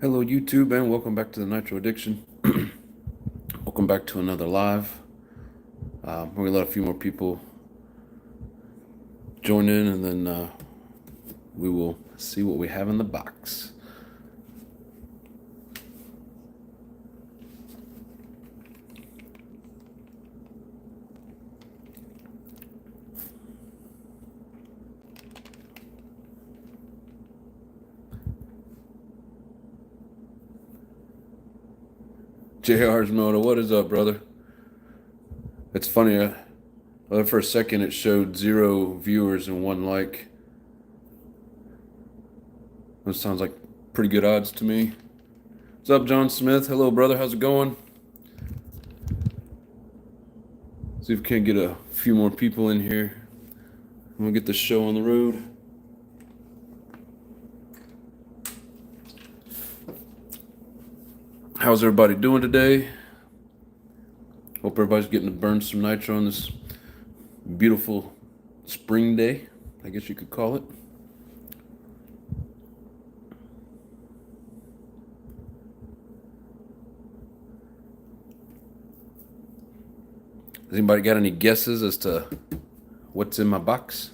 Hello YouTube and welcome back to the Nitro Addiction. Welcome back to another live. We're gonna let a few more people join in and then we will see what we have in the box. JR's Moto, what is up, brother? It's funny, for a second it showed 0 viewers and 1 like. That sounds like pretty good odds to me. What's up, John Smith? Hello, brother. How's it going? See if we can get a few more people in here. We'll get the show on the road. How's everybody doing today? Hope everybody's getting to burn some nitro on this beautiful spring day, I guess you could call it. Has anybody got any guesses as to what's in my box?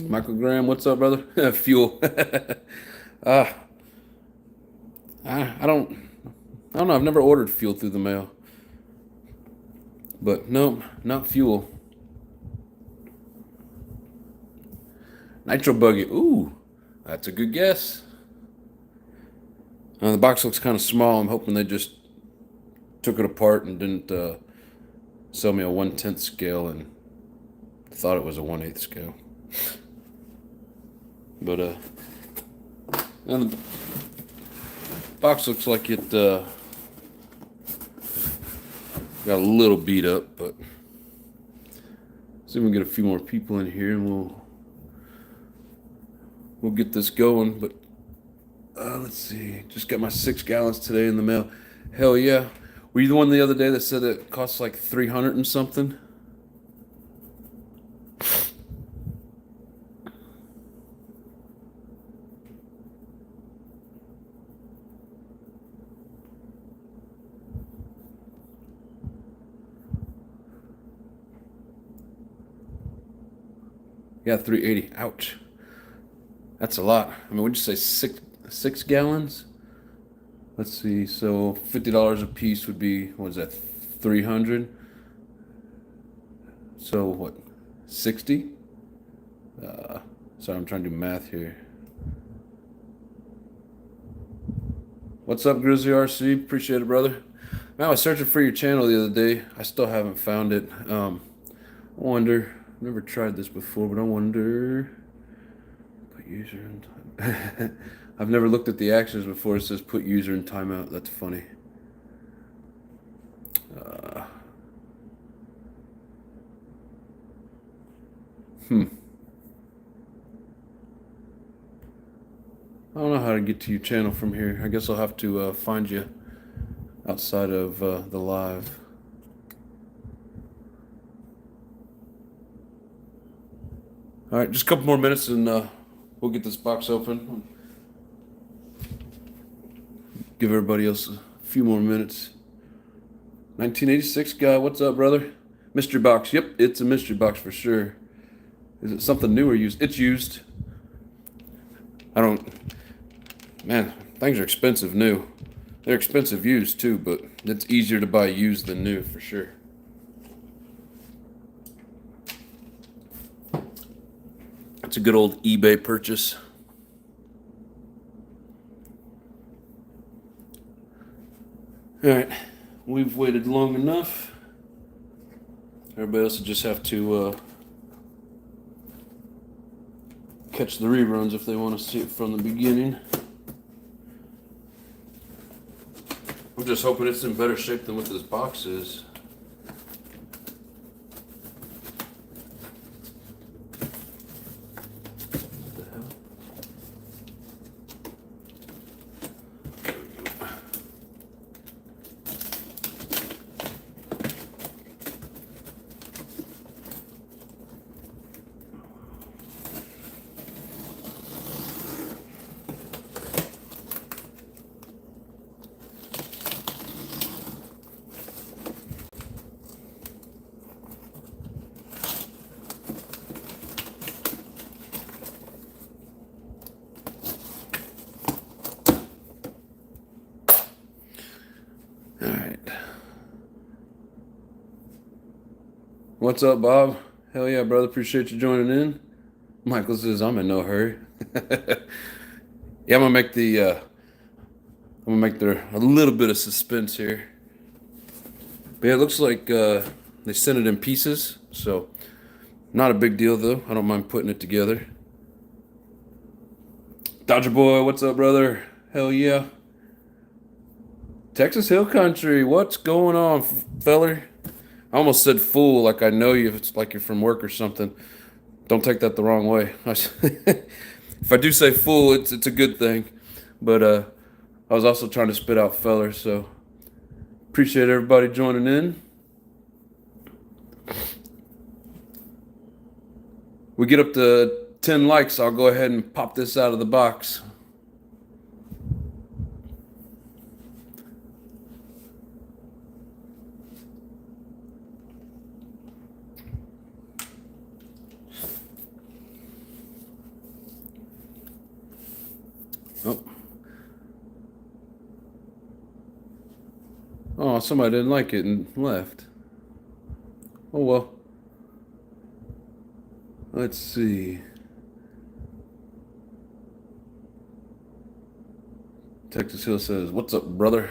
Michael Graham, what's up, brother? Fuel. I don't know. I've never ordered fuel through the mail. But no, not fuel. Nitro buggy. Ooh, that's a good guess. The box looks kind of small. I'm hoping they just took it apart and didn't sell me a 1/10 scale and thought it was a 1/8 scale. But and the box looks like it got a little beat up, but see if we can get a few more people in here and we'll get this going. But let's see, just got my 6 gallons today in the mail. Hell yeah. Were you the one the other day that said it costs like 300 and something? Yeah, 380. Ouch. That's a lot. I mean, would you say six gallons? Let's see. So $50 a piece would be, what is that? 300. So what? 60? Sorry, I'm trying to do math here. What's up, Grizzly RC? Appreciate it, brother. Man, I was searching for your channel the other day. I still haven't found it. I wonder. I've never tried this before, but I wonder. Put user in time. I've never looked at the actions before. It says put user in timeout. That's funny. I don't know how to get to your channel from here. I guess I'll have to find you outside of the live. All right, just a couple more minutes and we'll get this box open. Give everybody else a few more minutes. 1986 guy, what's up, brother? Mystery box. Yep, it's a mystery box for sure. Is it something new or used? It's used. Man, things are expensive new. They're expensive used too, but it's easier to buy used than new for sure. It's a good old eBay purchase. All right, we've waited long enough. Everybody else will just have to catch the reruns if they want to see it from the beginning. I'm just hoping it's in better shape than what this box is. What's up, Bob? Hell yeah, brother. Appreciate you joining in. Michael says I'm in no hurry. Yeah, I'm gonna make there a little bit of suspense here. But yeah, it looks like they sent it in pieces, so not a big deal though. I don't mind putting it together. Dodger boy, what's up, brother? Hell yeah. Texas Hill Country, what's going on, feller? I almost said fool, like I know you. If it's like you're from work or something. Don't take that the wrong way. If I do say fool, it's a good thing. But I was also trying to spit out feller, so appreciate everybody joining in. We get up to 10 likes, I'll go ahead and pop this out of the box. Oh. Oh, somebody didn't like it and left. Oh well. Let's see. Texas Hill says, "What's up, brother?"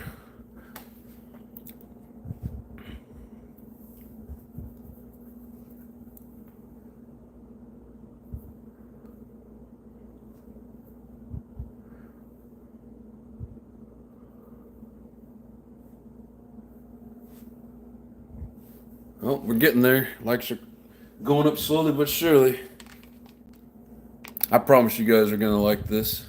Oh, we're getting there. Likes are going up slowly but surely. I promise you guys are gonna like this.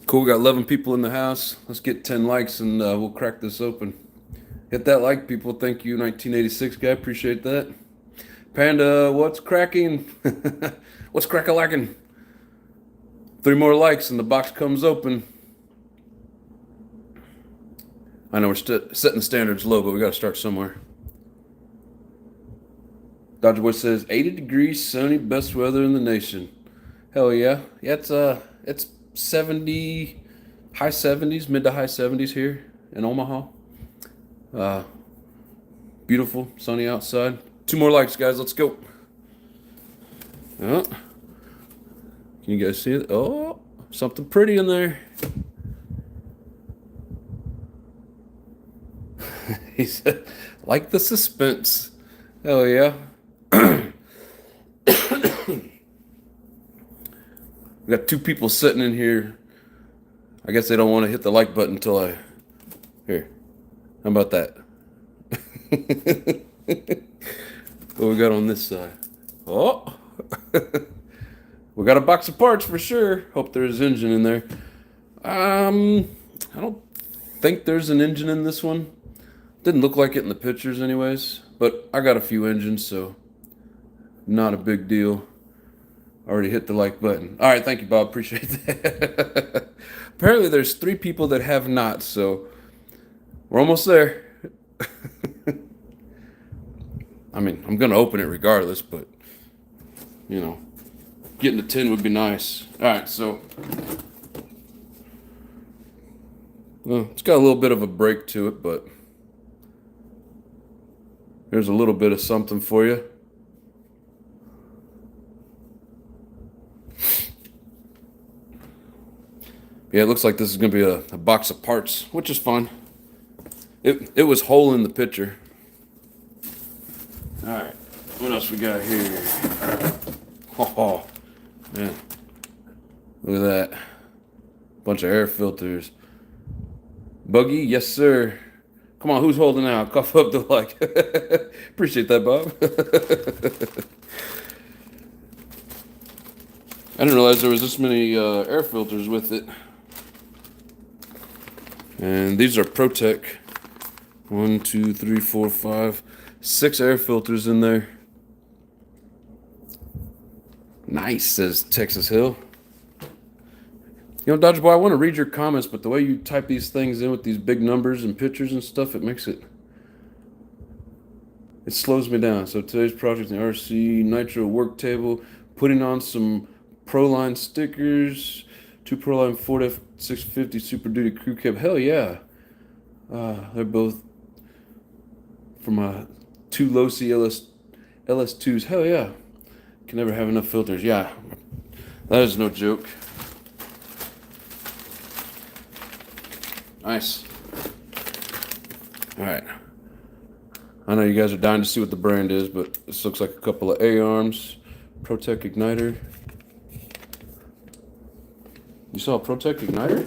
Cool, we got 11 people in the house. Let's get 10 likes and we'll crack this open. Hit that like, people. Thank you, 1986 guy. Appreciate that. Panda, what's cracking? What's crack-a-lacking? 3 more likes and the box comes open. I know we're setting the standards low, but we got to start somewhere. Dodger Boy says 80 degrees, sunny, best weather in the nation. Hell yeah. Yeah, it's 70, high 70s, mid to high 70s here in Omaha. Beautiful, sunny outside. 2 more likes, guys. Let's go. Oh. Can you guys see it? Oh, something pretty in there. He said, like the suspense. Hell yeah. We got 2 people sitting in here. I guess they don't want to hit the like button until I. Here. How about that? What we got on this side? Oh. We got a box of parts for sure. Hope there's an engine in there. I don't think there's an engine in this one. Didn't look like it in the pictures anyways. But I got a few engines, so not a big deal. Already hit the like button. All right, thank you, Bob. Appreciate that. Apparently, there's 3 people that have not, so we're almost there. I mean, I'm gonna open it regardless, but you know, getting to 10 would be nice. All right, so well, it's got a little bit of a break to it, but here's a little bit of something for you. Yeah, it looks like this is gonna be a box of parts, which is fun. It was whole in the picture. All right, what else we got here? Oh man, look at that! Bunch of air filters. Buggy, yes sir. Come on, who's holding out? Cough up the like. Appreciate that, Bob. I didn't realize there was this many air filters with it. And these are ProTech. 1, 2, 3, 4, 5, 6 air filters in there. Nice, says Texas Hill. You know, Dodger Boy, I want to read your comments, but the way you type these things in with these big numbers and pictures and stuff, it slows me down. So today's project in the RC Nitro work table, putting on some Proline stickers, 2 Proline Ford F650 Super Duty Crew Cab. Hell yeah. They're both from my 2 Losi LS2s. Hell yeah. Can never have enough filters. Yeah. That is no joke. Nice. All right. I know you guys are dying to see what the brand is, but this looks like a couple of A-arms. Protec igniter. You saw a Protec igniter?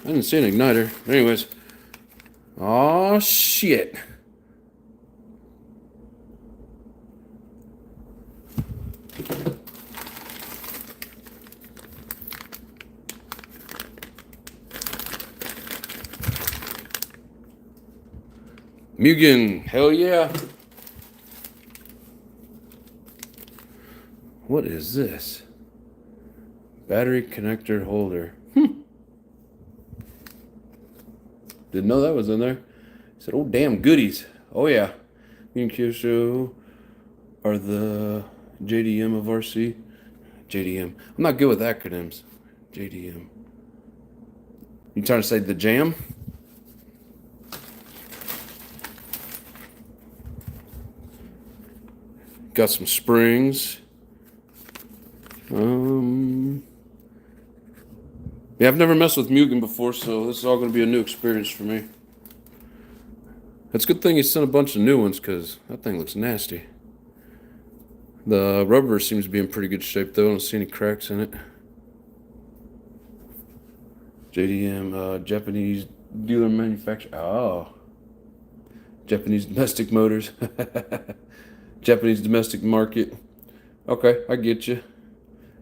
I didn't see an igniter. Anyways. Oh shit. Mugen, hell yeah. What is this? Battery connector holder. Didn't know that was in there. Said, oh damn, goodies. Oh yeah. Me and Kyosho are the JDM of RC. JDM. I'm not good with acronyms. JDM. You trying to say the jam? Got some springs. Yeah, I've never messed with Mugen before, so this is all going to be a new experience for me. It's a good thing he sent a bunch of new ones, because that thing looks nasty. The rubber seems to be in pretty good shape, though. I don't see any cracks in it. JDM, Japanese dealer manufacturer. Oh. Japanese domestic motors. Japanese domestic market. Okay, I get you.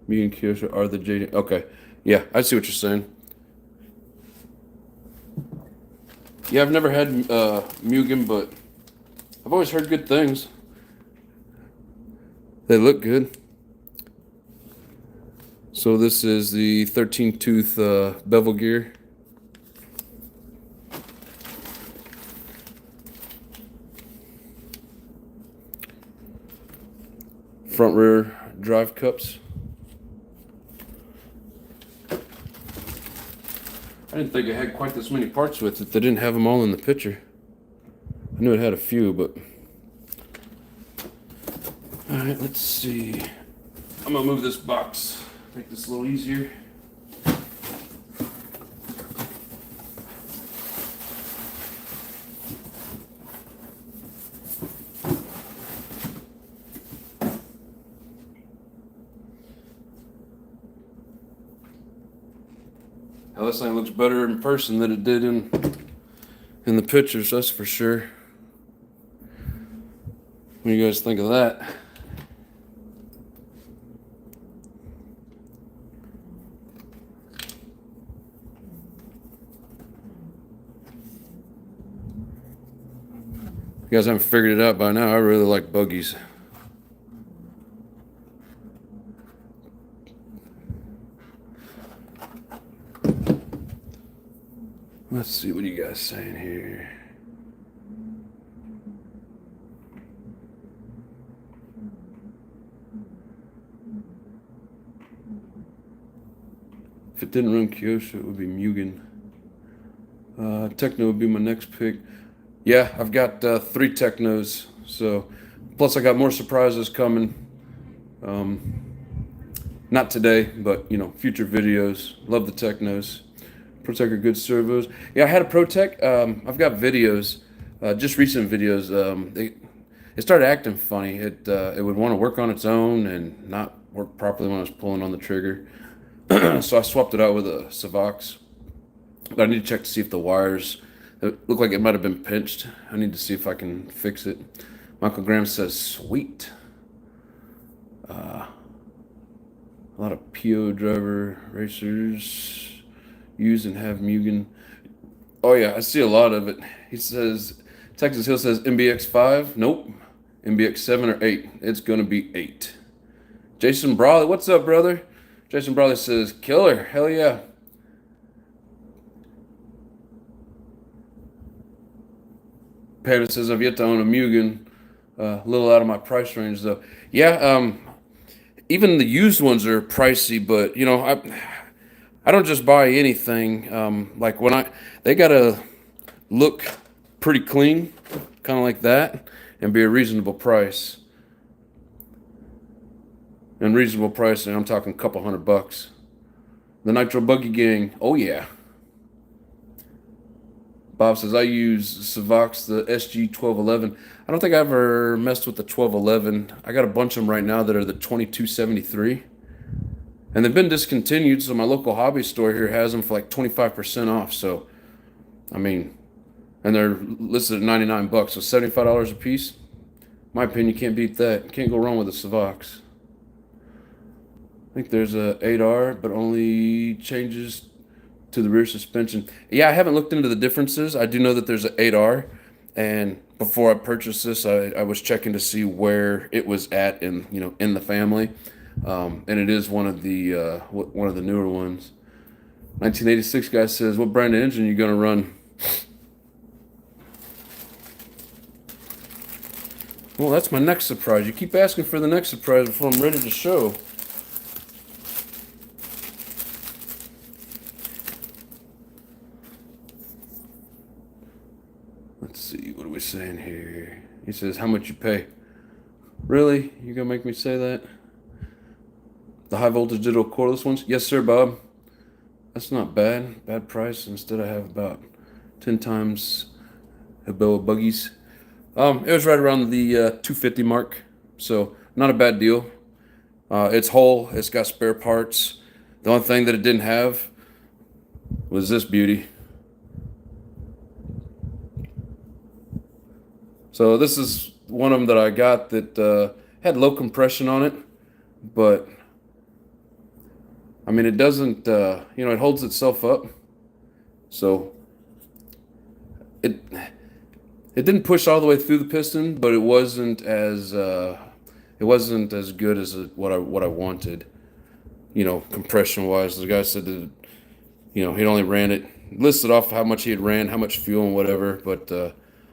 Me and Kyosho are the JDM. Okay, yeah, I see what you're saying. Yeah, I've never had Mugen, but I've always heard good things. They look good. So this is the 13-tooth bevel gear. Front rear drive cups. I didn't think it had quite this many parts with it. They didn't have them all in the picture. I knew it had a few, but... Alright, let's see. I'm gonna move this box. Make this a little easier. Now this thing looks better in person than it did in the pictures, that's for sure. What do you guys think of that? If you guys haven't figured it out by now, I really like buggies. Let's see, what are you guys saying here? If it didn't run Kyosho, it would be Mugen. Techno would be my next pick. Yeah, I've got 3 Technos, so plus I got more surprises coming. Not today, but you know, future videos. Love the Technos. Protec are good servos. Yeah, I had a Protec. I've got videos, just recent videos. It started acting funny. It would want to work on its own and not work properly when I was pulling on the trigger. So I swapped it out with a Savox. But I need to check to see if the wires, it looked like it might have been pinched. I need to see if I can fix it. Michael Graham says, sweet. A lot of PO driver racers use and have Mugen. Oh yeah, I see a lot of it. He says, Texas Hill says MBX 5. Nope. MBX 7 or 8. It's gonna be 8. Jason Brawley, what's up, brother? Jason Brawley says, killer. Hell yeah. Panda says, I've yet to own a Mugen. A little out of my price range though. Yeah, even the used ones are pricey, but you know, I don't just buy anything. Like when they gotta look pretty clean, kind of like that, and be a reasonable price. And reasonable price, and I'm talking a couple $100. The Nitro Buggy Gang, oh yeah. Bob says I use Savox, the SG 1211. I don't think I ever messed with the 1211. I got a bunch of them right now that are the 2273. And they've been discontinued, so my local hobby store here has them for like 25% off. So, I mean, and they're listed at 99 bucks, so $75 a piece. In my opinion, you can't beat that. Can't go wrong with a Savox. I think there's a 8R, but only changes to the rear suspension. Yeah, I haven't looked into the differences. I do know that there's an 8R, and before I purchased this, I was checking to see where it was at in in the family, and it is one of the newer ones. 1986 guy says, "What brand of engine are you gonna run?" Well, that's my next surprise. You keep asking for the next surprise before I'm ready to show. Let's see, what are we saying here? He says, "How much you pay?" Really? You gonna make me say that? The high voltage digital cordless ones? Yes, sir, Bob. That's not bad. Bad price. Instead, I have about 10 times Heboa buggies. It was right around the 250 mark, so not a bad deal. It's whole. It's got spare parts. The only thing that it didn't have was this beauty. So this is one of them that I got that had low compression on it, but I mean it doesn't. It holds itself up, so it didn't push all the way through the piston, but it wasn't as good as what I wanted. Compression wise, the guy said that he'd only ran it, listed off how much he had ran, how much fuel and whatever, but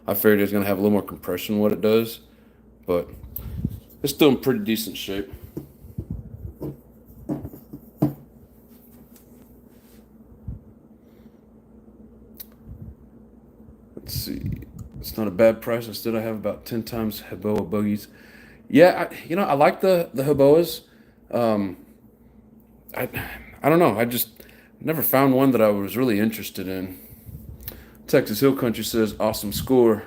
I figured it was gonna have a little more compression than what it does, but it's still in pretty decent shape. Let's see. It's not a bad price. Instead, I have about 10 times Heboa buggies. Yeah, I like the Heboas. Um, I I don't know. I just never found one that I was really interested in. Texas Hill Country says awesome score.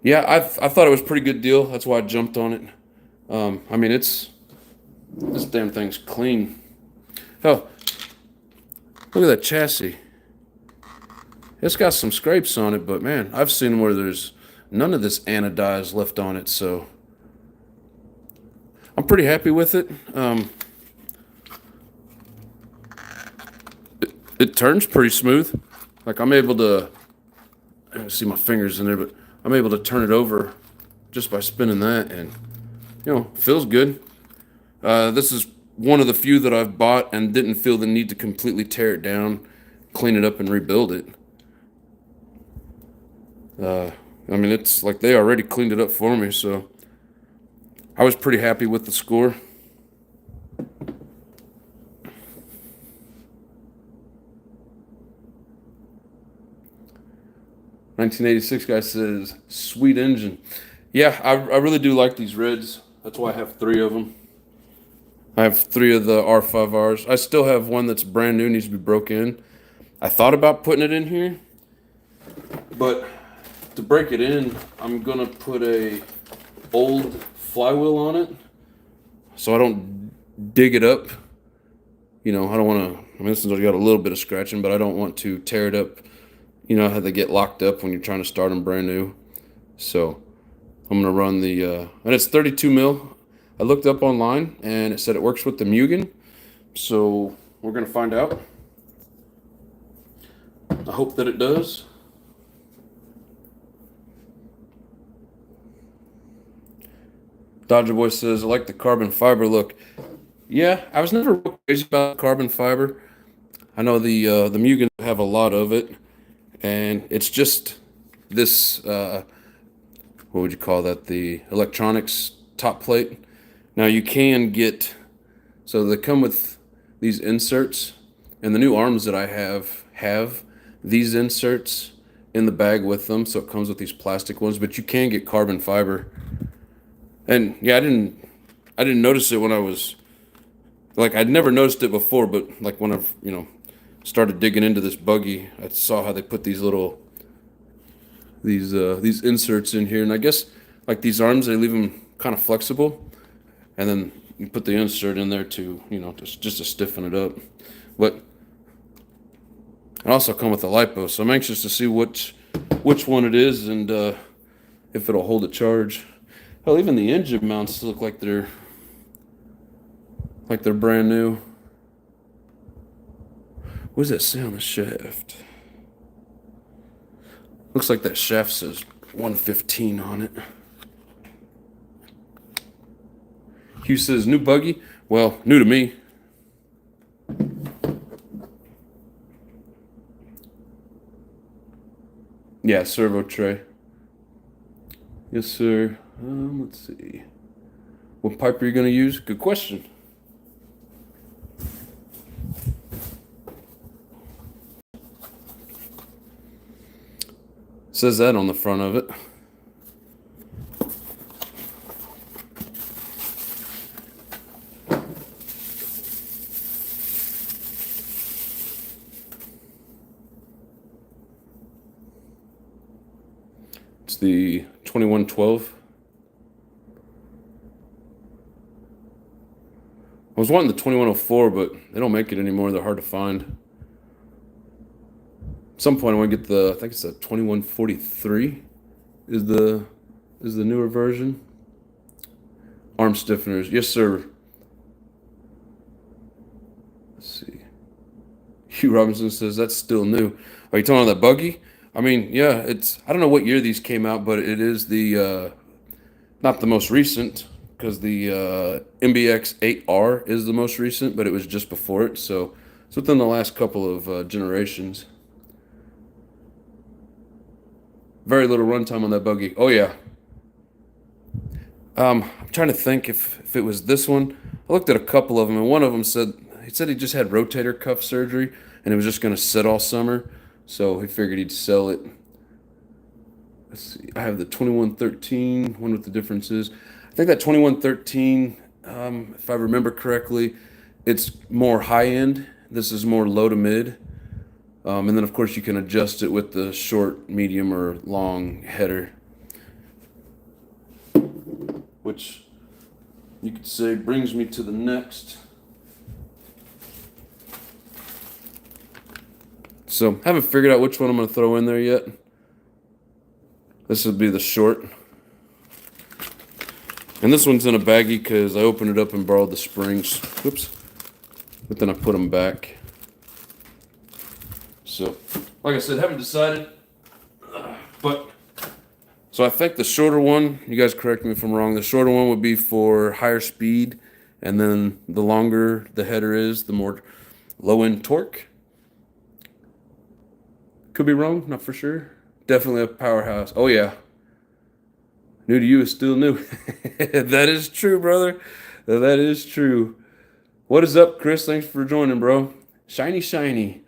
Yeah, I thought it was a pretty good deal. That's why I jumped on it. I mean, this damn thing's clean. Hell, look at that chassis. It's got some scrapes on it, but man, I've seen where there's none of this anodize left on it, so I'm pretty happy with it. It turns pretty smooth. Like I'm able to, I don't see my fingers in there, but I'm able to turn it over just by spinning that, and feels good. This is one of the few that I've bought and didn't feel the need to completely tear it down, clean it up, and rebuild it. I mean, it's like they already cleaned it up for me, so I was pretty happy with the score. "1986 guy says, sweet engine." Yeah, I really do like these reds. That's why I have 3 of them. I have 3 of the R5Rs. I still have one that's brand new, needs to be broke in. I thought about putting it in here, but to break it in, I'm gonna put a old flywheel on it, so I don't dig it up. I don't want to. I mean, this has got a little bit of scratching, but I don't want to tear it up. How they get locked up when you're trying to start them brand new. So I'm gonna run the, and it's 32 mil. I looked up online and it said it works with the Mugen. So we're gonna find out. I hope that it does. Dodger Boy says, I like the carbon fiber look. Yeah, I was never crazy about carbon fiber. I know the Mugen have a lot of it, and it's just this what would you call that? The electronics top plate. Now you can get, so they come with these inserts, and the new arms that I have these inserts in the bag with them, so it comes with these plastic ones, but you can get carbon fiber. And yeah, I didn't notice it when I was like, I'd never noticed it before, but like when I've, started digging into this buggy, I saw how they put these little these inserts in here, and I guess like these arms, they leave them kind of flexible, and then you put the insert in there to just to stiffen it up. But it also come with a lipo, so I'm anxious to see which one it is, and if it'll hold a charge. Hell, even the engine mounts look like they're brand new. What does that say on the shaft? Looks like that shaft says 115 on it. Hugh says, new buggy? Well, new to me. Yeah, servo tray. Yes, sir. Let's see. What pipe are you going to use? Good question. Says that on the front of it. It's the 2112. I was wanting the 2104, but they don't make it anymore. They're hard to find. At some point I want to get I think it's the 2143 is the newer version. Arm stiffeners. Yes, sir. Let's see. Hugh Robinson says that's still new. Are you talking about that buggy? I mean, yeah, I don't know what year these came out, but it is the not the most recent, because the MBX 8R is the most recent, but it was just before it, so it's within the last couple of generations. Very little runtime on that buggy. Oh yeah. I'm trying to think if it was this one. I looked at a couple of them, and one of them said he just had rotator cuff surgery, and it was just going to sit all summer, so he figured he'd sell it. Let's see. I have the 2113. One with the differences. I think that 2113, if I remember correctly, it's more high end. This is more low to mid. And then, of course, you can adjust it with the short, medium, or long header, which you could say brings me to the next. So, haven't figured out which one I'm going to throw in there yet. This would be the short. And this one's in a baggie because I opened it up and borrowed the springs. Whoops. But then I put them back. So, like I said, haven't decided. But, so I think the shorter one, you guys correct me if I'm wrong, the shorter one would be for higher speed. And then the longer the header is, the more low-end torque. Could be wrong, not for sure. Definitely a powerhouse. Oh, yeah. New to you is still new. That is true, brother. That is true. What is up, Chris? Thanks for joining, bro. Shiny, shiny.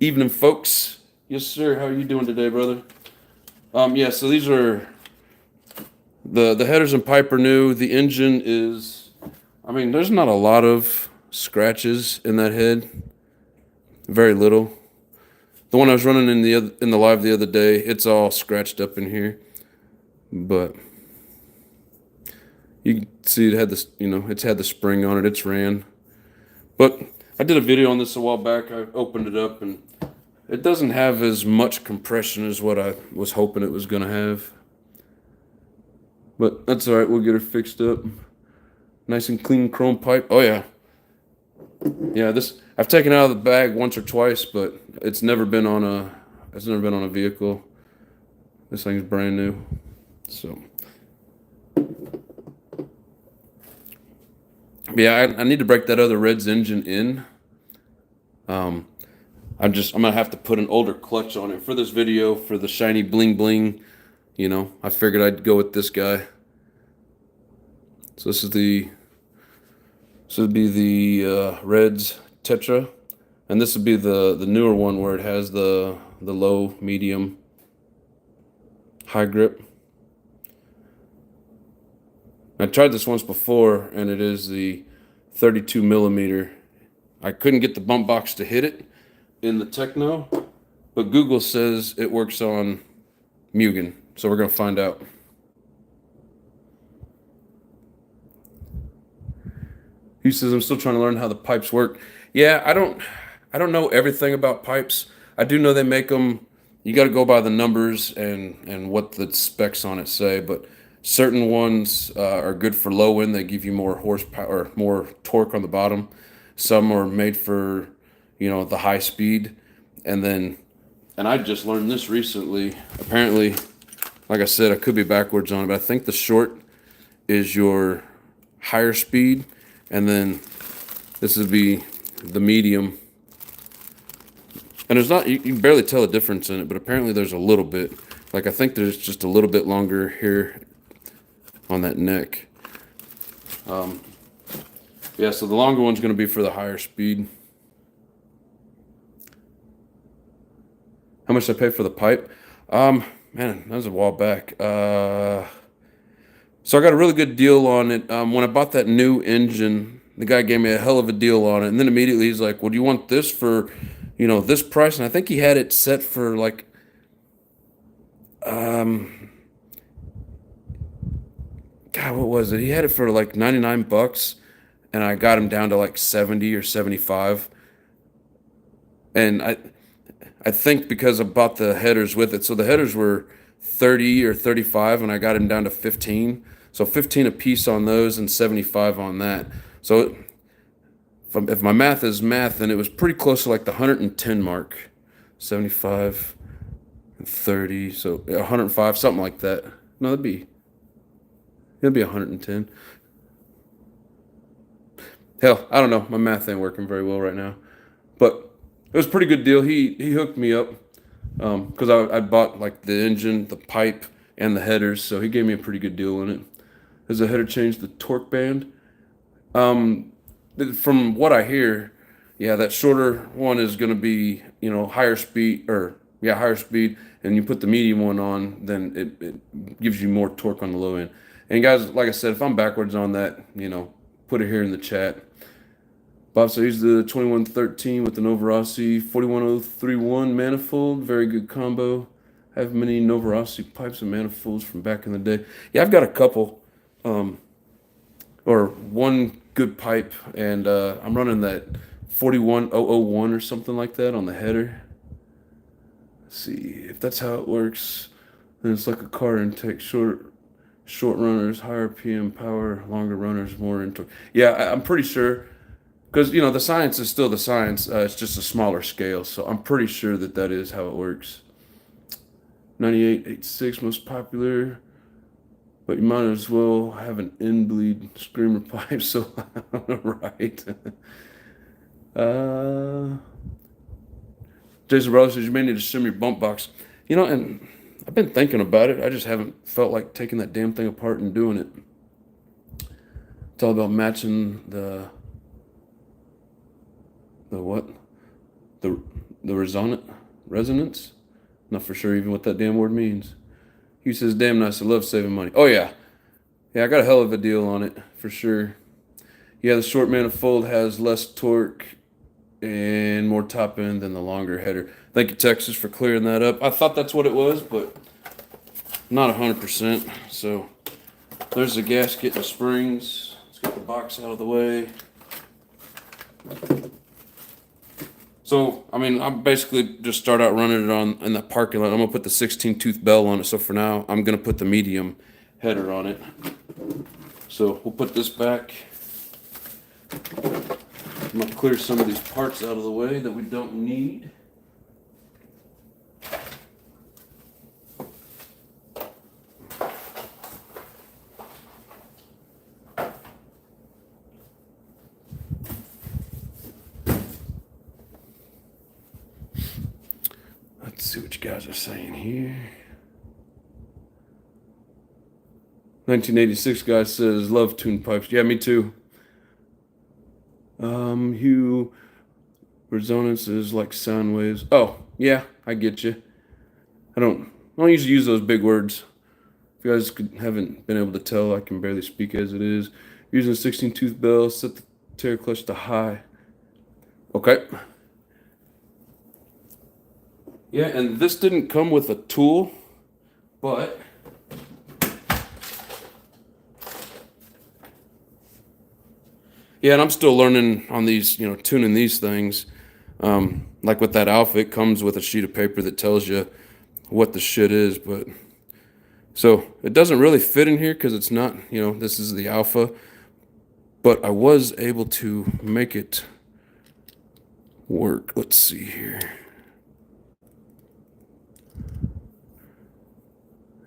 Evening, folks. Yes, sir. How are you doing today, brother? Yeah, so these are the headers and pipe are new. The engine is, I mean, there's not a lot of scratches in that head. Very little. The one I was running in the live the other day, it's all scratched up in here. But you can see it had this, it's had the spring on it. It's ran. But I did a video on this a while back. I opened it up, and it doesn't have as much compression as what I was hoping it was going to have. But that's all right. We'll get her fixed up. Nice and clean chrome pipe. Oh, yeah. Yeah, this I've taken it out of the bag once or twice, but it's never been on a vehicle. This thing's brand new. So yeah, I need to break that other Red's engine in. I'm gonna have to put an older clutch on it for this video, for the shiny bling bling, you know, I figured I'd go with this guy. So this is the would be the Reds Tetra, and this would be the newer one where it has the low, medium, high grip. I tried this once before, and it is the 32 millimeter. I couldn't get the bump box to hit it in the Techno, but Google says it works on Mugen, so we're gonna find out. He says I'm still trying to learn how the pipes work. Yeah, I don't know everything about pipes. I do know they make them. You got to go by the numbers and what the specs on it say. But certain ones are good for low end. They give you more horsepower or more torque on the bottom. Some are made for, you know, the high speed. And then, and I just learned this recently. Apparently, like I said, I could be backwards on it, but I think the short is your higher speed, and then this would be the medium. And there's not, you can barely tell a difference in it, but apparently there's a little bit. Like I think there's just a little bit longer here on that neck. Yeah, so the longer one's going to be for the higher speed. How much did I pay for the pipe? Man, that was a while back. So I got a really good deal on it. When I bought that new engine, the guy gave me a hell of a deal on it. And then immediately he's like, well, do you want this for, you know, this price? And I think he had it set for like, God, what was it? He had it for like 99 bucks. And I got him down to like 70 or 75. And I think because I bought the headers with it. So the headers were 30 or 35 and I got him down to 15. So 15 a piece on those and 75 on that. So if my math is math, then it was pretty close to like the 110 mark. 75 and 30, so 105, something like that. No, it'd be 110. Hell, I don't know. My math ain't working very well right now. But it was a pretty good deal. He hooked me up because I bought like the engine, the pipe, and the headers. So he gave me a pretty good deal on it. Has the header changed the torque band? From what I hear, yeah, that shorter one is going to be, you know, higher speed, or yeah, higher speed. And you put the medium one on, then it gives you more torque on the low end. And guys, like I said, if I'm backwards on that, you know, put it here in the chat. Bob said he's the 2113 with the Novarossi 41031 manifold. Very good combo. I have many Novarossi pipes and manifolds from back in the day. Yeah, I've got a couple. Or one good pipe, and I'm running that 41001 or something like that on the header. Let's see if that's how it works. Then it's like a car intake, short runners, higher PM power, longer runners, more into. Yeah, I'm pretty sure, because you know the science is still the science. It's just a smaller scale, so I'm pretty sure that is how it works. 9886 most popular. But you might as well have an end bleed screamer pipe, so right. Jason Brothers says you may need to shim your bump box. You know, and I've been thinking about it. I just haven't felt like taking that damn thing apart and doing it. It's all about matching the what? The resonance? Not for sure even what that damn word means. He says, damn nice, I love saving money. Oh, yeah. Yeah, I got a hell of a deal on it, for sure. Yeah, the short manifold has less torque and more top end than the longer header. Thank you, Texas, for clearing that up. I thought that's what it was, but not 100%. So there's the gasket and the springs. Let's get the box out of the way. So, I mean, I basically just start out running it in that parking lot. I'm going to put the 16-tooth bell on it. So for now, I'm going to put the medium header on it. So we'll put this back. I'm going to clear some of these parts out of the way that we don't need. Let's see what you guys are saying here. 1986 guy says, love tuned pipes. Yeah, me too. Hue resonance is like sound waves. Oh, yeah, I get you. I don't usually use those big words. If you guys haven't been able to tell, I can barely speak as it is. Using a 16 tooth bell, set the tare clutch to high. Okay. Yeah, and this didn't come with a tool, but yeah, and I'm still learning on these, tuning these things. Like with that Alpha, it comes with a sheet of paper that tells you what the shit is, but so it doesn't really fit in here because it's not, this is the Alpha, but I was able to make it work. Let's see here.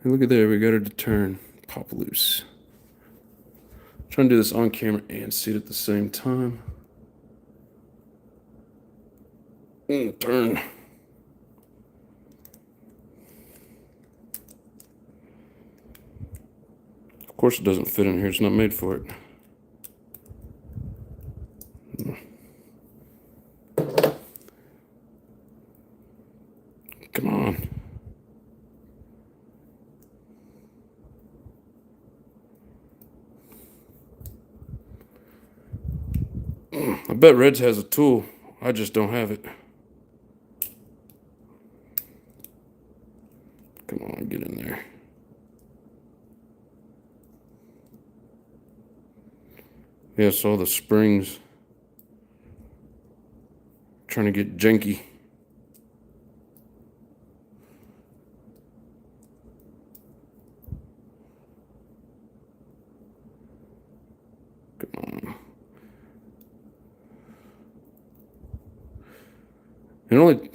Hey, look at there, we got it to turn, pop loose. Trying to do this on camera and see it at the same time. Turn. Of course it doesn't fit in here, it's not made for it. Come on. I bet Reds has a tool. I just don't have it. Come on, get in there. Yes, all the springs. Trying to get janky. Come on. It only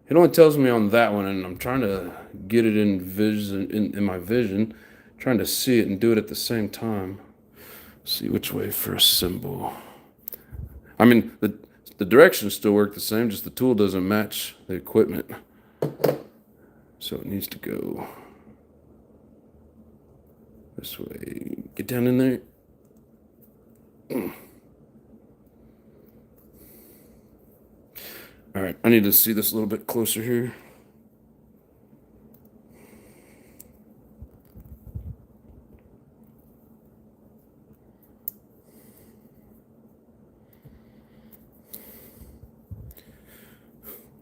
it only tells me on that one, and I'm trying to get it in my vision, trying to see it and do it at the same time. See which way for a symbol. I mean, the directions still work the same, just the tool doesn't match the equipment. So it needs to go this way. Get down in there. All right, I need to see this a little bit closer here.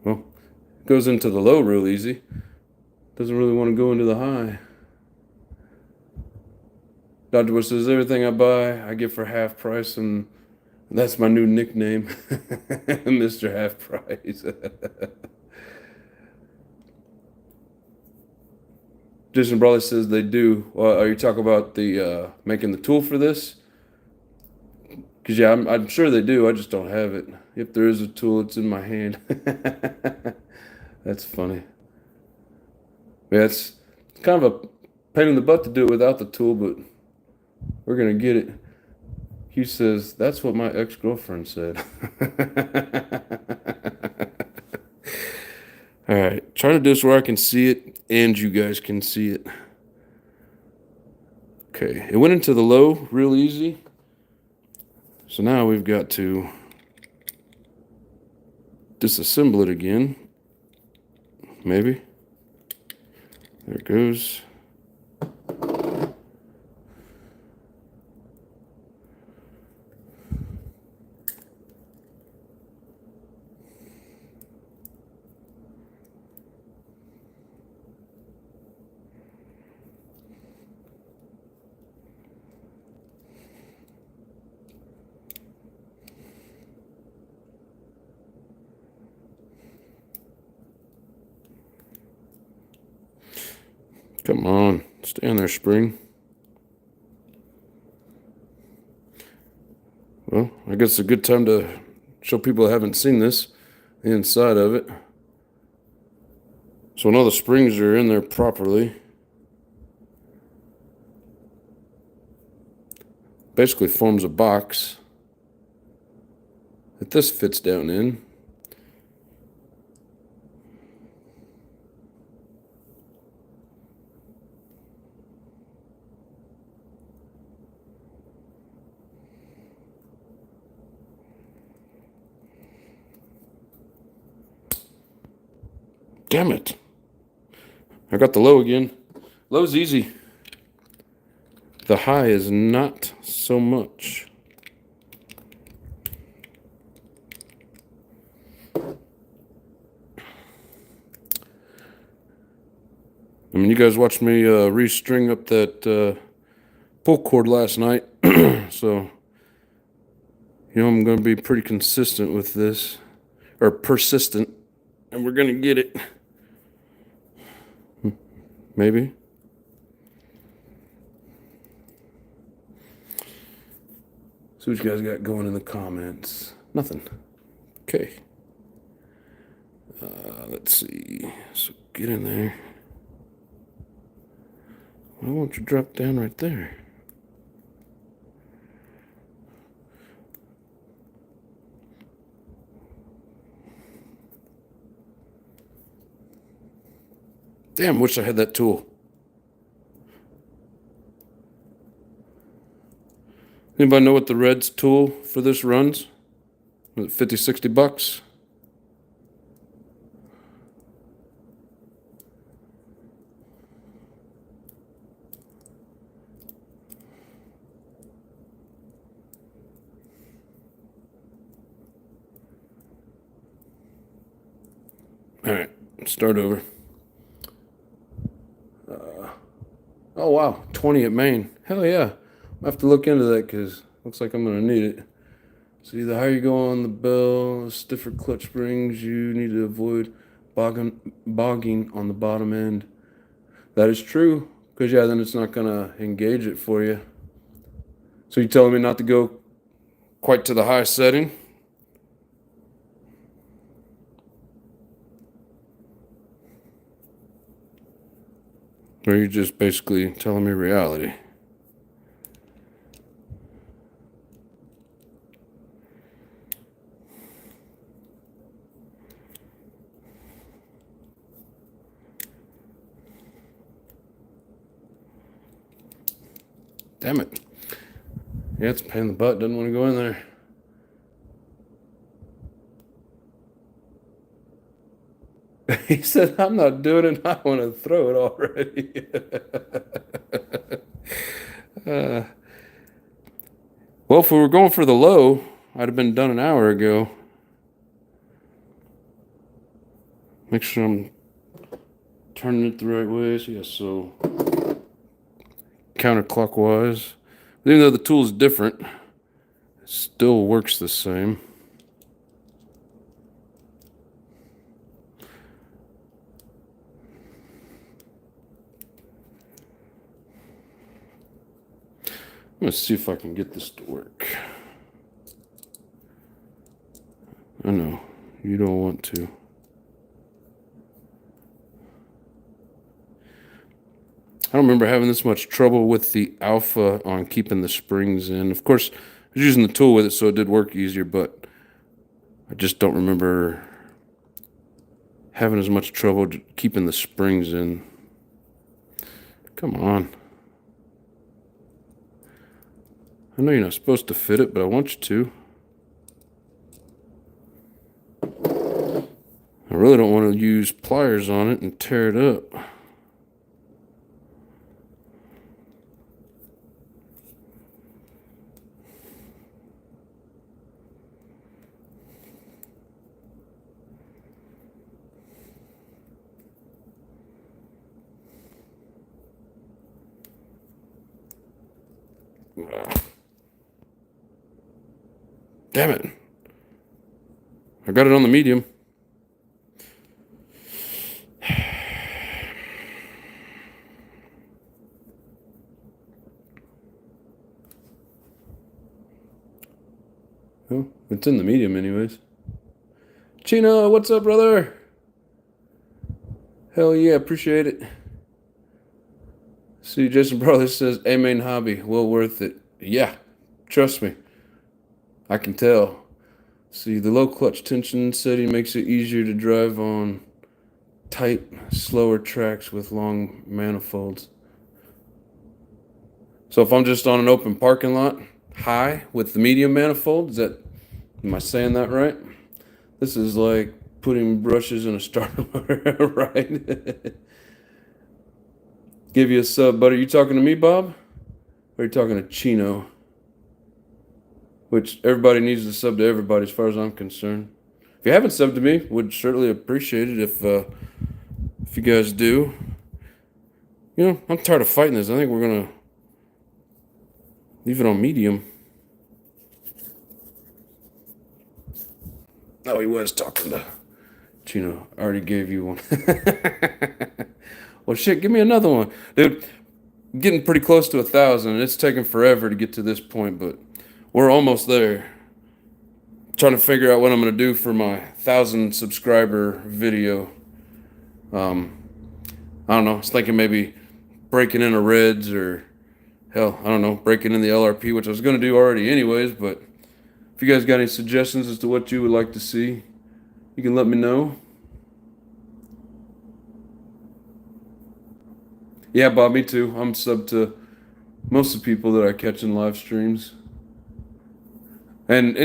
Well, it goes into the low real easy. Doesn't really want to go into the high. Dr. Bush says, everything I buy, I get for half price, and that's my new nickname, Mr. Half Price. Jason Brawley says they do. Are you talking about the making the tool for this? Because yeah, I'm sure they do. I just don't have it. If there is a tool, it's in my hand. That's funny. Yeah, it's kind of a pain in the butt to do it without the tool, but we're gonna get it. Hugh says that's what my ex-girlfriend said. All right, try to do this where I can see it and you guys can see it. Okay, it went into the low real easy. So now we've got to disassemble it again. Maybe. There it goes. Come on, stay in there, spring. Well, I guess it's a good time to show people who haven't seen this, the inside of it. So when all the springs are in there properly, basically forms a box that this fits down in. Damn it. I got the low again. Low's easy. The high is not so much. I mean, you guys watched me restring up that pull cord last night. So, you know, I'm going to be pretty consistent with this. Or persistent. And we're going to get it. Maybe. See what you guys got going in the comments. Nothing. Okay. Let's see. So get in there. Why won't you drop down right there? Damn, wish I had that tool. Anybody know what the Red's tool for this runs? Was it 50, 60 bucks? All right, start over. Oh, wow, 20 at main. Hell yeah. I have to look into that because looks like I'm going to need it. See, the higher you go on the bell, the stiffer clutch springs, you need to avoid bogging on the bottom end. That is true, because yeah, then it's not going to engage it for you. So you're telling me not to go quite to the high setting? Or you're just basically telling me reality? Damn it. Yeah, it's a pain in the butt. Doesn't want to go in there. He said, I'm not doing it. I want to throw it already. Well, if we were going for the low, I'd have been done an hour ago. Make sure I'm turning it the right way. So, yeah, so counterclockwise. Even though the tool is different, it still works the same. I'm going to see if I can get this to work. I know, you don't want to. I don't remember having this much trouble with the alpha on keeping the springs in. Of course, I was using the tool with it, so it did work easier, but I just don't remember having as much trouble keeping the springs in. Come on. I know you're not supposed to fit it, but I want you to. I really don't want to use pliers on it and tear it up. Damn it. I got it on the medium. Well, it's in the medium anyways. Chino, what's up, brother? Hell yeah, appreciate it. See, Jason Brothers says, a main hobby, well worth it. Yeah, trust me. I can tell. See, the low clutch tension setting makes it easier to drive on tight, slower tracks with long manifolds. So if I'm just on an open parking lot, high with the medium manifold, am I saying that right? This is like putting brushes in a starter motor, right? Give you a sub, buddy. You talking to me, Bob? Or are you talking to Chino? Which everybody needs to sub to everybody as far as I'm concerned. If you haven't subbed to me, would certainly appreciate it if you guys do. You know, I'm tired of fighting this. I think we're gonna leave it on medium. Oh, he was talking to Chino. I already gave you one. Well, shit, give me another one. Dude, I'm getting pretty close to 1,000. It's taken forever to get to this point, but we're almost there. Trying to figure out what I'm going to do for my 1,000 subscriber video. I don't know. I was thinking maybe breaking into Reds or, hell, I don't know, breaking in the LRP, which I was going to do already anyways, but if you guys got any suggestions as to what you would like to see, you can let me know. Yeah, Bob, me too. I'm subbed to most of the people that I catch in live streams. And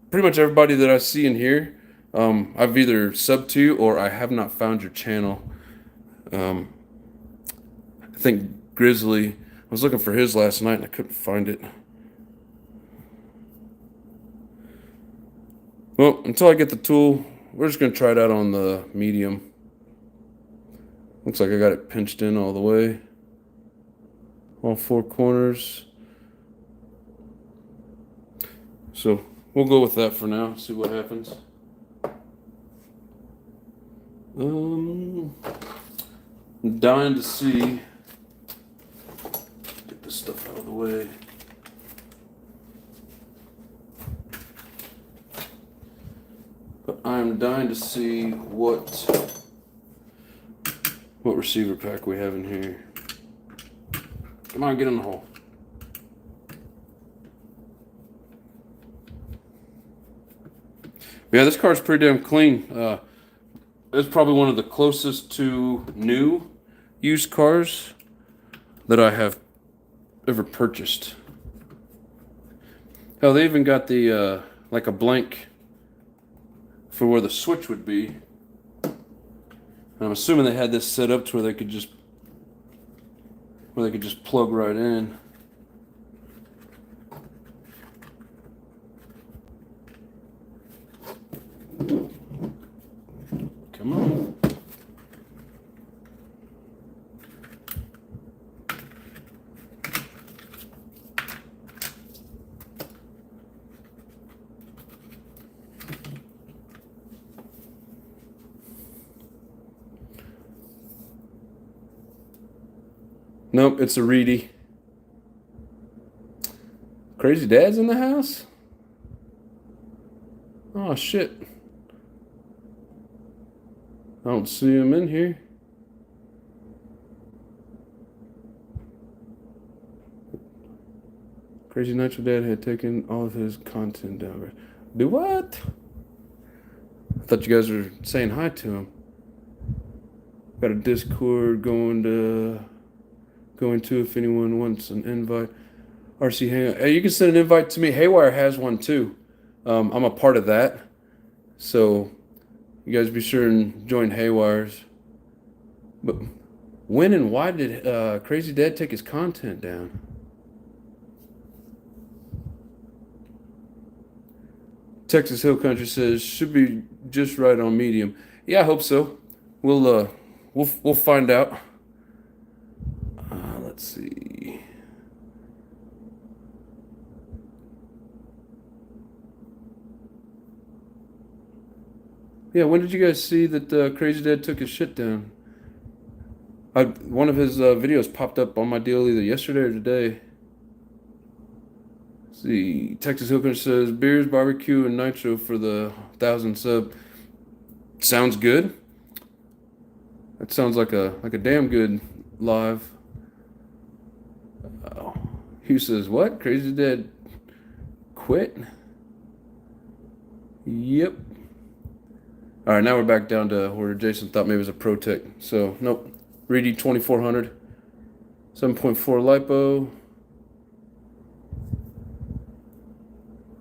pretty much everybody that I see in here, I've either subbed to or I have not found your channel. I think Grizzly, I was looking for his last night and I couldn't find it. Well, until I get the tool, we're just going to try it out on the medium. Looks like I got it pinched in all the way. All four corners. So we'll go with that for now, see what happens. I'm dying to see. Get this stuff out of the way. But I'm dying to see what receiver pack we have in here. Come on, get in the hole. Yeah, this car's pretty damn clean. It's probably one of the closest to new used cars that I have ever purchased. Hell, they even got the like a blank for where the switch would be. And I'm assuming they had this set up to where they could just plug right in. Come on. Nope, it's a Reedy. Crazy Dad's in the house? Oh, shit. I don't see him in here. Crazy Nitro Dad had taken all of his content down. Do what? I thought you guys were saying hi to him. Got a Discord going to if anyone wants an invite. RC Hangout. Hey, you can send an invite to me. Haywire has one too. I'm a part of that. So you guys be sure and join Haywire's. But when and why did Crazy Dad take his content down? Texas Hill Country says should be just right on medium. Yeah, I hope so. We'll find out. Let's see. Yeah, when did you guys see that Crazy Dad took his shit down? One of his videos popped up on my deal either yesterday or today. Let's see, Texas Hooker says beers, barbecue, and nitro for the 1,000 sub. Sounds good. That sounds like a damn good live. Hugh says what? Crazy Dad quit? Yep. All right, now we're back down to where Jason thought maybe it was a Protec. So, nope. Reedy 2400. 7.4 LiPo.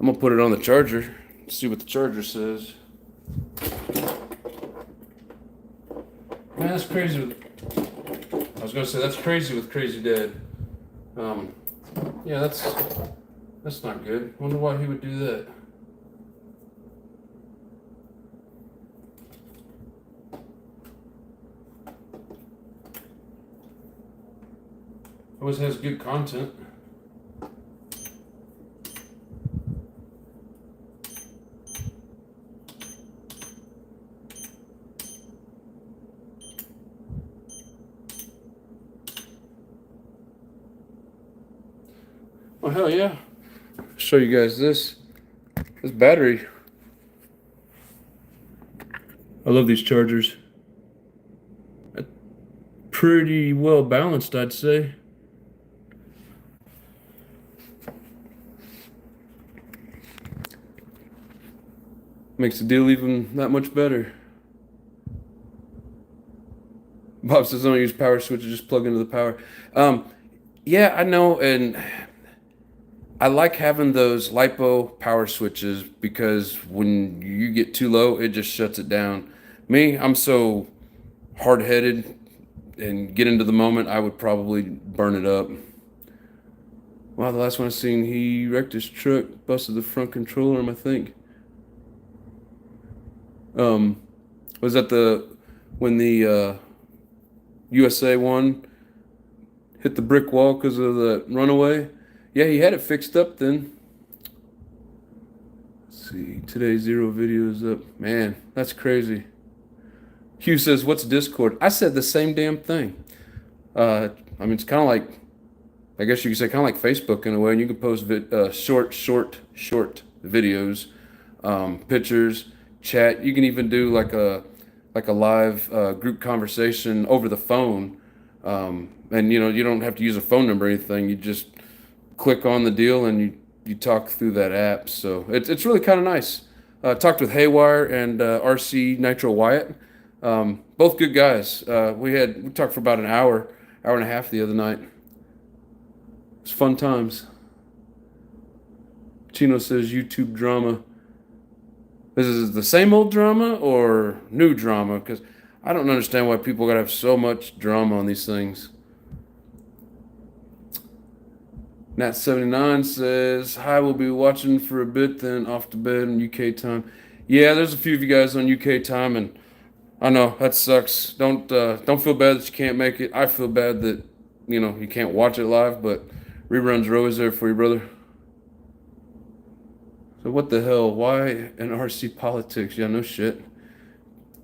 I'm going to put it on the charger. See what the charger says. Man, that's crazy. I was gonna say that's crazy with Crazy Dad. Yeah, that's not good. Wonder why he would do that. Always has good content. Oh hell yeah! Show you guys this battery. I love these chargers. Pretty well balanced, I'd say. Makes the deal even that much better. Bob says don't use power switches, just plug into the power. Yeah, I know, and I like having those LiPo power switches because when you get too low, it just shuts it down. Me, I'm so hard-headed and get into the moment, I would probably burn it up. Wow, the last one I seen, he wrecked his truck, busted the front control arm, I think. Was that when the USA one hit the brick wall because of the runaway? Yeah, he had it fixed up then. Let's see, today 0 videos up. Man, that's crazy. Hugh says, what's Discord? I said the same damn thing. I mean, it's kind of like, I guess you could say kind of like Facebook in a way, and you can post short videos, pictures, chat. You can even do like a live group conversation over the phone, and you don't have to use a phone number or anything. You just click on the deal and you talk through that app. So it's really kind of nice. Talked with Haywire and RC Nitro Wyatt, both good guys. We talked for about an hour and a half the other night. It's fun times. Chino says YouTube drama. This is the same old drama or new drama? Because I don't understand why people gotta have so much drama on these things. Nat79 says, hi, we'll be watching for a bit, then off to bed in UK time. Yeah, there's a few of you guys on UK time, and I know that sucks. Don't feel bad that you can't make it. I feel bad that you can't watch it live, but reruns are always there for you, brother. So what the hell? Why an RC politics? Yeah, no shit.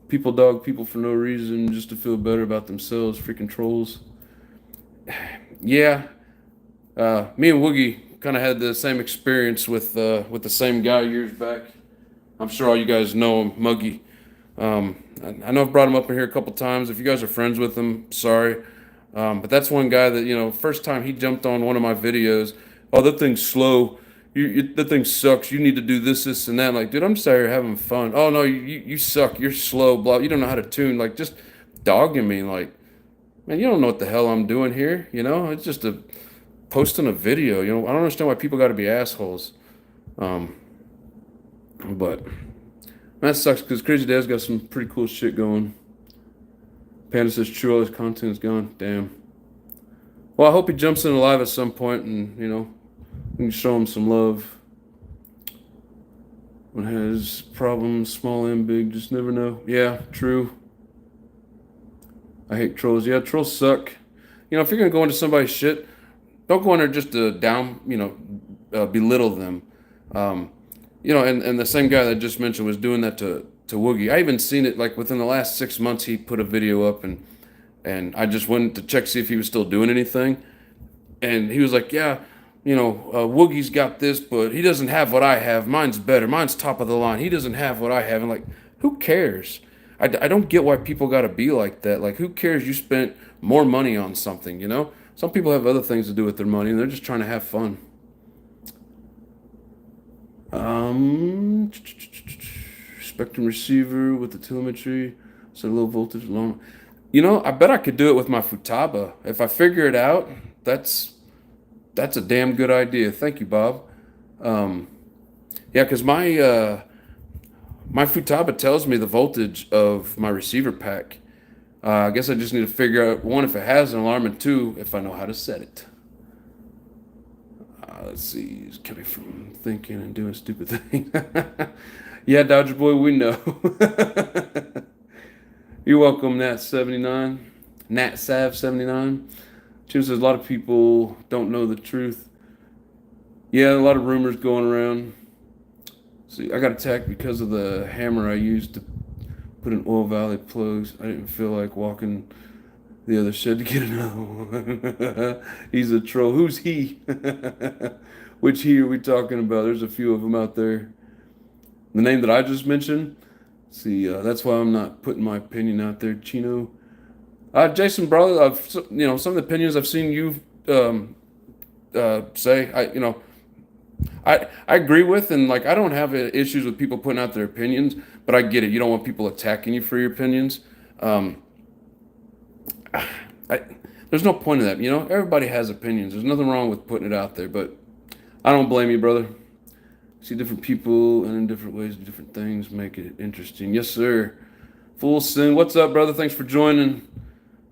People dog people for no reason, just to feel better about themselves. Freaking trolls. Yeah. Me and Woogie kind of had the same experience with the same guy years back. I'm sure all you guys know him, Muggy. I know I've brought him up in here a couple times. If you guys are friends with him, sorry. But that's one guy that, first time he jumped on one of my videos, oh, that thing's slow. That thing sucks. You need to do this, and that. Like, dude, I'm just out here having fun. Oh, no, you suck. You're slow. Blah. You don't know how to tune. Like, just dogging me. Like, man, you don't know what the hell I'm doing here. It's just posting a video. I don't understand why people got to be assholes. But that sucks because Crazy Dad's got some pretty cool shit going. Panda says true, all his content is gone. Damn. Well, I hope he jumps in live at some point and, we can show him some love. One has problems, small and big, just never know. Yeah, true. I hate trolls. Yeah, trolls suck. If you're going to go into somebody's shit, don't go in there just to belittle them. And the same guy that I just mentioned was doing that to Woogie. I even seen it like within the last 6 months. He put a video up and I just went to check see if he was still doing anything. And he was like, yeah, Woogie's got this, but he doesn't have what I have. Mine's better. Mine's top of the line. He doesn't have what I have. And like, who cares? I don't get why people got to be like that. Like, who cares you spent more money on something, Some people have other things to do with their money and they're just trying to have fun. Spectrum receiver with the telemetry, so low voltage long. I bet I could do it with my Futaba. If I figure it out, that's a damn good idea. Thank you, Bob. Yeah, because my Futaba tells me the voltage of my receiver pack. I guess I just need to figure out, one, if it has an alarm, and two, if I know how to set it. Let's see. It's kept me from thinking and doing stupid things. Yeah, Dodger Boy, we know. You're welcome, Nat79. NatSav79. Jim says a lot of people don't know the truth. Yeah, a lot of rumors going around. See, I got attacked because of the hammer I used to put in Oil Valley plugs. I didn't feel like walking the other shed to get another one. He's a troll. Who's he? Which he are we talking about? There's a few of them out there. The name that I just mentioned. See, that's why I'm not putting my opinion out there, Chino. Jason, brother, some of the opinions I've seen you say, I agree with, and like I don't have issues with people putting out their opinions, but I get it. You don't want people attacking you for your opinions. There's no point in that. Everybody has opinions. There's nothing wrong with putting it out there, but I don't blame you, brother. See, different people and in different ways, different things make it interesting. Yes, sir. Full sin. What's up, brother? Thanks for joining.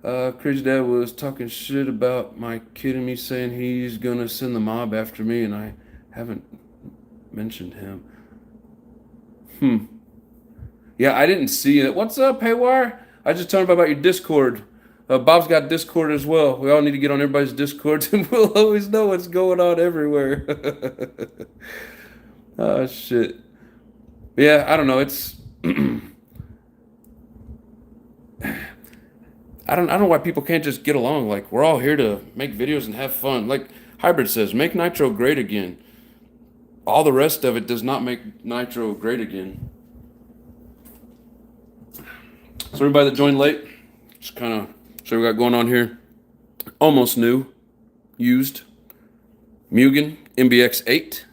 Crazy Dad was talking shit about my kid and me, saying he's gonna send the mob after me, and I haven't mentioned him. Yeah, I didn't see it. What's up, Haywire? I just told him about your Discord. Bob's got Discord as well. We all need to get on everybody's Discord, and we'll always know what's going on everywhere. Oh, shit. Yeah, I don't know. It's... I don't know why people can't just get along. Like, we're all here to make videos and have fun. Like Hybrid says, make Nitro great again. All the rest of it does not make Nitro great again. So everybody that joined late, just kind of show what we got going on here. Almost new, used Mugen MBX8.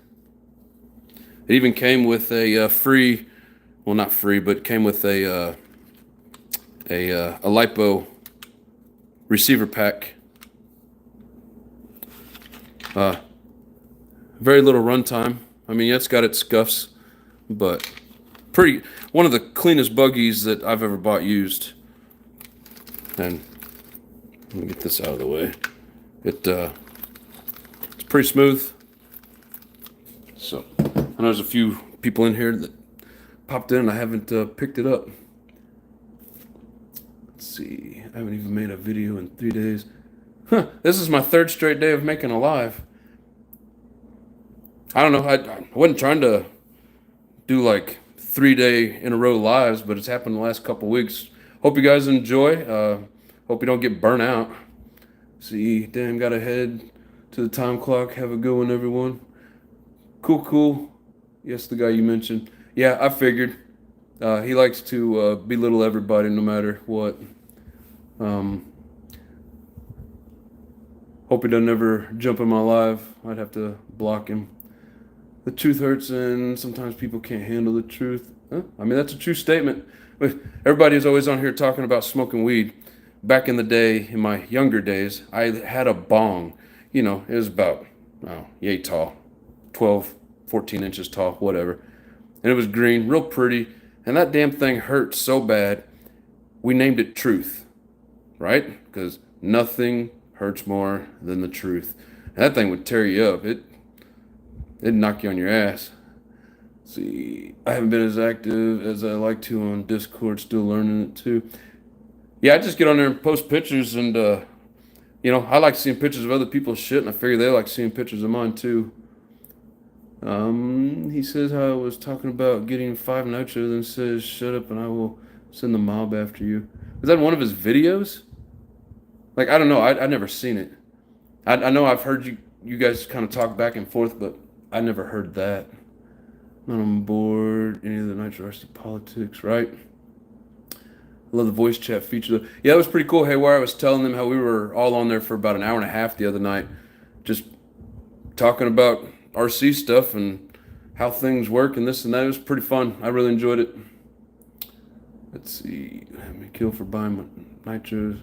It even came with a free, well, not free, but came with a LiPo receiver pack. Very little runtime. I mean, yeah, it's got its scuffs, but one of the cleanest buggies that I've ever bought used. And let me get this out of the way. It's pretty smooth. So I know there's a few people in here that popped in and I haven't picked it up. Let's see. I haven't even made a video in 3 days. This is my third straight day of making a live. I don't know. I wasn't trying to do like 3 day in a row lives, but it's happened the last couple weeks. Hope you guys enjoy. Hope you don't get burnt out. See, damn, gotta head to the time clock. Have a good one, everyone. Cool. Yes, the guy you mentioned. Yeah, I figured. He likes to belittle everybody no matter what. Hope he doesn't ever jump in my live. I'd have to block him. The truth hurts, and sometimes people can't handle the truth. Huh? I mean, that's a true statement. Everybody is always on here talking about smoking weed. Back in the day, in my younger days, I had a bong. It was about, yay tall. 12, 14 inches tall, whatever. And it was green, real pretty. And that damn thing hurt so bad, we named it Truth. Right? Because nothing hurts more than the truth. And that thing would tear you up. It'd knock you on your ass. See, I haven't been as active as I like to on Discord, still learning it too. Yeah, I just get on there and post pictures, and I like seeing pictures of other people's shit, and I figure they like seeing pictures of mine too. He says how I was talking about getting 5 nitro, then says shut up and I will send the mob after you. Is that one of his videos? Like, I don't know. I never seen it. I know I've heard you guys kind of talk back and forth, but I never heard that. Not on board any of the Nitro RC politics, right? I love the voice chat feature. Yeah, that was pretty cool. Haywire, I was telling them how we were all on there for about an hour and a half the other night, just talking about RC stuff and how things work and this and that. It was pretty fun. I really enjoyed it. Let's see. Had me killed for buying my nitros.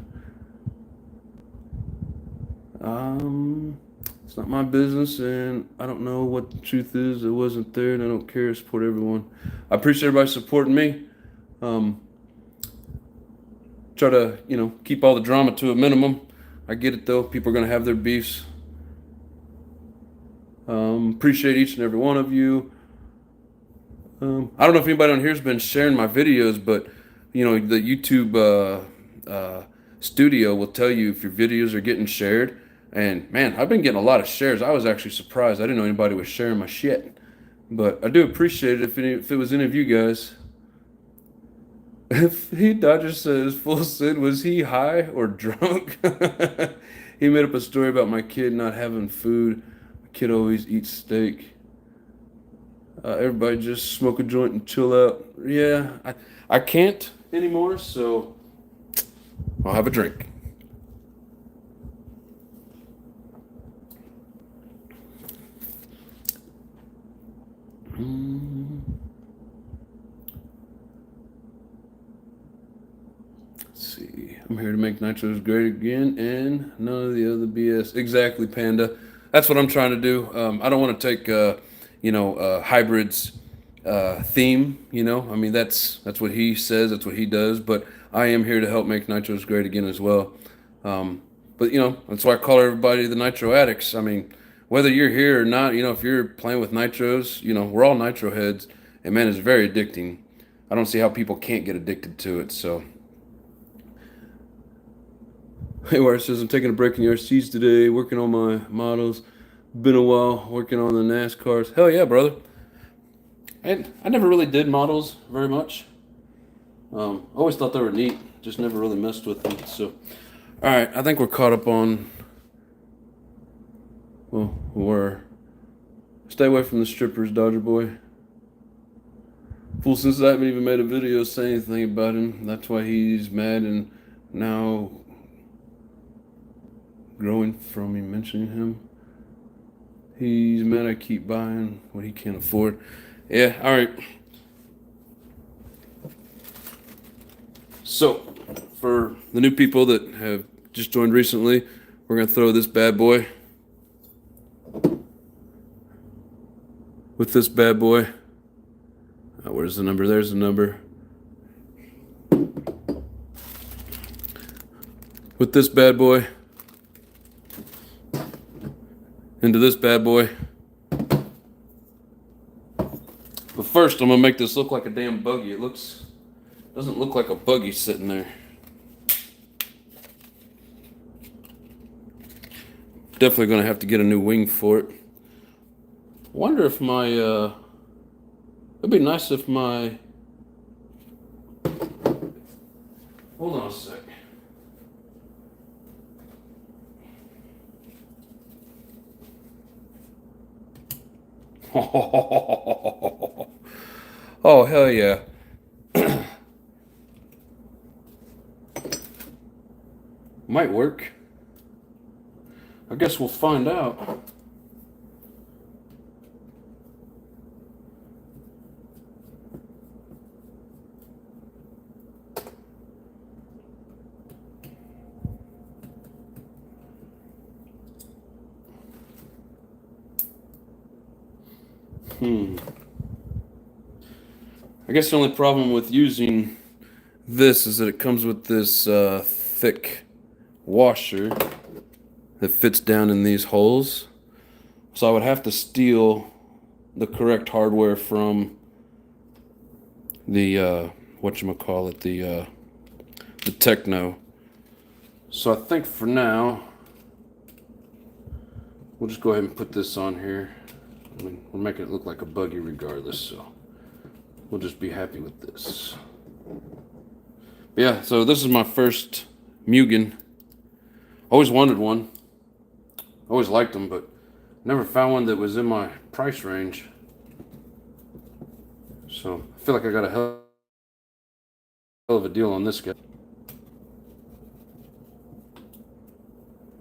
It's not my business, and I don't know what the truth is. It wasn't there, and I don't care. I support everyone. I appreciate everybody supporting me. try to, keep all the drama to a minimum. I get it though. People are going to have their beefs. Appreciate each and every one of you. I don't know if anybody on here has been sharing my videos, but the YouTube studio will tell you if your videos are getting shared. And man, I've been getting a lot of shares. I was actually surprised. I didn't know anybody was sharing my shit, but I do appreciate it if it was any of you guys. If he Dodger says full send, was he high or drunk? He made up a story about my kid not having food. My kid always eats steak. Everybody just smoke a joint and chill out. Yeah, I can't anymore, so I'll have a drink. Let's see. I'm here to make nitros great again and none of the other BS. Exactly, Panda. That's what I'm trying to do. I don't want to take, hybrids theme. I mean that's what he says. That's what he does. But I am here to help make nitros great again as well. But that's why I call everybody the Nitro Addicts. I mean, whether you're here or not, if you're playing with nitros, we're all nitro heads, and man, it's very addicting. I don't see how people can't get addicted to it. So. Hey, where it says I'm taking a break in the RCs today, working on my models. Been a while working on the NASCARs. Hell yeah, brother. I never really did models very much. Always thought they were neat. Just never really messed with them. So, all right, I think we're caught up on. Well, stay away from the strippers, Dodger boy. Fool, since I haven't even made a video saying anything about him. That's why he's mad and now growing from me mentioning him. He's mad I keep buying what he can't afford. Yeah, all right. So, for the new people that have just joined recently, we're going to throw this bad boy. With this bad boy. Where's the number? There's the number. With this bad boy. Into this bad boy. But first, I'm gonna make this look like a damn buggy. Doesn't look like a buggy sitting there. Definitely gonna have to get a new wing for it. Wonder if it'd be nice if hold on a sec. Oh, hell yeah. Might work. I guess we'll find out. I guess the only problem with using this is that it comes with this thick washer that fits down in these holes. So I would have to steal the correct hardware from the whatchamacallit, the Techno. So I think for now we'll just go ahead and put this on here. I mean, we're making it look like a buggy regardless, so we'll just be happy with this. But yeah, so this is my first Mugen. Always wanted one. Always liked them, but never found one that was in my price range. So I feel like I got a hell of a deal on this guy.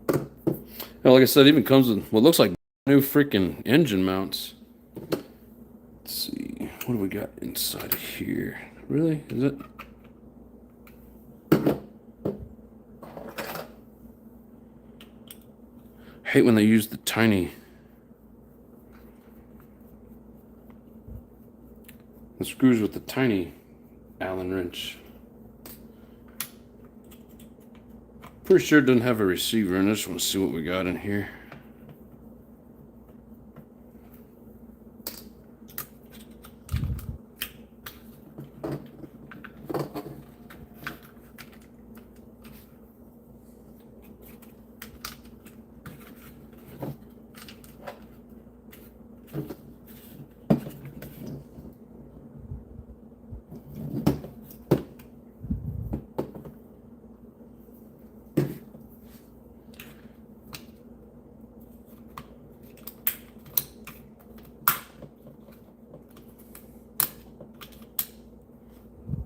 And like I said, it even comes with what looks like new freaking engine mounts. Let's see, what do we got inside of here? Really? Is it? I hate when they use the screws with the tiny Allen wrench. Pretty sure it doesn't have a receiver, and I just want to see what we got in here.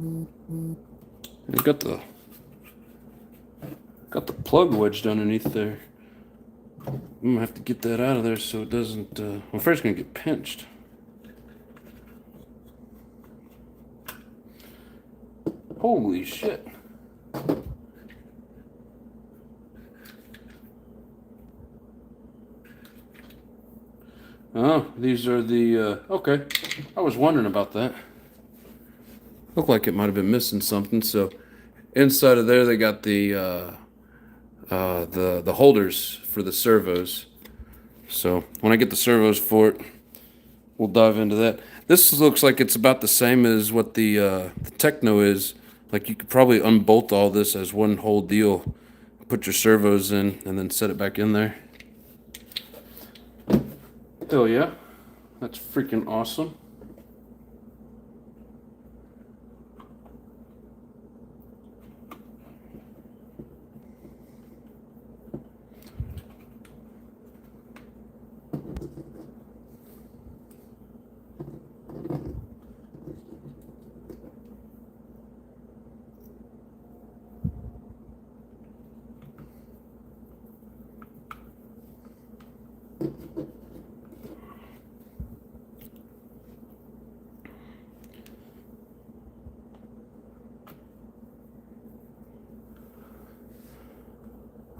And got the plug wedged underneath there. I'm gonna have to get that out of there so it doesn't. I'm afraid it's gonna get pinched. Holy shit! Oh, these are the. Okay, I was wondering about that. Looked like it might have been missing something. So inside of there, they got the holders for the servos. So when I get the servos for it, we'll dive into that. This looks like it's about the same as what the Techno is. Like you could probably unbolt all this as one whole deal, put your servos in, and then set it back in there. Hell yeah, that's freaking awesome.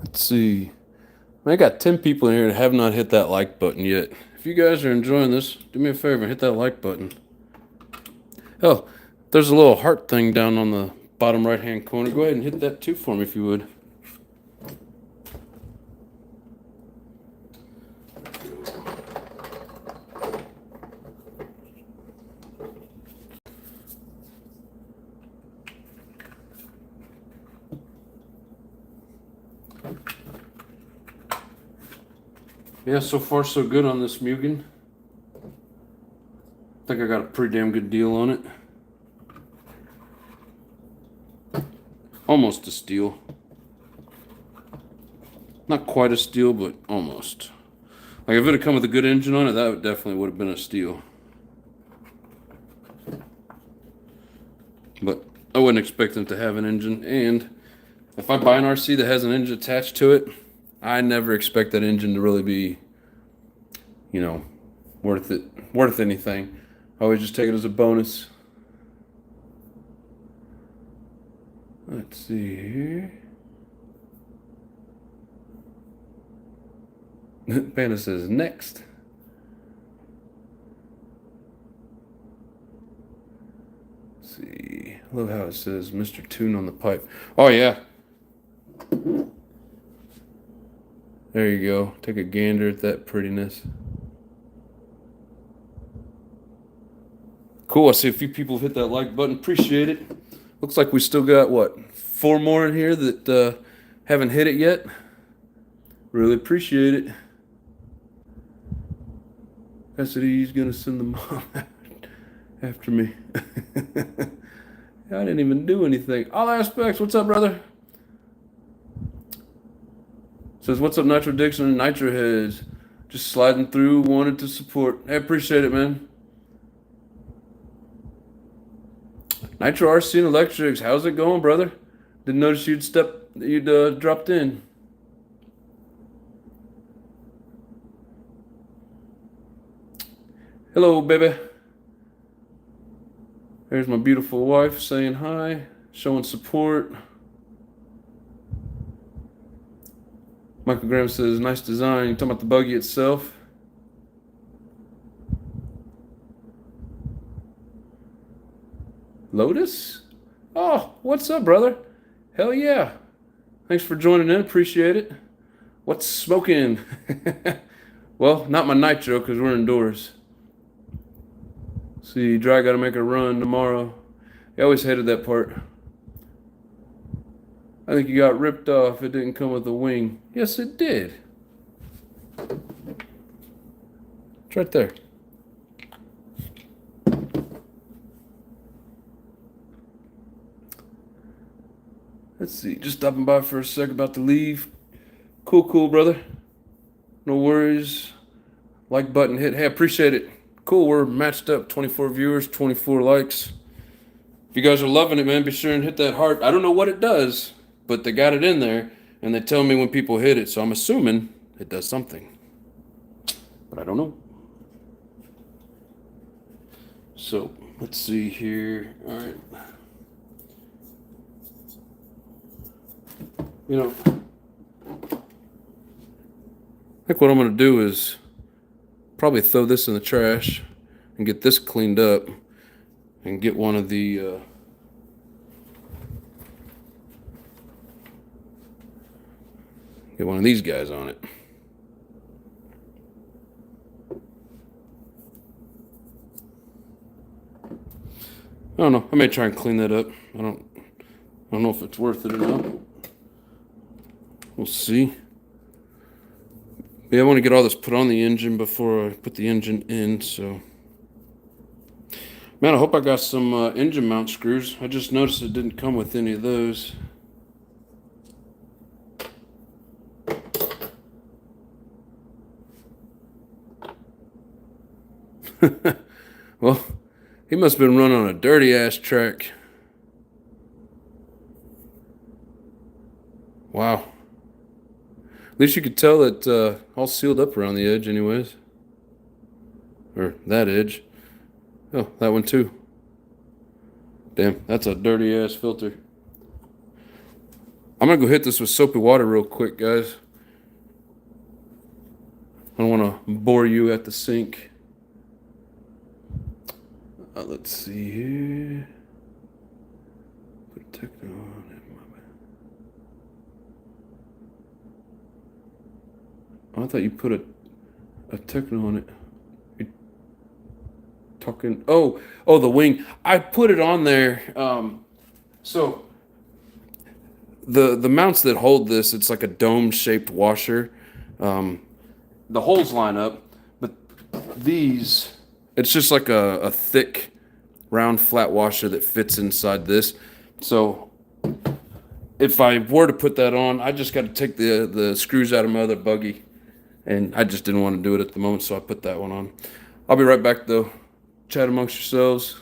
Let's see. I got 10 people in here that have not hit that like button yet. If you guys are enjoying this, do me a favor and hit that like button. Oh, there's a little heart thing down on the bottom right hand corner. Go ahead and hit that too for me if you would. Yeah, so far so good on this Mugen. I think I got a pretty damn good deal on it. Almost a steal. Not quite a steal, but almost. Like if it had come with a good engine on it, that definitely would have been a steal. But I wasn't expecting to have an engine, and if I buy an RC that has an engine attached to it, I never expect that engine to really be, you know, worth anything. I always just take it as a bonus. Let's see here. Panda says next. Let's see. I love how it says Mr. Tune on the pipe. Oh yeah. There you go. Take a gander at that prettiness. Cool. I see a few people have hit that like button. Appreciate it. Looks like we still got, what, 4 more in here that haven't hit it yet. Really appreciate it. I said he's going to send the mom after me. I didn't even do anything. All aspects. What's up, brother? Says, what's up, Nitro Addiction and Nitro Heads? Just sliding through, wanted to support. I appreciate it, man. Nitro RC and Electrics, how's it going, brother? Didn't notice you'd dropped in. Hello, baby. There's my beautiful wife saying hi, showing support. Michael Graham says, nice design. You talking about the buggy itself? Lotus? Oh, what's up, brother? Hell yeah. Thanks for joining in. Appreciate it. What's smoking? Well, not my nitro because we're indoors. See, Dry got to make a run tomorrow. I always hated that part. I think you got ripped off. It didn't come with a wing. Yes, it did. It's right there. Let's see. Just stopping by for a sec. About to leave. Cool, brother. No worries. Like button hit. Hey, appreciate it. Cool. We're matched up. 24 viewers, 24 likes. If you guys are loving it, man, be sure and hit that heart. I don't know what it does, but they got it in there, and they tell me when people hit it, so I'm assuming it does something. But I don't know. So, let's see here. All right. You know, I think what I'm going to do is probably throw this in the trash and get this cleaned up and get one of the get one of these guys on it. I don't know. I may try and clean that up. I don't know if it's worth it or not. We'll see. Yeah, I want to get all this put on the engine before I put the engine in, so. Man, I hope I got some engine mount screws. I just noticed it didn't come with any of those. Well, he must have been running on a dirty ass track. Wow. At least you could tell that all sealed up around the edge anyways. Or that edge. Oh, that one too. Damn, that's a dirty ass filter. I'm gonna go hit this with soapy water real quick, guys. I don't want to bore you at the sink. Let's see here. Put a techno on it. Oh, I thought you put a techno on it. You're talking. Oh, the wing. I put it on there. So the mounts that hold this, it's like a dome-shaped washer. The holes line up, but these, it's just like a thick, round, flat washer that fits inside this. So if I were to put that on, I just got to take the screws out of my other buggy, and I just didn't want to do it at the moment, so I put that one on. I'll be right back, though. Chat amongst yourselves.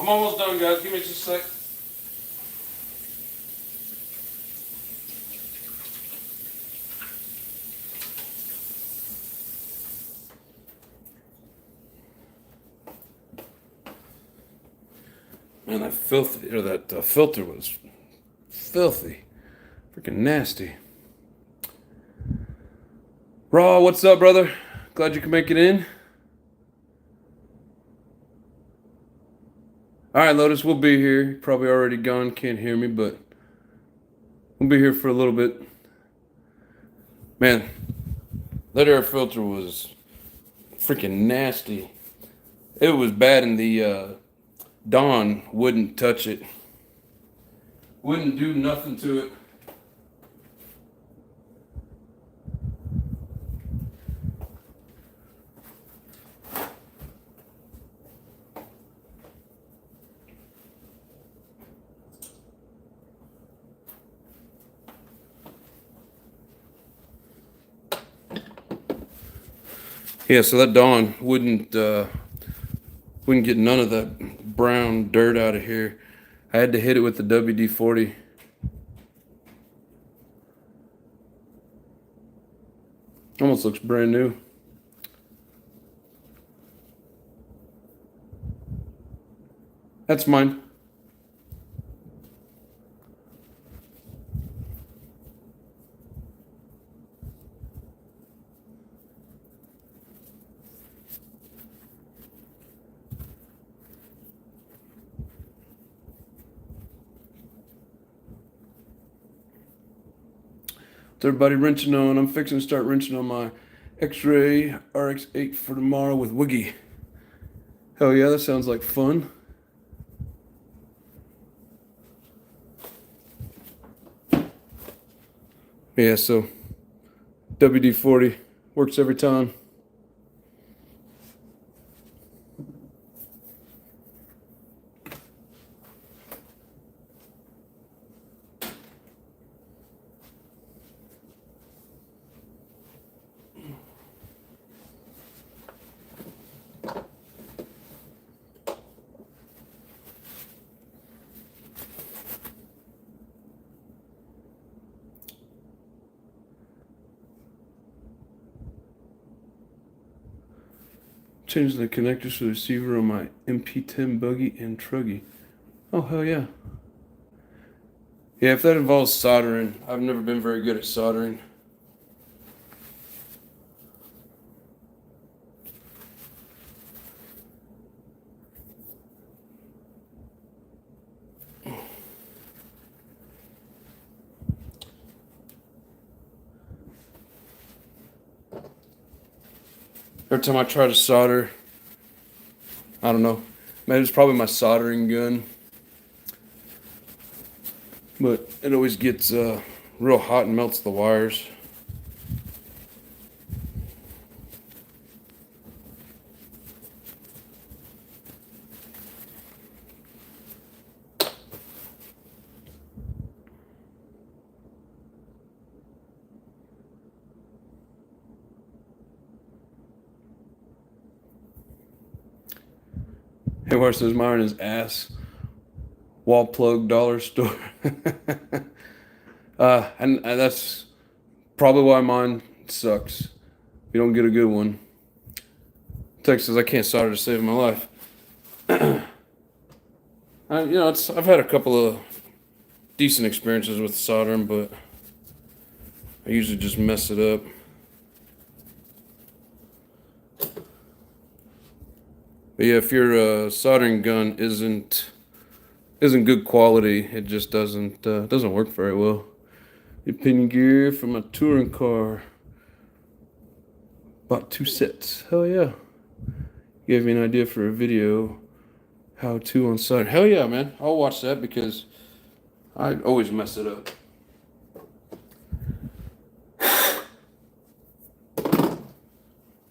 I'm almost done, guys. Give me just a sec. Man, that filter was filthy. Freaking nasty. Raw, what's up, brother? Glad you can make it in. All right, Lotus, we'll be here. You're probably already gone, can't hear me, but we'll be here for a little bit. Man, that air filter was freaking nasty. It was bad, and the Dawn wouldn't touch it. Wouldn't do nothing to it. Yeah, so that Dawn wouldn't get none of that brown dirt out of here. I had to hit it with the WD-40. Almost looks brand new. That's mine. What's everybody wrenching on? I'm fixing to start wrenching on my X-Ray RX-8 for tomorrow with Wiggy. Hell yeah, that sounds like fun. Yeah, so WD-40 works every time. Change the connectors for the receiver on my MP10 buggy and truggy. Oh, hell yeah. Yeah, if that involves soldering, I've never been very good at soldering. Every time I try to solder, I don't know, maybe it's probably my soldering gun, but it always gets real hot and melts the wires. Hey, where says mine is ass. Wall plug dollar store. And that's probably why mine sucks. You don't get a good one. Text says I can't solder to save my life. I've had a couple of decent experiences with soldering, but I usually just mess it up. But yeah, if your soldering gun isn't good quality, it just doesn't work very well. The pinion gear for my touring car. Bought 2 sets. Hell yeah. Gave me an idea for a video. How to on soldering. Hell yeah, man. I'll watch that because I always mess it up.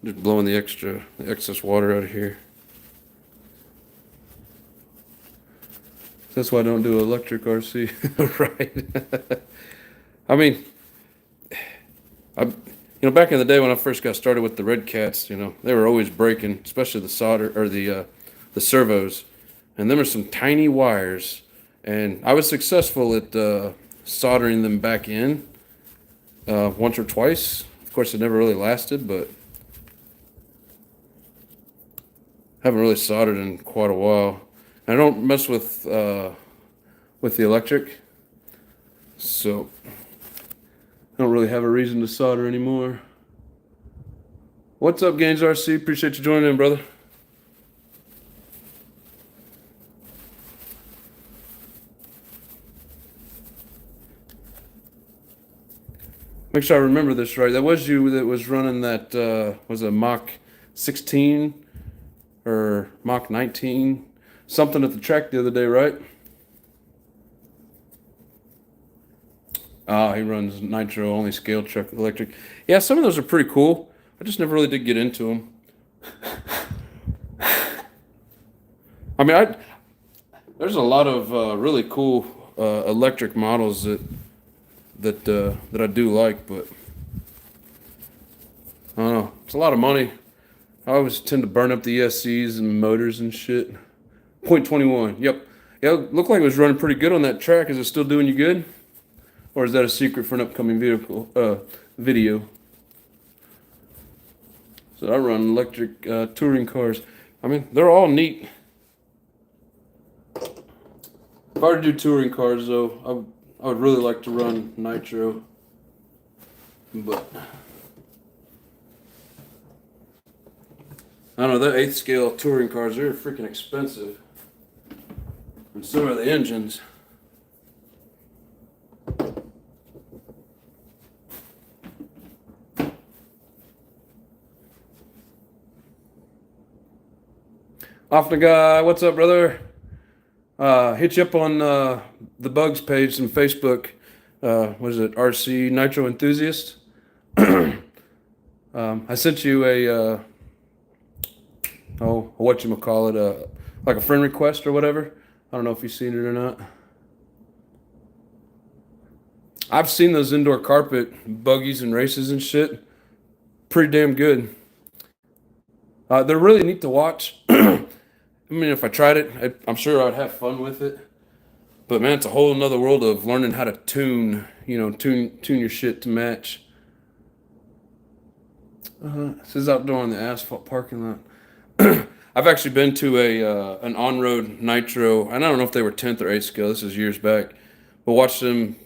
Just blowing the excess water out of here. That's why I don't do electric RC, right? I mean, back in the day when I first got started with the Red Cats, they were always breaking, especially the solder or the servos. and them are some tiny wires. And I was successful at soldering them back in once or twice. Of course, it never really lasted, but haven't really soldered in quite a while. And I don't mess with the electric, so I don't really have a reason to solder anymore. What's up, Gaines RC? Appreciate you joining in, brother. Make sure I remember this right. That was you that was running that, was it Mach 16 or Mach 19? Something at the track the other day, right? He runs Nitro, only scale truck electric. Yeah, some of those are pretty cool. I just never really did get into them. I mean, there's a lot of really cool electric models that I do like, but I don't know. It's a lot of money. I always tend to burn up the ESCs and motors and shit. 0.21. Yep. Yeah, it looked like it was running pretty good on that track. Is it still doing you good? Or is that a secret for an upcoming video? So I run electric touring cars. I mean, they're all neat. If I were to do touring cars, though, I would really like to run Nitro. But I don't know, the 8th scale touring cars, they're freaking expensive. And so are the engines. Off the guy, what's up, brother? Hit you up on the Bugs page on Facebook. What is it? RC Nitro Enthusiast. I sent you a whatchamacallit, like a friend request or whatever. I don't know if you've seen it or not. I've seen those indoor carpet buggies and races and shit. Pretty damn good. They're really neat to watch. I mean, if I tried it, I'm sure I'd have fun with it. But man, it's a whole another world of learning how to tune your shit to match. This is outdoor on the asphalt parking lot. I've actually been to an on-road Nitro, and I don't know if they were 10th or 8th scale. This is years back, but watched them,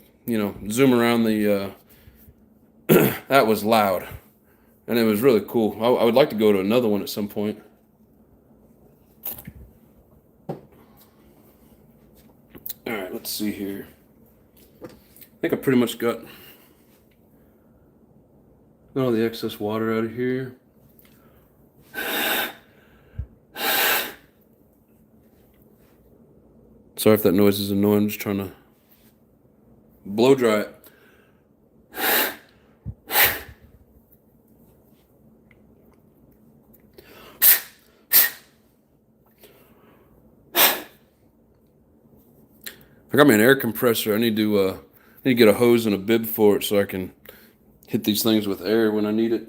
zoom around the. That was loud, and it was really cool. I would like to go to another one at some point. All right, let's see here. I think I pretty much got all the excess water out of here. Sorry if that noise is annoying. I'm just trying to blow dry it. I got me an air compressor. I need to get a hose and a bib for it so I can hit these things with air when I need it.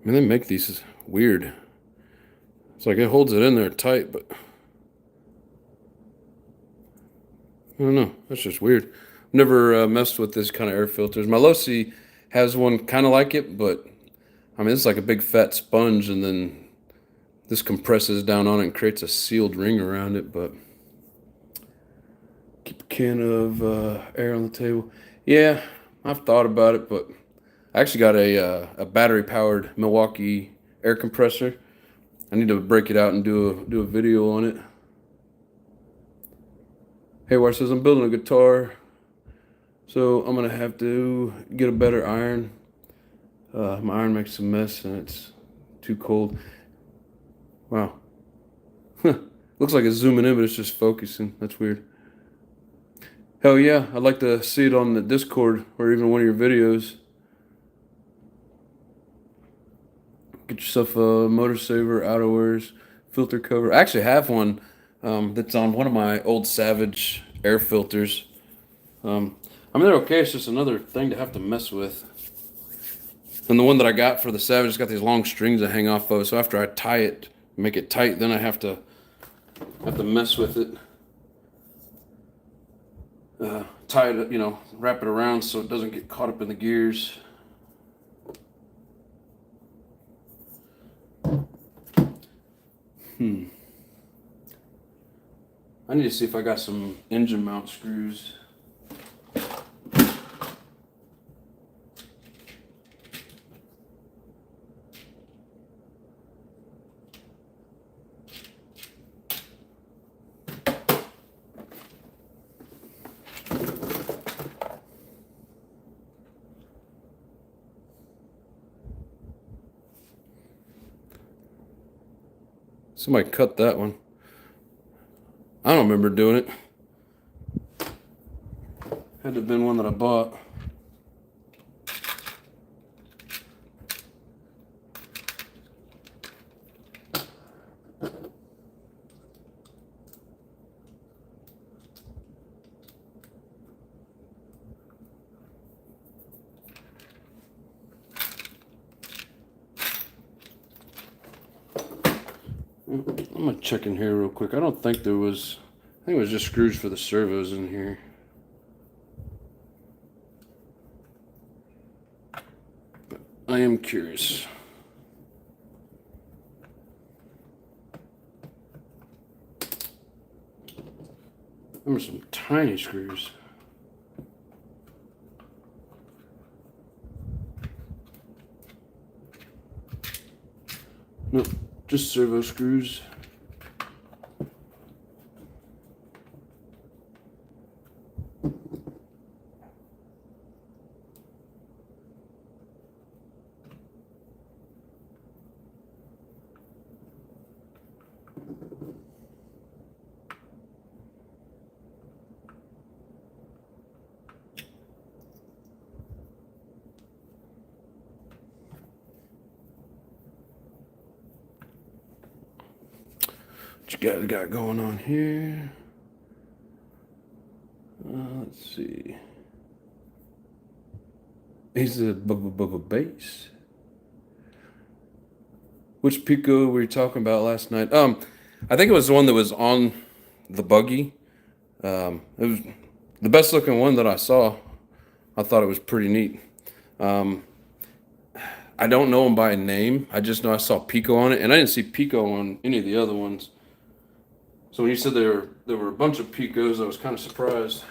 I mean, they make these weird. It's like it holds it in there tight, but I don't know. That's just weird. Never messed with this kind of air filters. My Losi has one kind of like it, but I mean, it's like a big fat sponge, and then this compresses down on it and creates a sealed ring around it. But keep a can of air on the table. Yeah, I've thought about it, but I actually got a battery-powered Milwaukee air compressor. I need to break it out and do a video on it. Haywire says, I'm building a guitar, so I'm going to have to get a better iron. My iron makes a mess and it's too cold. Wow. Looks like it's zooming in, but it's just focusing. That's weird. Hell yeah, I'd like to see it on the Discord or even one of your videos. Get yourself a motor saver, outerwears, filter cover. I actually have one that's on one of my old Savage air filters. I mean, they're okay. It's just another thing to have to mess with. And the one that I got for the Savage has got these long strings that hang off of. So after I tie it, make it tight, then I have to mess with it. Tie it, wrap it around so it doesn't get caught up in the gears. I need to see if I got some engine mount screws. Somebody cut that one. I don't remember doing it. Had to have been one that I bought. I'm gonna check in here real quick. I don't think there was. I think it was just screws for the servos in here. But I am curious. There were some tiny screws. Nope, just servo screws. What you guys got going on here? Let's see. He's a bass. Which Pico were you talking about last night? I think it was the one that was on the buggy. It was the best looking one that I saw. I thought it was pretty neat. I don't know him by name. I just know I saw Pico on it, and I didn't see Pico on any of the other ones. So when you said there were a bunch of Picos, I was kind of surprised.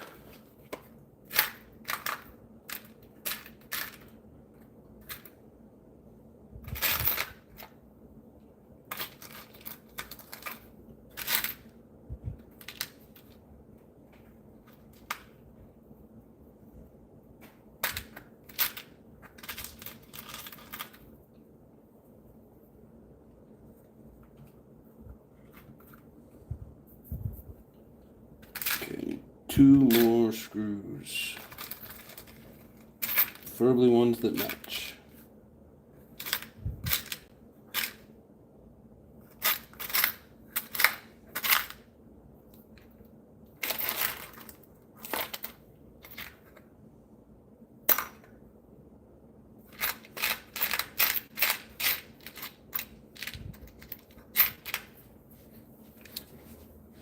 Okay, 2 more screws. Preferably ones that match.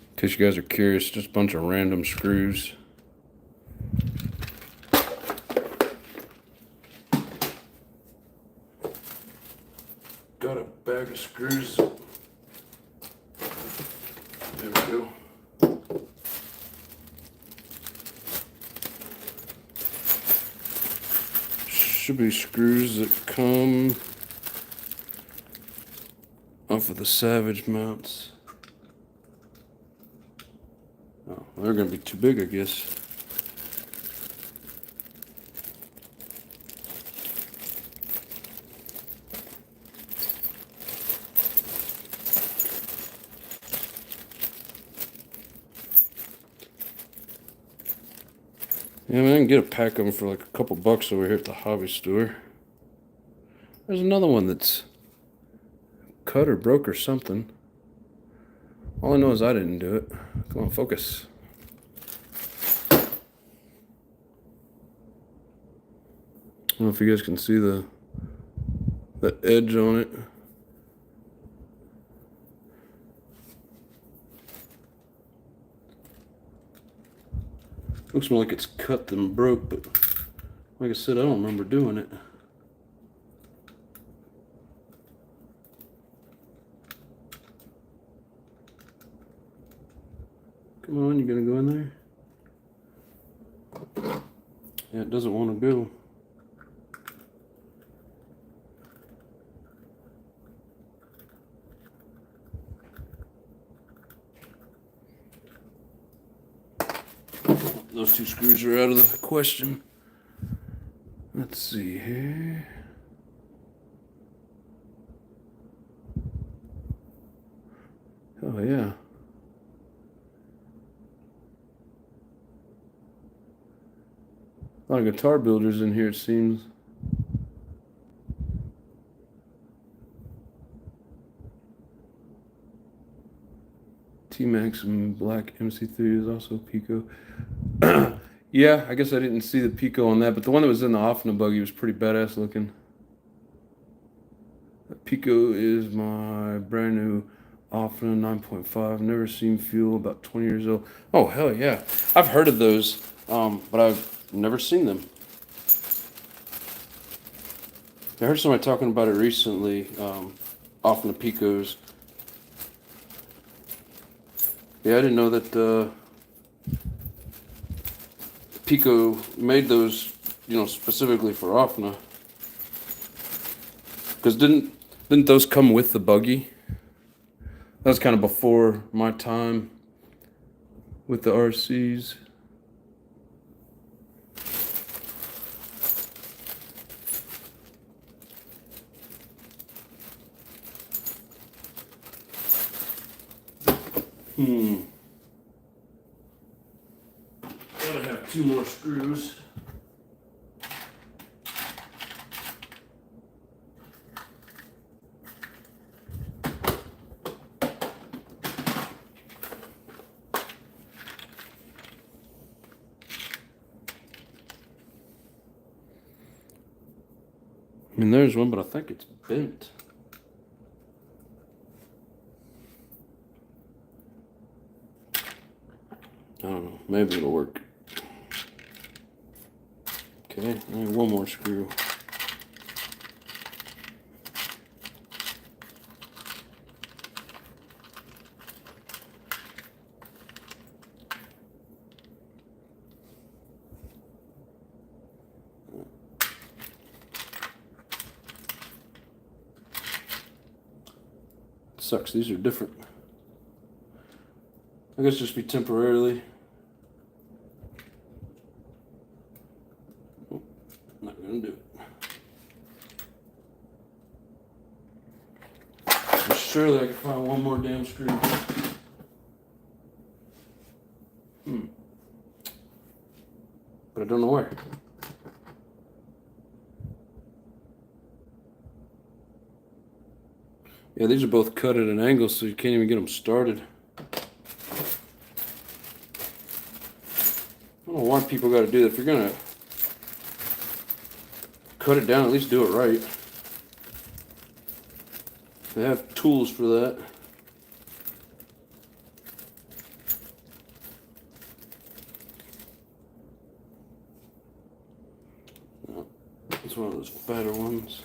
In case you guys are curious, just a bunch of random screws. Got a bag of screws. There we go. Should be screws that come off of the Savage mounts. Oh, they're going to be too big, I guess. Yeah, man, I can get a pack of them for like a couple bucks over here at the hobby store. There's another one that's cut or broke or something. All I know is I didn't do it. Come on, focus. I don't know if you guys can see the edge on it. Looks more like it's cut than broke, but like I said, I don't remember doing it. Come on, you gonna go in there? Yeah, it doesn't want to go. Those two screws are out of the question. Let's see here. Oh, yeah. A lot of guitar builders in here, it seems. T-Max and Black MC3 is also Pico. Yeah, I guess I didn't see the Pico on that, but the one that was in the Offna buggy was pretty badass looking. Pico is my brand new Offna 9.5. Never seen fuel, about 20 years old. Oh, hell yeah. I've heard of those, but I've never seen them. I heard somebody talking about it recently, Offna Picos. Yeah, I didn't know that Pico made those, specifically for Offna. Because didn't those come with the buggy? That was kind of before my time with the RCs. Gotta have 2 more screws. I mean, there's one, but I think it's bent. I don't know. Maybe it'll work. Okay, I need 1 more screw. Sucks, these are different. I guess just be temporarily. Oh, not gonna do it. So surely I can find 1 more damn screw. But I don't know where. Yeah, these are both cut at an angle, so you can't even get them started. I don't know why people got to do that. If you're going to cut it down, at least do it right. They have tools for that. It's one of those fatter ones.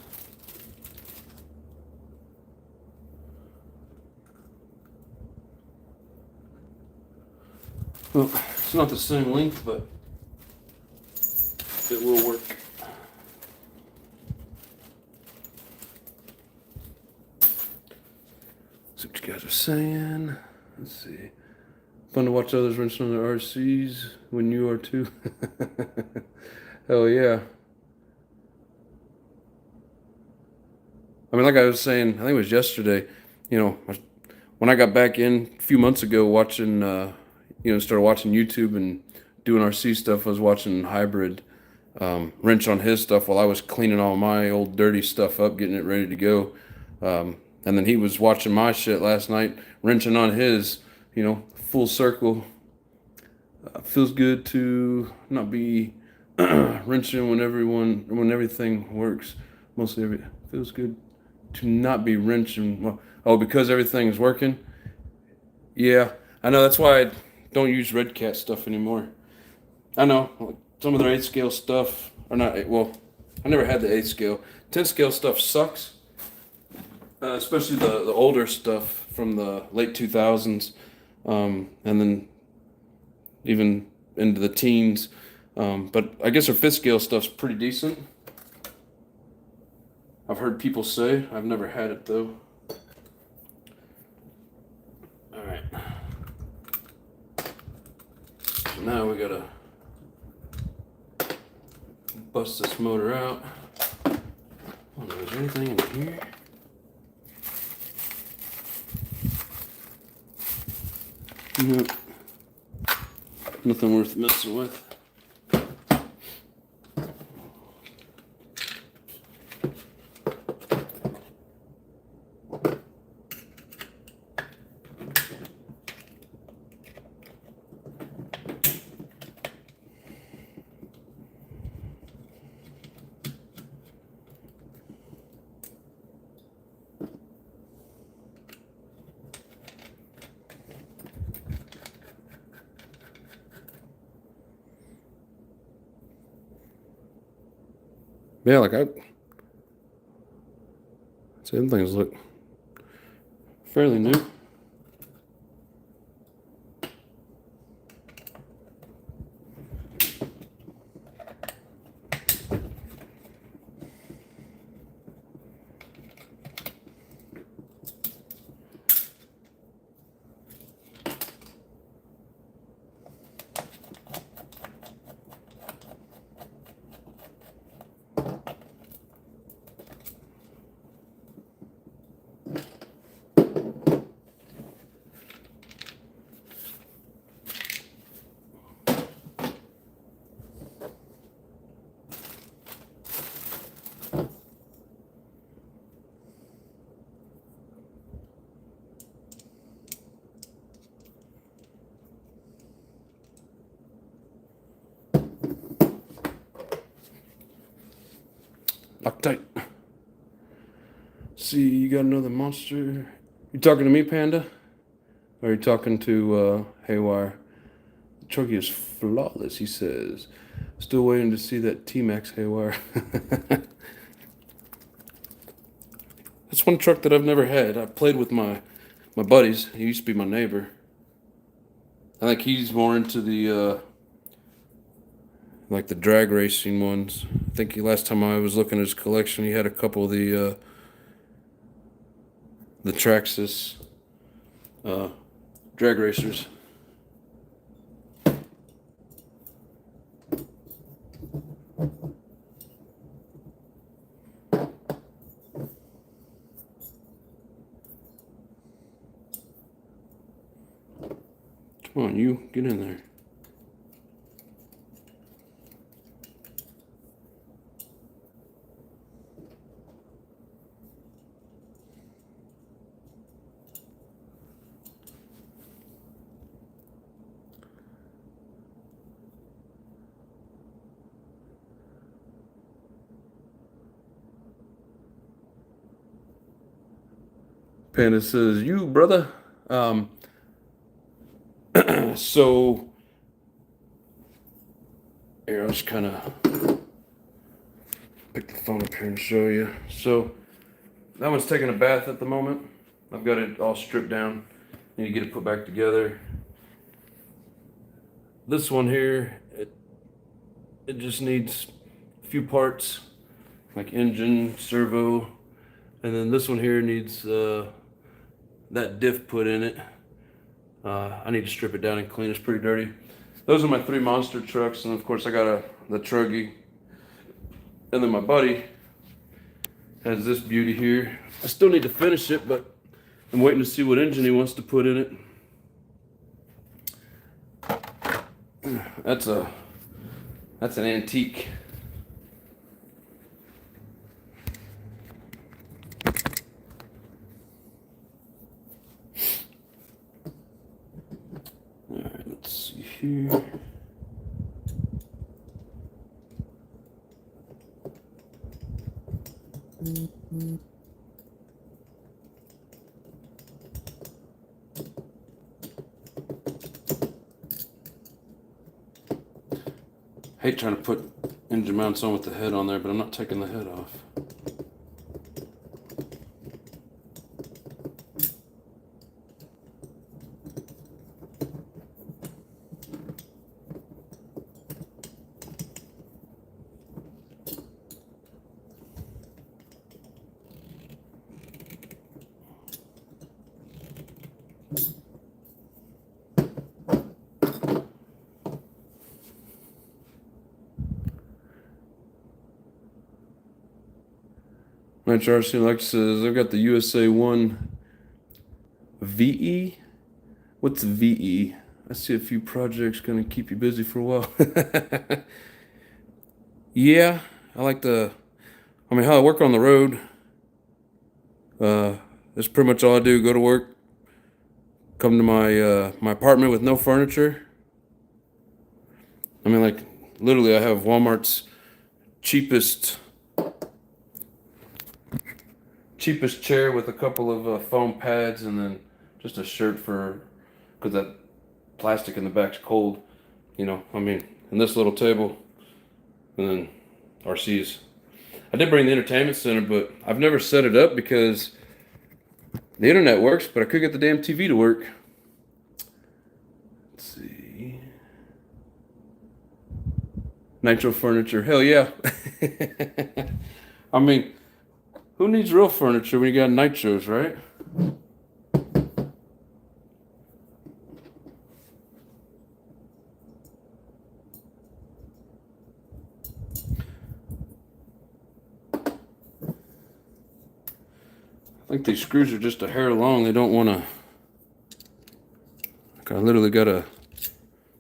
Well, it's not the same length, but it will work. See what you guys are saying. Let's see. Fun to watch others wrench on their RCs when you are too. Hell yeah. I mean, like I was saying, I think it was yesterday, when I got back in a few months ago watching, started watching YouTube and doing RC stuff, I was watching Hybrid wrench on his stuff while I was cleaning all my old dirty stuff up, getting it ready to go. And then he was watching my shit last night, wrenching on his, you know, full circle. Feels good to not be wrenching when everything works. Feels good to not be wrenching. Well, oh, because everything is working. Yeah, I know. That's why I don't use Red Cat stuff anymore. I know, like, some of their 8 scale stuff, or not, well, I never had the 8 scale. 10 scale stuff sucks, especially the older stuff from the late 2000s, and then even into the teens. But I guess their 5th scale stuff's pretty decent. I've heard people say. I've never had it though. Alright. So now we gotta bust this motor out. Oh, is there anything in here? Nope. Nothing worth messing with. Yeah, like same things look fairly new. Loctite. See, you got another monster. You talking to me, Panda? Or are you talking to Haywire? The truck is flawless, he says. Still waiting to see that T-Max, Haywire. That's one truck that I've never had. I played with my buddies. He used to be my neighbor. I think he's more into the like the drag racing ones. I think last time I was looking at his collection, he had a couple of the Traxxas drag racers. Come on, you get in there. Panda says, "You brother." So here, I'll just kind of pick the phone up here and show you. So that one's taking a bath at the moment. I've got it all stripped down. Need to get it put back together. This one here, it just needs a few parts, like engine, servo, and then this one here needs that diff put in it. I need to strip it down and clean. It's pretty dirty. Those are my 3 monster trucks, and of course I got the Truggy. And then my buddy has this beauty here. I still need to finish it, but I'm waiting to see what engine he wants to put in it. That's an antique. All right, let's see here. Hate trying to put engine mounts on with the head on there, but I'm not taking the head off. NITRO ADDICTION like says, I've got the USA 1 VE. What's VE? I see a few projects going to keep you busy for a while. Yeah, I like how I work on the road. That's pretty much all I do. Go to work, come to my apartment with no furniture. I mean, like, literally, I have Walmart's cheapest chair with a couple of foam pads, and then just a shirt because that plastic in the back's cold. You know, I mean, and this little table, and then RC's. I did bring the entertainment center, but I've never set it up because the internet works, but I could get the damn TV to work. Let's see. Nitro furniture, hell yeah. I mean, who needs real furniture when you got nitros, right? I think these screws are just a hair long. They don't want to. I literally got to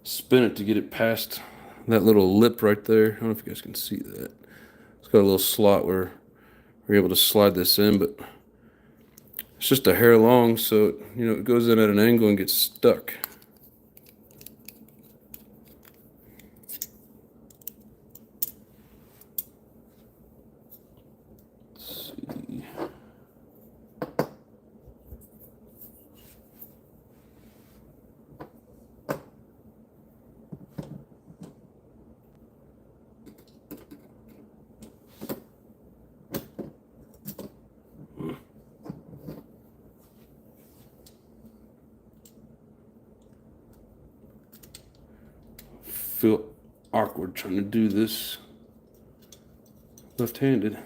spin it to get it past that little lip right there. I don't know if you guys can see that. It's got a little slot where we're able to slide this in, but it's just a hair long, so it goes in at an angle and gets stuck. Let's see. Feel awkward trying to do this left-handed.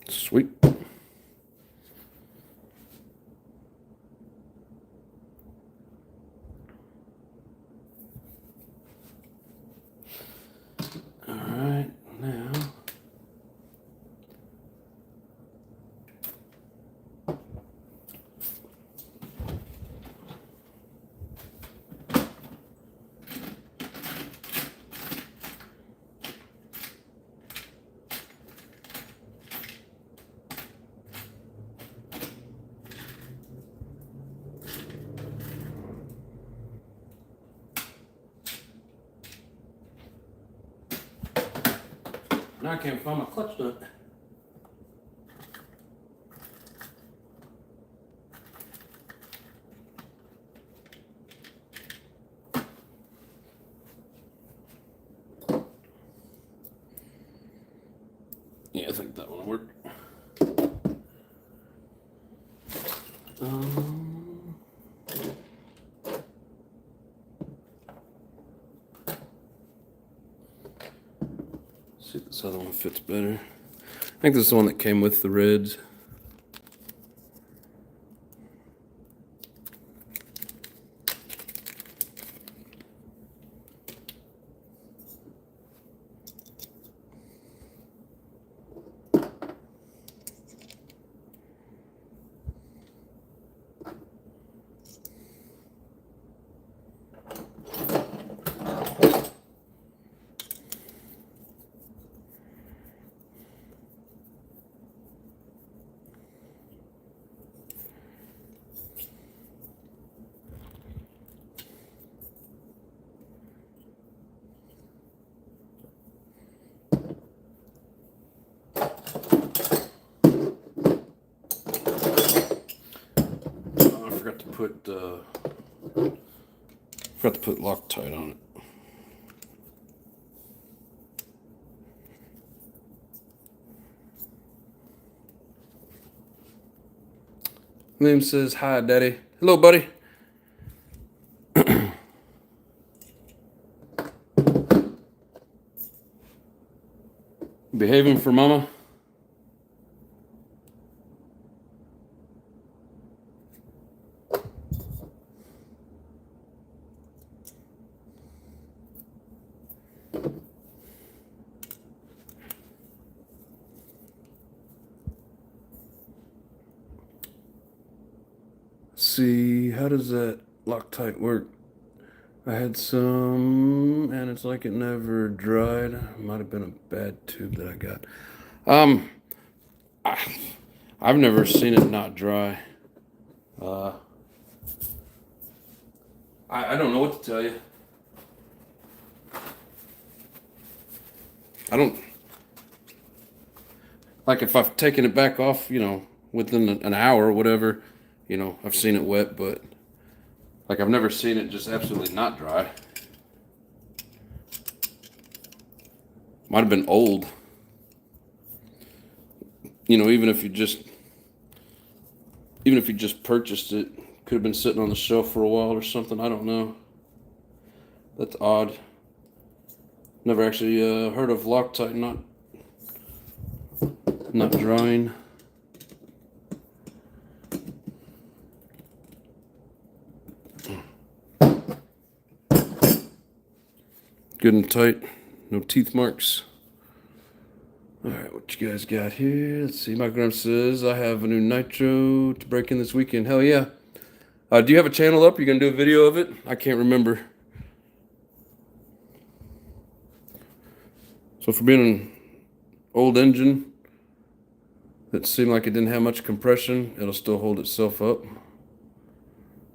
Sweet. All right, now. Now I can't find my clutch nut. Yeah, I think that one will work. See if this other one fits better. I think this is the one that came with the reds. Forgot to put Loctite on it. Liam says, "Hi, Daddy." Hello, buddy. Behaving for Mama. See, how does that Loctite work? I had some, and it's like it never dried. Might have been a bad tube that I got. I've never seen it not dry. I don't know what to tell you. I don't, like if I've taken it back off, within an hour or whatever, I've seen it wet, but like I've never seen it just absolutely not dry. Might have been old. Even if you just purchased it, could have been sitting on the shelf for a while or something. I don't know. That's odd. Never actually heard of Loctite not drying. Good and tight. No teeth marks. Alright, what you guys got here? Let's see. My gram says, I have a new nitro to break in this weekend. Hell yeah. Do you have a channel up? You gonna do a video of it? I can't remember. So for being an old engine that seemed like it didn't have much compression, it'll still hold itself up.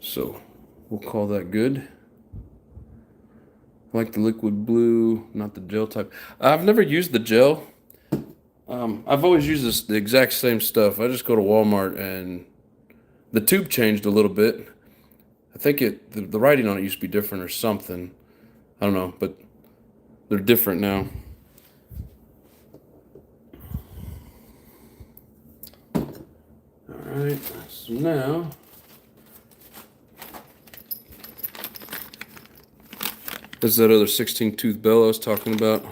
So we'll call that good. I like the liquid blue, not the gel type. I've never used the gel. I've always used the exact same stuff. I just go to Walmart and the tube changed a little bit. I think the writing on it used to be different or something. I don't know, but they're different now. Alright, so now this is that other 16-tooth bell I was talking about.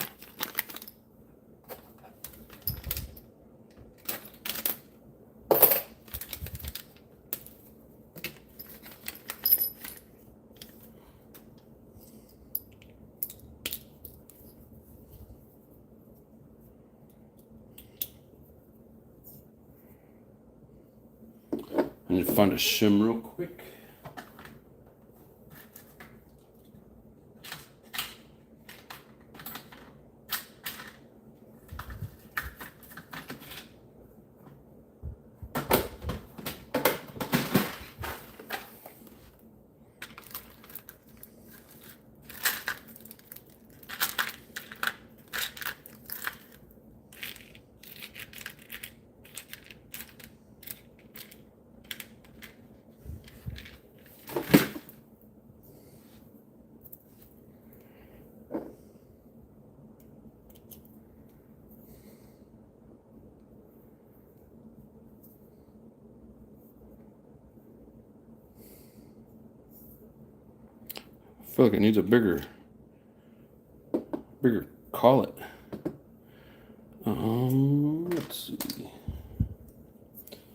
I need to find a shim real quick. feel like it needs a bigger collet. Let's see.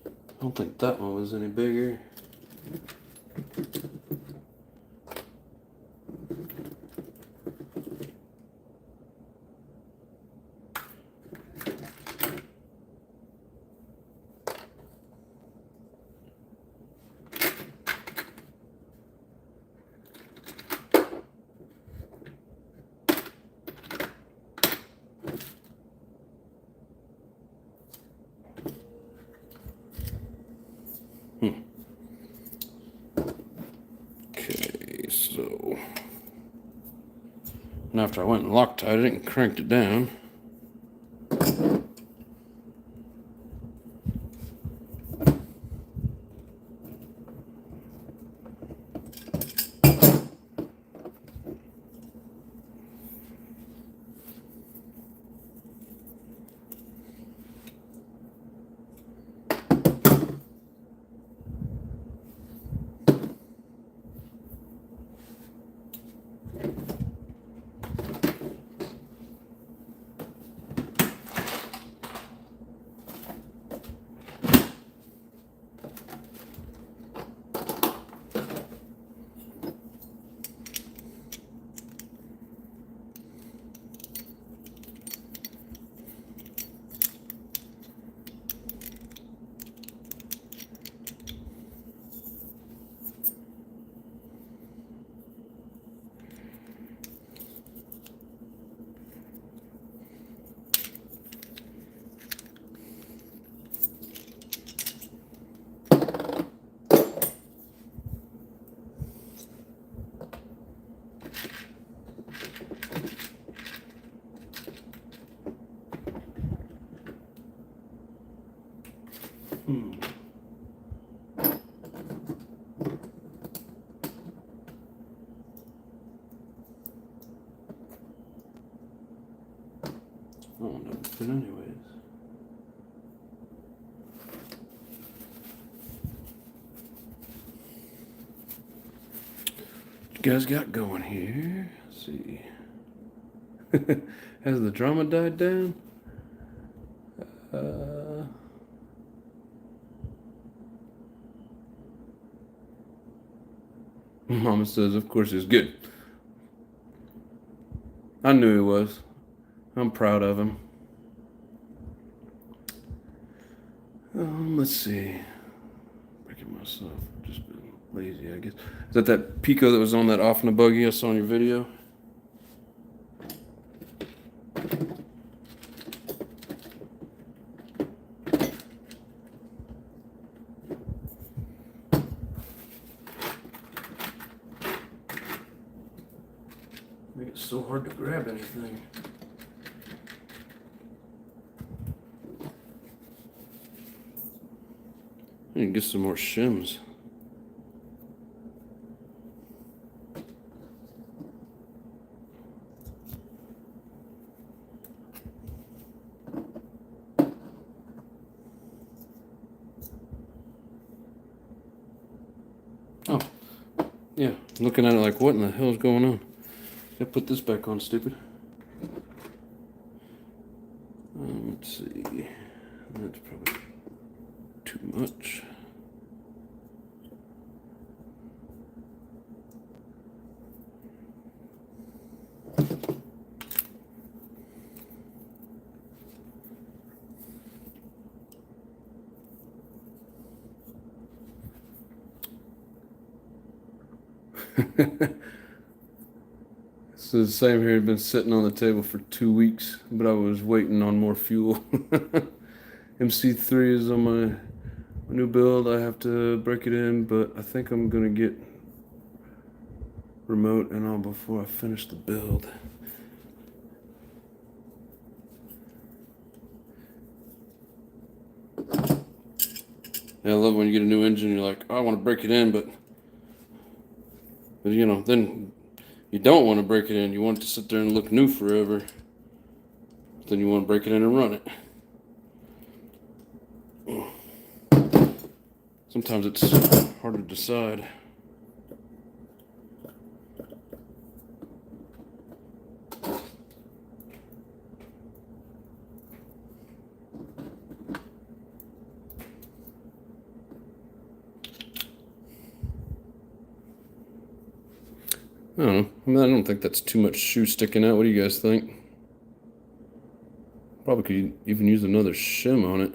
I don't think that one was any bigger. Okay, so and after I went and Loctited it and cranked it down, oh, no, but anyways. What you guys got going here? Let's see. Has the drama died down? Mama says, of course he's good. I knew he was. I'm proud of him. Let's see. Breaking myself. Just been lazy, I guess. Is that Pico that was on that off in the buggy I saw in your video? Make it so hard to grab anything. I need to get some more shims. Oh, yeah. Looking at it like, what in the hell is going on? I put this back on, stupid. Let's see. That's probably too much. So the same here, had been sitting on the table for 2 weeks, but I was waiting on more fuel. MC3 is on my new build. I have to break it in, but I think I'm gonna get remote and all before I finish the build. Yeah, I love when you get a new engine, you're like, oh, I want to break it in, but you know, then you don't want to break it in. You want it to sit there and look new forever. Then you want to break it in and run it. Sometimes it's hard to decide. I don't know. I mean, I don't think that's too much shoe sticking out. What do you guys think? Probably could even use another shim on it.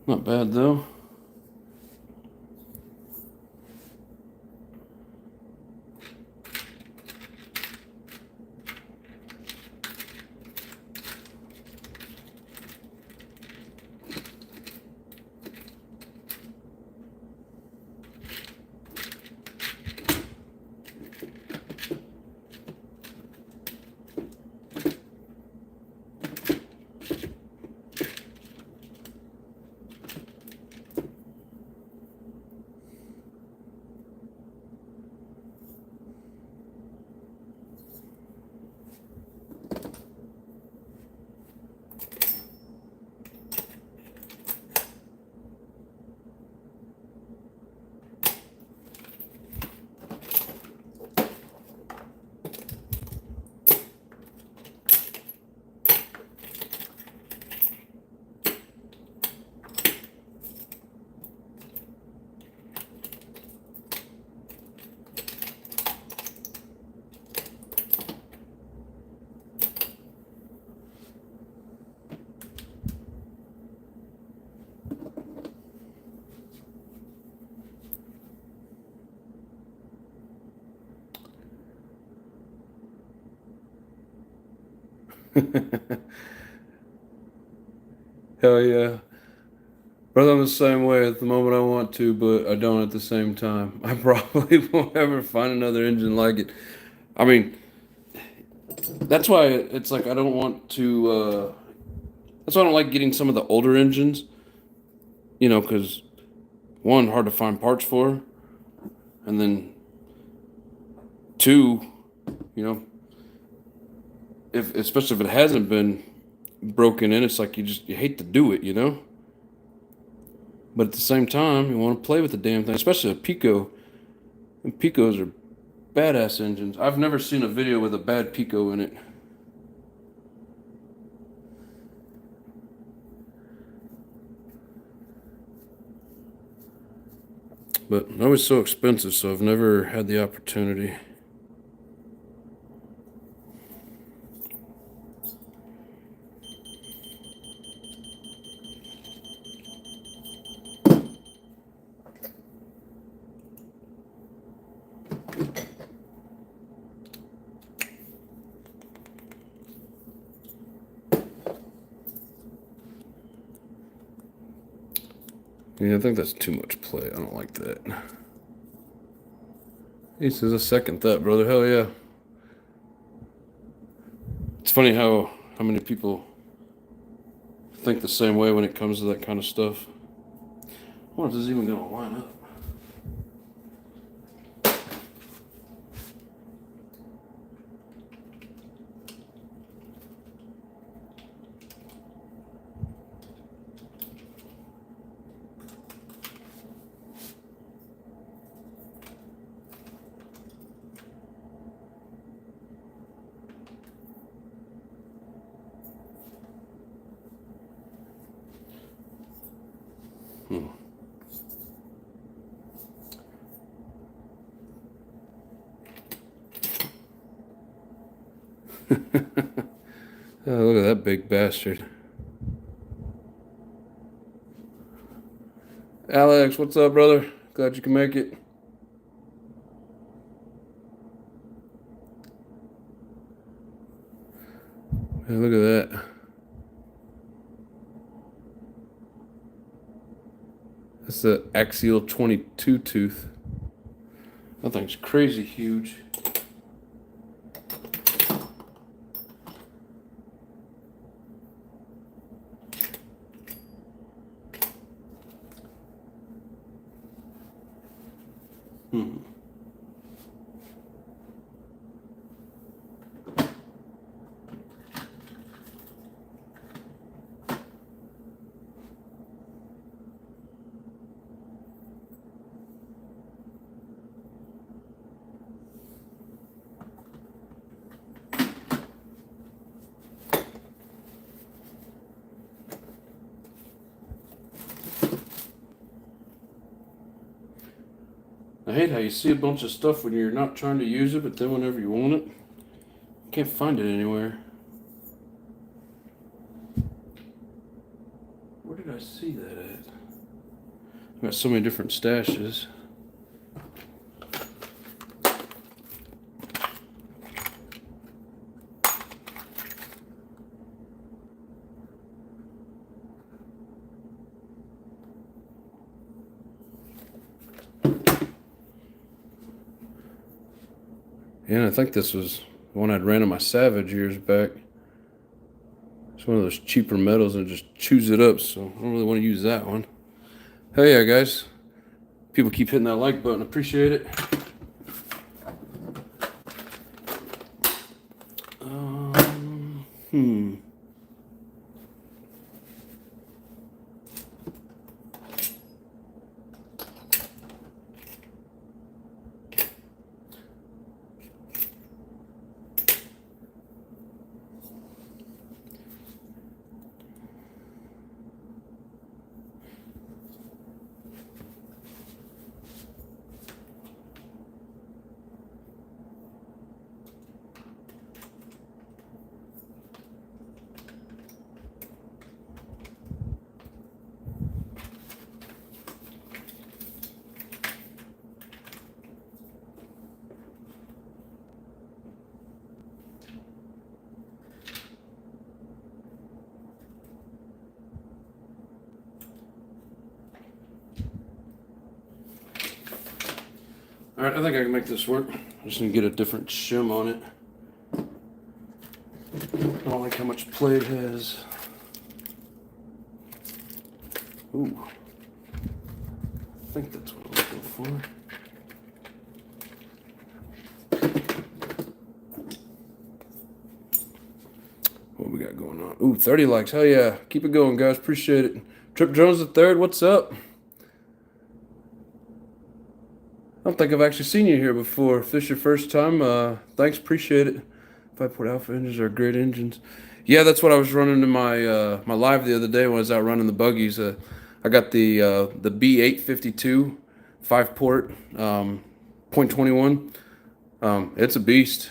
Not bad though. Hell yeah. Brother, I'm the same way at the moment I want to, but I don't at the same time. I probably won't ever find another engine like it. I mean, that's why it's like I don't want to, that's why I don't like getting some of the older engines, because one, hard to find parts for, and then two, you know, if especially if it hasn't been broken in, it's like you hate to do it. But at the same time, you want to play with the damn thing, especially a Pico. And Picos are badass engines. I've never seen a video with a bad Pico in it. But they're always so expensive, so I've never had the opportunity. Yeah, I think that's too much play. I don't like that. He says, I second that, brother. Hell yeah. It's funny how many people think the same way when it comes to that kind of stuff. I wonder if this is even going to line up. Oh, look at that big bastard. Alex, what's up, brother? Glad you can make it. Hey, look at that. That's the Axial 22 tooth. That thing's crazy huge. hate how you see a bunch of stuff when you're not trying to use it, but then whenever you want it, you can't find it anywhere. Where did I see that at? I've got so many different stashes. Yeah, I think this was the one I'd ran in my Savage years back. It's one of those cheaper metals and it just chews it up, so I don't really want to use that one. Hell yeah, guys. People keep hitting that like button. Appreciate it. Alright, I think I can make this work. Just need to get a different shim on it. I don't like how much play it has. Ooh. I think that's what I'm looking for. What we got going on? Ooh, 30 likes. Hell yeah. Keep it going, guys. Appreciate it. Trip Jones III, what's up? I don't think I've actually seen you here before. If this is your first time, thanks, appreciate it. 5-port alpha engines are great engines. Yeah, that's what I was running in my my live the other day when I was out running the buggies. I got the B852 5-port .21. It's a beast.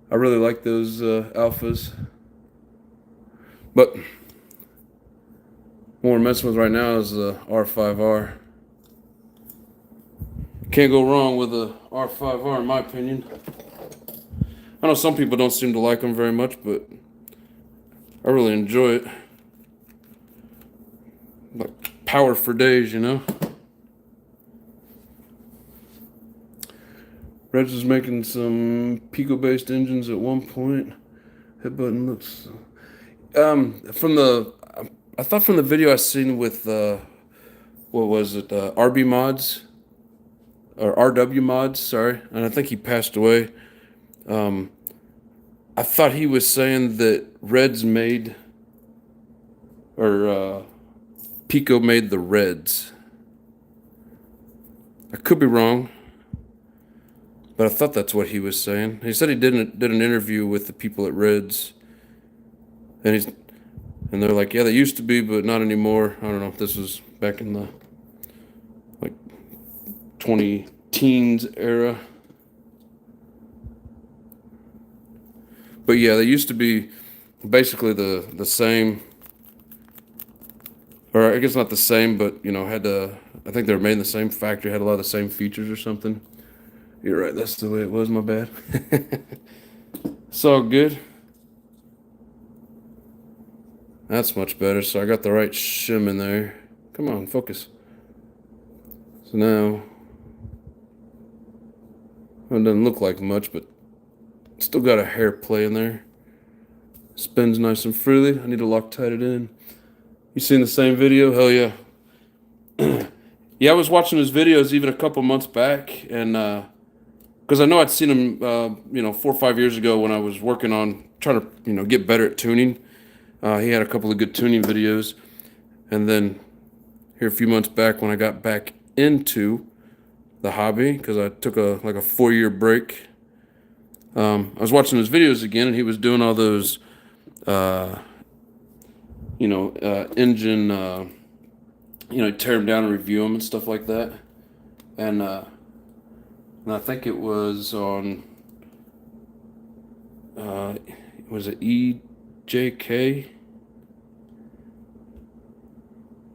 I really like those alphas. But what we're messing with right now is the R5R. Can't go wrong with a R5R in my opinion. I know some people don't seem to like them very much, but I really enjoy it. Like power for days, you know? Reg was making some Pico-based engines at one point. Head button looks... I thought from the video I seen with, what was it, RB Mods? Or RW Mods, sorry. And I think he passed away. I thought he was saying that Reds made, or Pico made the Reds. I could be wrong, but I thought that's what he was saying. He said he did an interview with the people at Reds, and they're like, yeah, they used to be, but not anymore. I don't know if this was back in the like 20-teens era. But yeah, they used to be basically the same, or I guess not the same, but you know, I think they were made in the same factory, had a lot of the same features or something. You're right, that's the way it was, my bad. It's all good. That's much better, so I got the right shim in there. Come on, focus. So now, it doesn't look like much, but still got a hair play in there. Spins nice and freely. I need to Loctite it in. You seen the same video? Hell yeah. Yeah, I was watching his videos even a couple months back, and because I know I'd seen him, 4 or 5 years ago when I was working on trying to, get better at tuning. He had a couple of good tuning videos, and then here a few months back when I got back into the hobby, because I took a 4-year break. I was watching his videos again, and he was doing all those, engine, tear them down and review them and stuff like that. And And I think it was on, was it EJK? I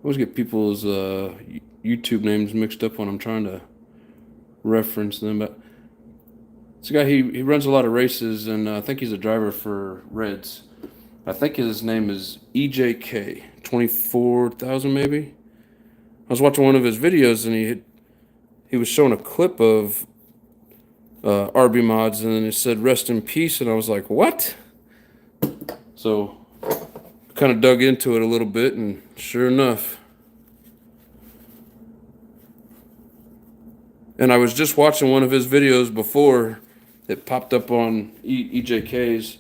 always get people's YouTube names mixed up when I'm trying to reference them. But it's a guy, he runs a lot of races, and I think he's a driver for Reds. I think his name is EJK, 24,000 maybe. I was watching one of his videos, and he was showing a clip of RB mods, and then it said "rest in peace," and I was like, "What?" So kind of dug into it a little bit, and sure enough. And I was just watching one of his videos before it popped up on EJK's,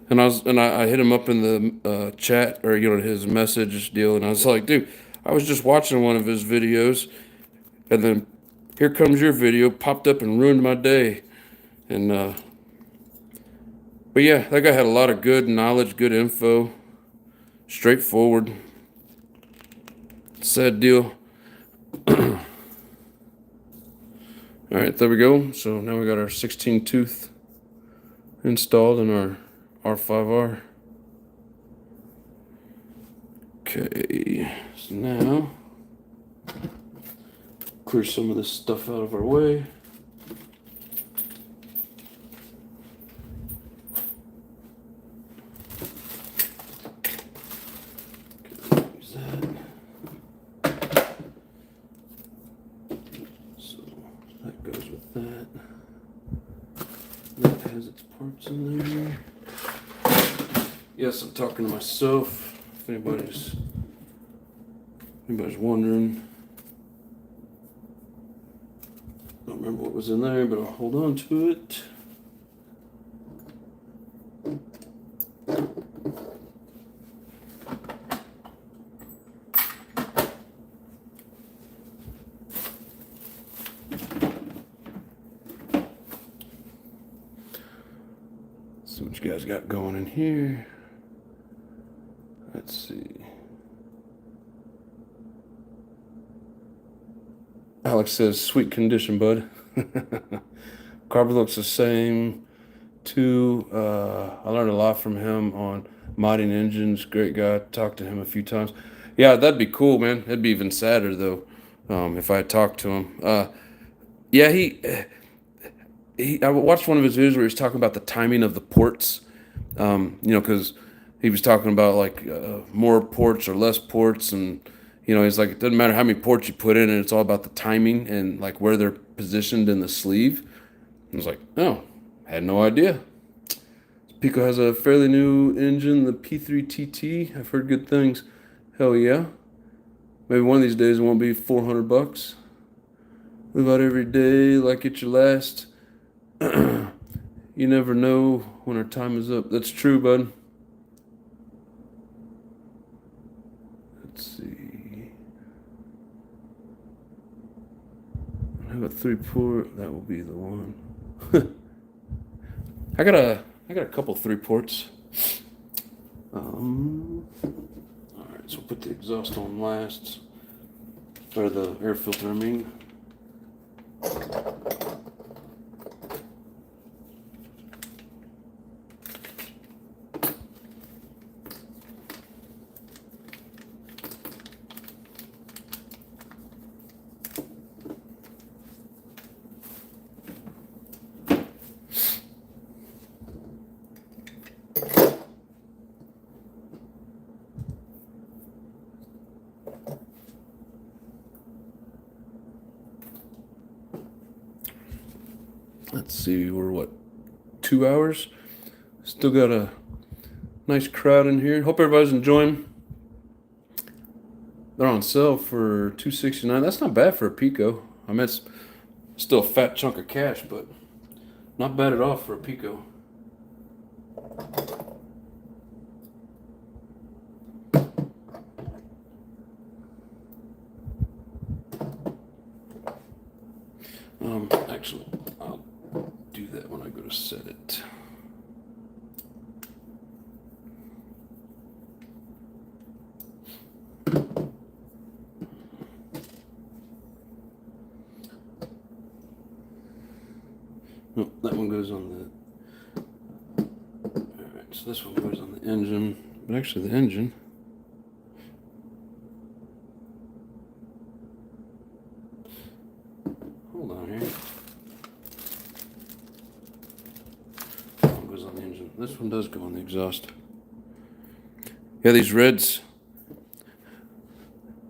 and I hit him up in the chat, or his message deal, and I was like, "Dude, I was just watching one of his videos, and then here comes your video, popped up and ruined my day." And but yeah, that guy had a lot of good knowledge, good info, straightforward. Sad deal. All right, there we go. So now we got our 16 tooth installed in our R5R. Okay, so now clear some of this stuff out of our way. Use that. So that goes with that. That has its parts in there. Yes, I'm talking to myself. If anybody's wondering. Don't remember what was in there, but I'll hold on to it. See what you guys got going in here. Let's see. Alex says, "Sweet condition, bud." Carver looks the same too. I learned a lot from him on modding engines. Great guy. Talked to him a few times. Yeah, that'd be cool, man. It'd be even sadder though, if I had talked to him. Yeah, I watched one of his videos where he was talking about the timing of the ports. Because he was talking about like more ports or less ports, and he's like, it doesn't matter how many ports you put in, and it's all about the timing and like where they're positioned in the sleeve. I was like, oh, had no idea. Pico has a fairly new engine, the P3TT. I've heard good things. Hell yeah. Maybe one of these days it won't be $400. Live out every day like it's your last. You never know when our time is up. That's true, bud. Let's see. I have a 3-port. That will be the one. I got a couple 3-ports. All right, so we'll put the exhaust on last, or the air filter, I mean. Let's see, we're what, 2 hours? Still got a nice crowd in here. Hope everybody's enjoying. They're on sale for $269. That's not bad for a Pico. I mean, it's still a fat chunk of cash, but not bad at all for a Pico. Actually, I'll do that when I go to set it. that one goes on the... Alright, so this one goes on the engine. But actually the engine... Hold on here. That one goes on the engine. This one does go on the exhaust. Yeah, these reds...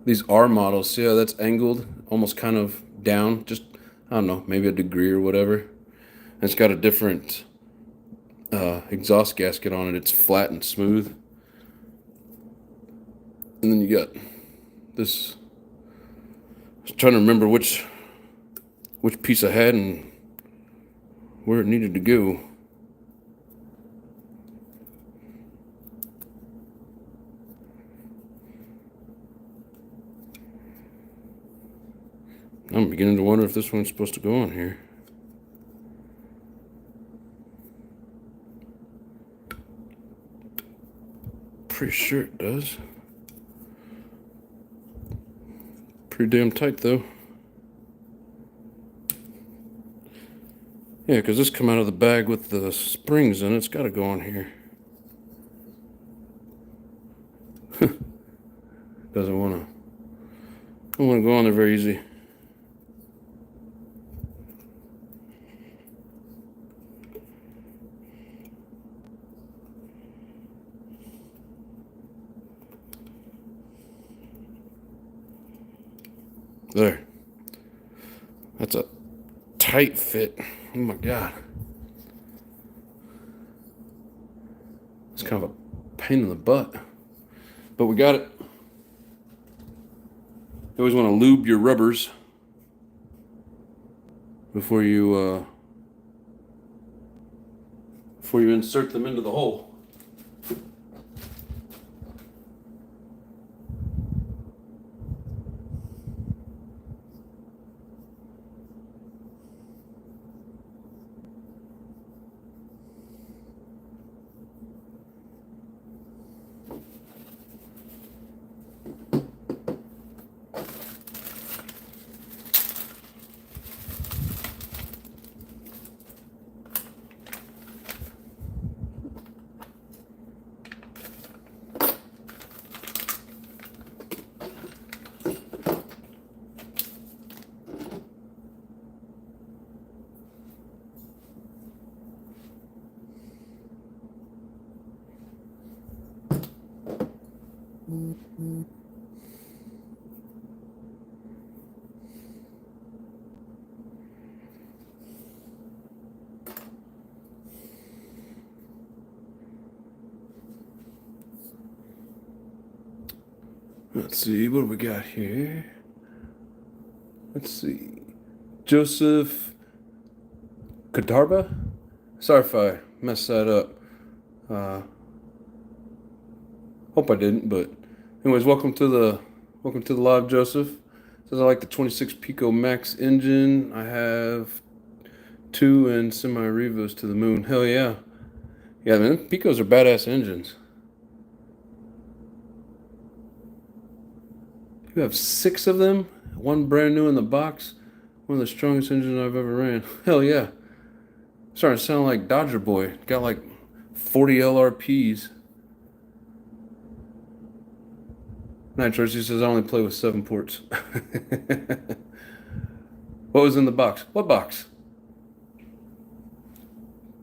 These R models, see how that's angled, almost kind of down, just, I don't know, maybe a degree or whatever. And it's got a different exhaust gasket on it. It's flat and smooth. And then you got this, I was trying to remember which piece I had and where it needed to go. I'm beginning to wonder if this one's supposed to go on here. Pretty sure it does. Pretty damn tight though. Yeah, because this come out of the bag with the springs in it. It's got to go on here. Doesn't want to go on there very easy. There. That's a tight fit. Oh my God. It's kind of a pain in the butt. But we got it. You always want to lube your rubbers before you insert them into the hole. Let's see, what do we got here? Let's see. Joseph Kadarba? Sorry if I messed that up. Hope I didn't, but anyways, welcome to the live, Joseph. Says I like the 26 Pico Max engine. I have 2 and semi-revos to the moon. Hell yeah. Yeah, man, Picos are badass engines. You have 6 of them, 1 brand new in the box. One of the strongest engines I've ever ran. Hell yeah. Starting to sound like Dodger Boy. Got like 40 LRPs. Nitro, he says I only play with 7 ports. What was in the box? What box?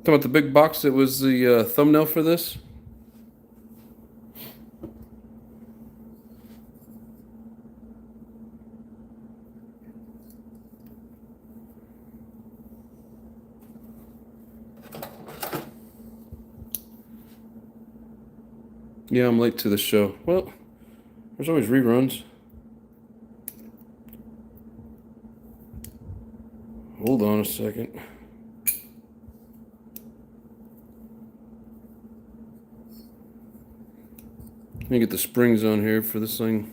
Talking about the big box that was the thumbnail for this? Yeah, I'm late to the show. Well, there's always reruns. Hold on a second. Let me get the springs on here for this thing.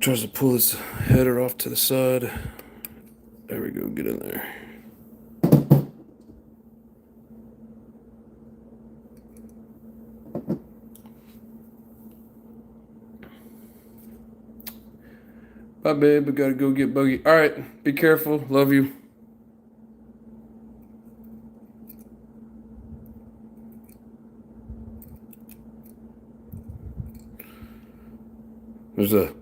Tries to pull this header off to the side. There we go, get in there. Bye, babe. I gotta go get Buggy. All right. Be careful. Love you. There's a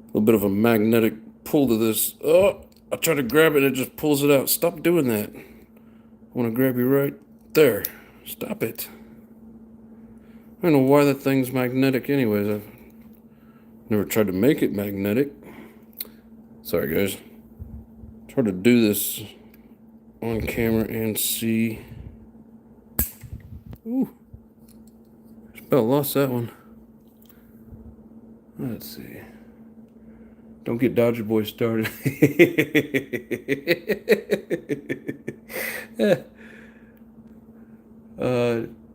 little bit of a magnetic pull to this. Oh, I try to grab it and it just pulls it out. Stop doing that. I want to grab you right there. Stop it. I don't know why that thing's magnetic anyways. I've never tried to make it magnetic. Sorry, guys. It's hard to do this on camera and see. Ooh. Just about lost that one. Let's see. Don't get Dodger Boy started.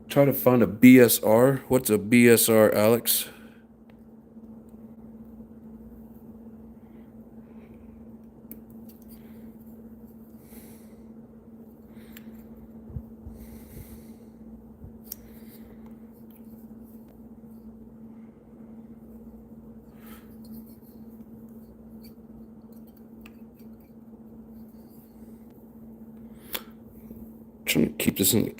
Try to find a BSR. What's a BSR, Alex? Trying to keep this in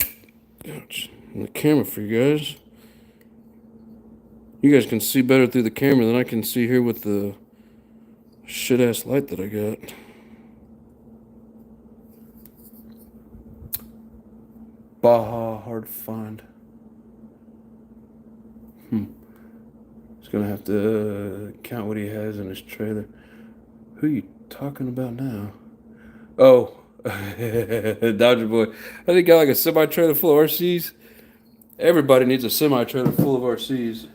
the camera for you guys. You guys can see better through the camera than I can see here with the shit ass light that I got. Baja, hard to find. He's gonna have to count what he has in his trailer. Who are you talking about now? Oh. Dodger Boy. I think he got like a semi-trailer full of RCs. Everybody needs a semi-trailer full of RCs.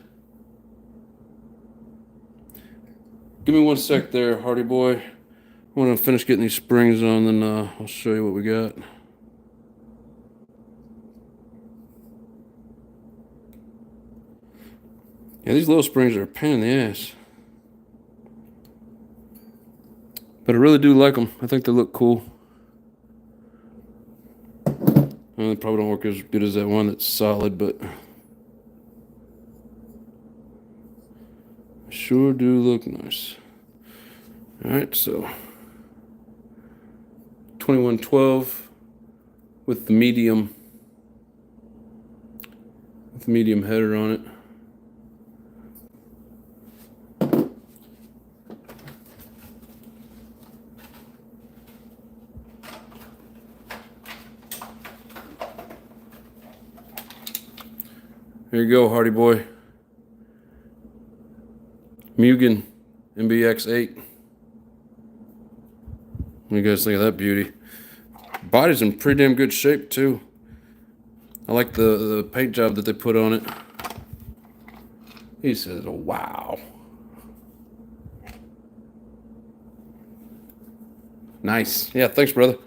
Give me 1 sec there, Hardy Boy. I want to finish getting these springs on, then I'll show you what we got. Yeah, these little springs are a pain in the ass. But I really do like them. I think they look cool. They probably don't work as good as that one that's solid, but sure do look nice. Alright, so 2112 with the medium header on it. Here you go, Hardy Boy. Mugen MBX8. What do you guys think of that beauty? Body's in pretty damn good shape too. I like the paint job that they put on it. He says, oh, wow. Nice. Yeah, thanks, brother.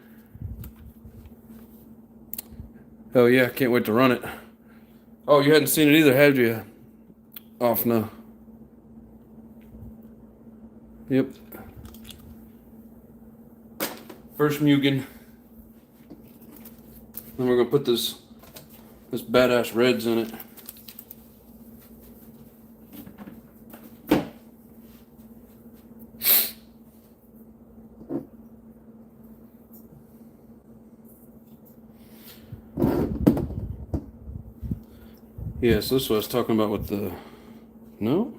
Oh yeah, can't wait to run it. Oh, you hadn't seen it either, had you? Off now. Yep. First Mugen. Then we're gonna put this badass reds in it. Yeah, so this is what I was talking about with the... No?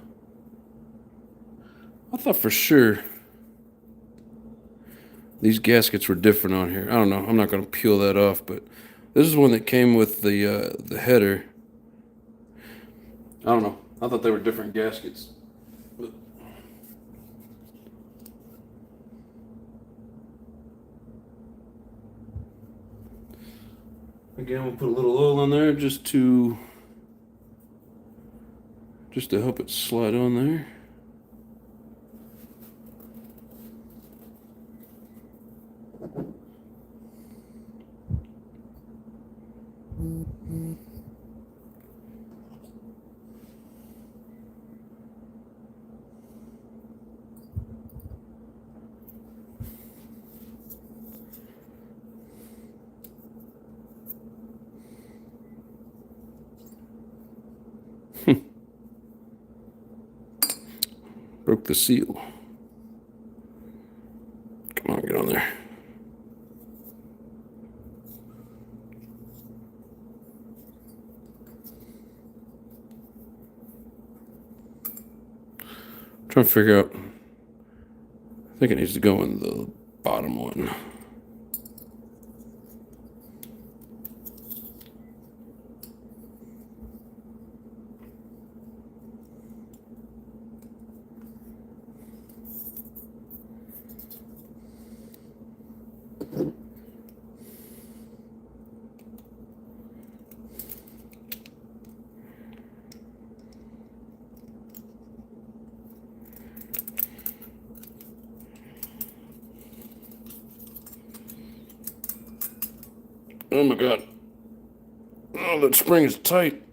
I thought for sure these gaskets were different on here. I don't know. I'm not going to peel that off, but this is one that came with the header. I don't know. I thought they were different gaskets. But again, we'll put a little oil on there just to help it slide on there. Broke the seal. trying to figure out. I think it needs to go in the bottom one. Oh my God. Oh, that spring is tight.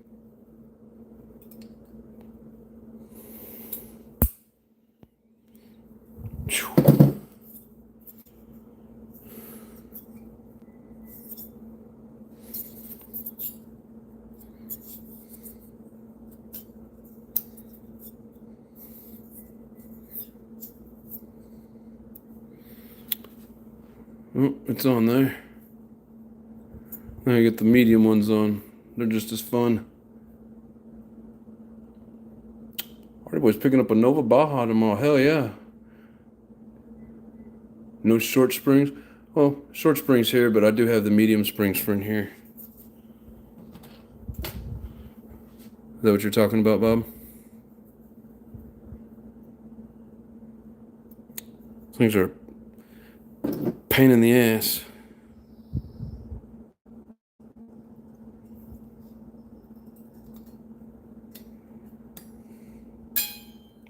Oh, it's on there. Now I get the medium ones on. They're just as fun. Hardy Boy's picking up a Nova Baja tomorrow. Hell yeah. No short springs. Well, short springs here, but I do have the medium springs for in here. Is that what you're talking about, Bob? Things are a pain in the ass.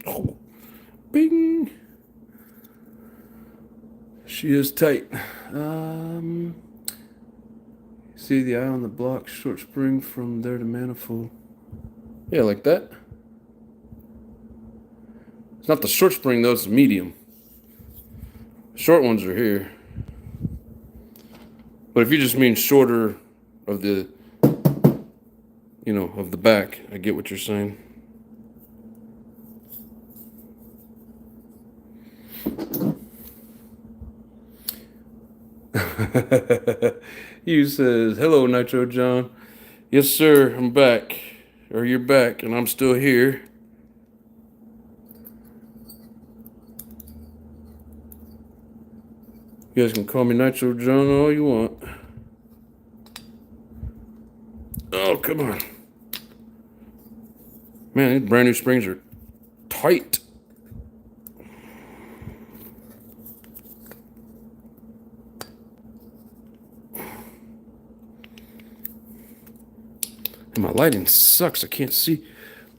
Oh, bing. She is tight. See the eye on the block, short spring from there to manifold. Yeah, like that. It's not the short spring though, it's the medium. Short ones are here. But if you just mean shorter of the, of the back, I get what you're saying. You says, hello, Nitro John. Yes, sir, I'm back. Or you're back, and I'm still here. You guys can call me Nitro John all you want. Oh, come on. Man, these brand new springs are tight. And my lighting sucks. I can't see.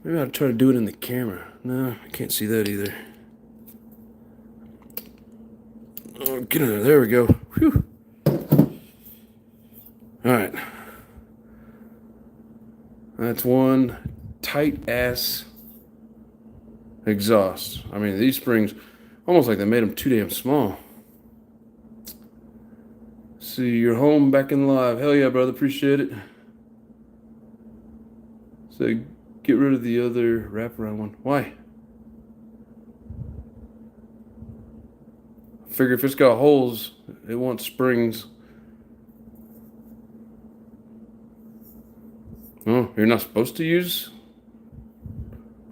Maybe I'll try to do it in the camera. No, I can't see that either. Oh, get in there. There we go. Whew. All right. That's one tight-ass exhaust. I mean, these springs, almost like they made them too damn small. See, you're home back in live. Hell yeah, brother. Appreciate it. So get rid of the other wraparound one. Why? I figure if it's got holes, it wants springs. Oh, you're not supposed to use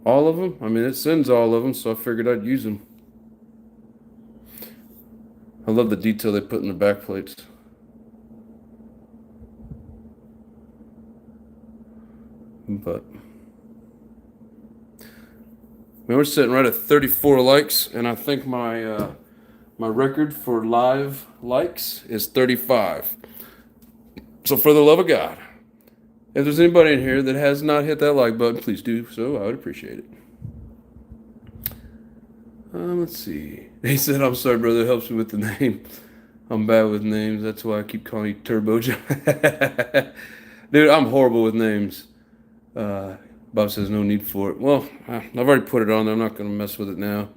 all of them? I mean, it sends all of them, so I figured I'd use them. I love the detail they put in the back plates. But we're sitting right at 34 likes, and I think my record for live likes is 35. So for the love of God, if there's anybody in here that has not hit that like button, please do so. I would appreciate it. Let's see. He said, "I'm sorry, brother. It helps me with the name. I'm bad with names. That's why I keep calling you Turbo John." Dude, I'm horrible with names. Bob says no need for it. Well, I've already put it on there. I'm not going to mess with it now.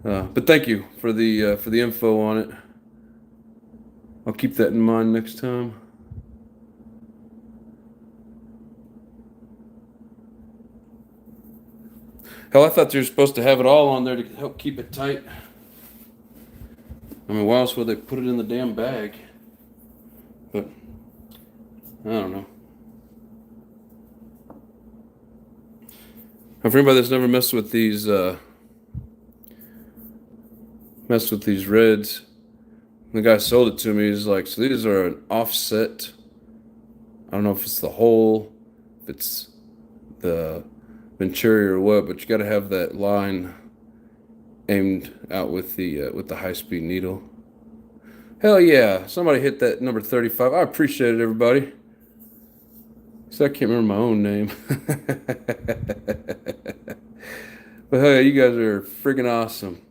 But thank you for the info on it. I'll keep that in mind next time. Hell, I thought you were supposed to have it all on there to help keep it tight. I mean, why else would they put it in the damn bag? But I don't know. And for anybody that's never messed with these reds, the guy sold it to me. He's like, so these are an offset. I don't know if it's the hole, if it's the Venturi or what, but you got to have that line aimed out with the high-speed needle. Hell yeah! Somebody hit that number 35. I appreciate it, everybody. So I can't remember my own name. But hey, you guys are friggin' awesome.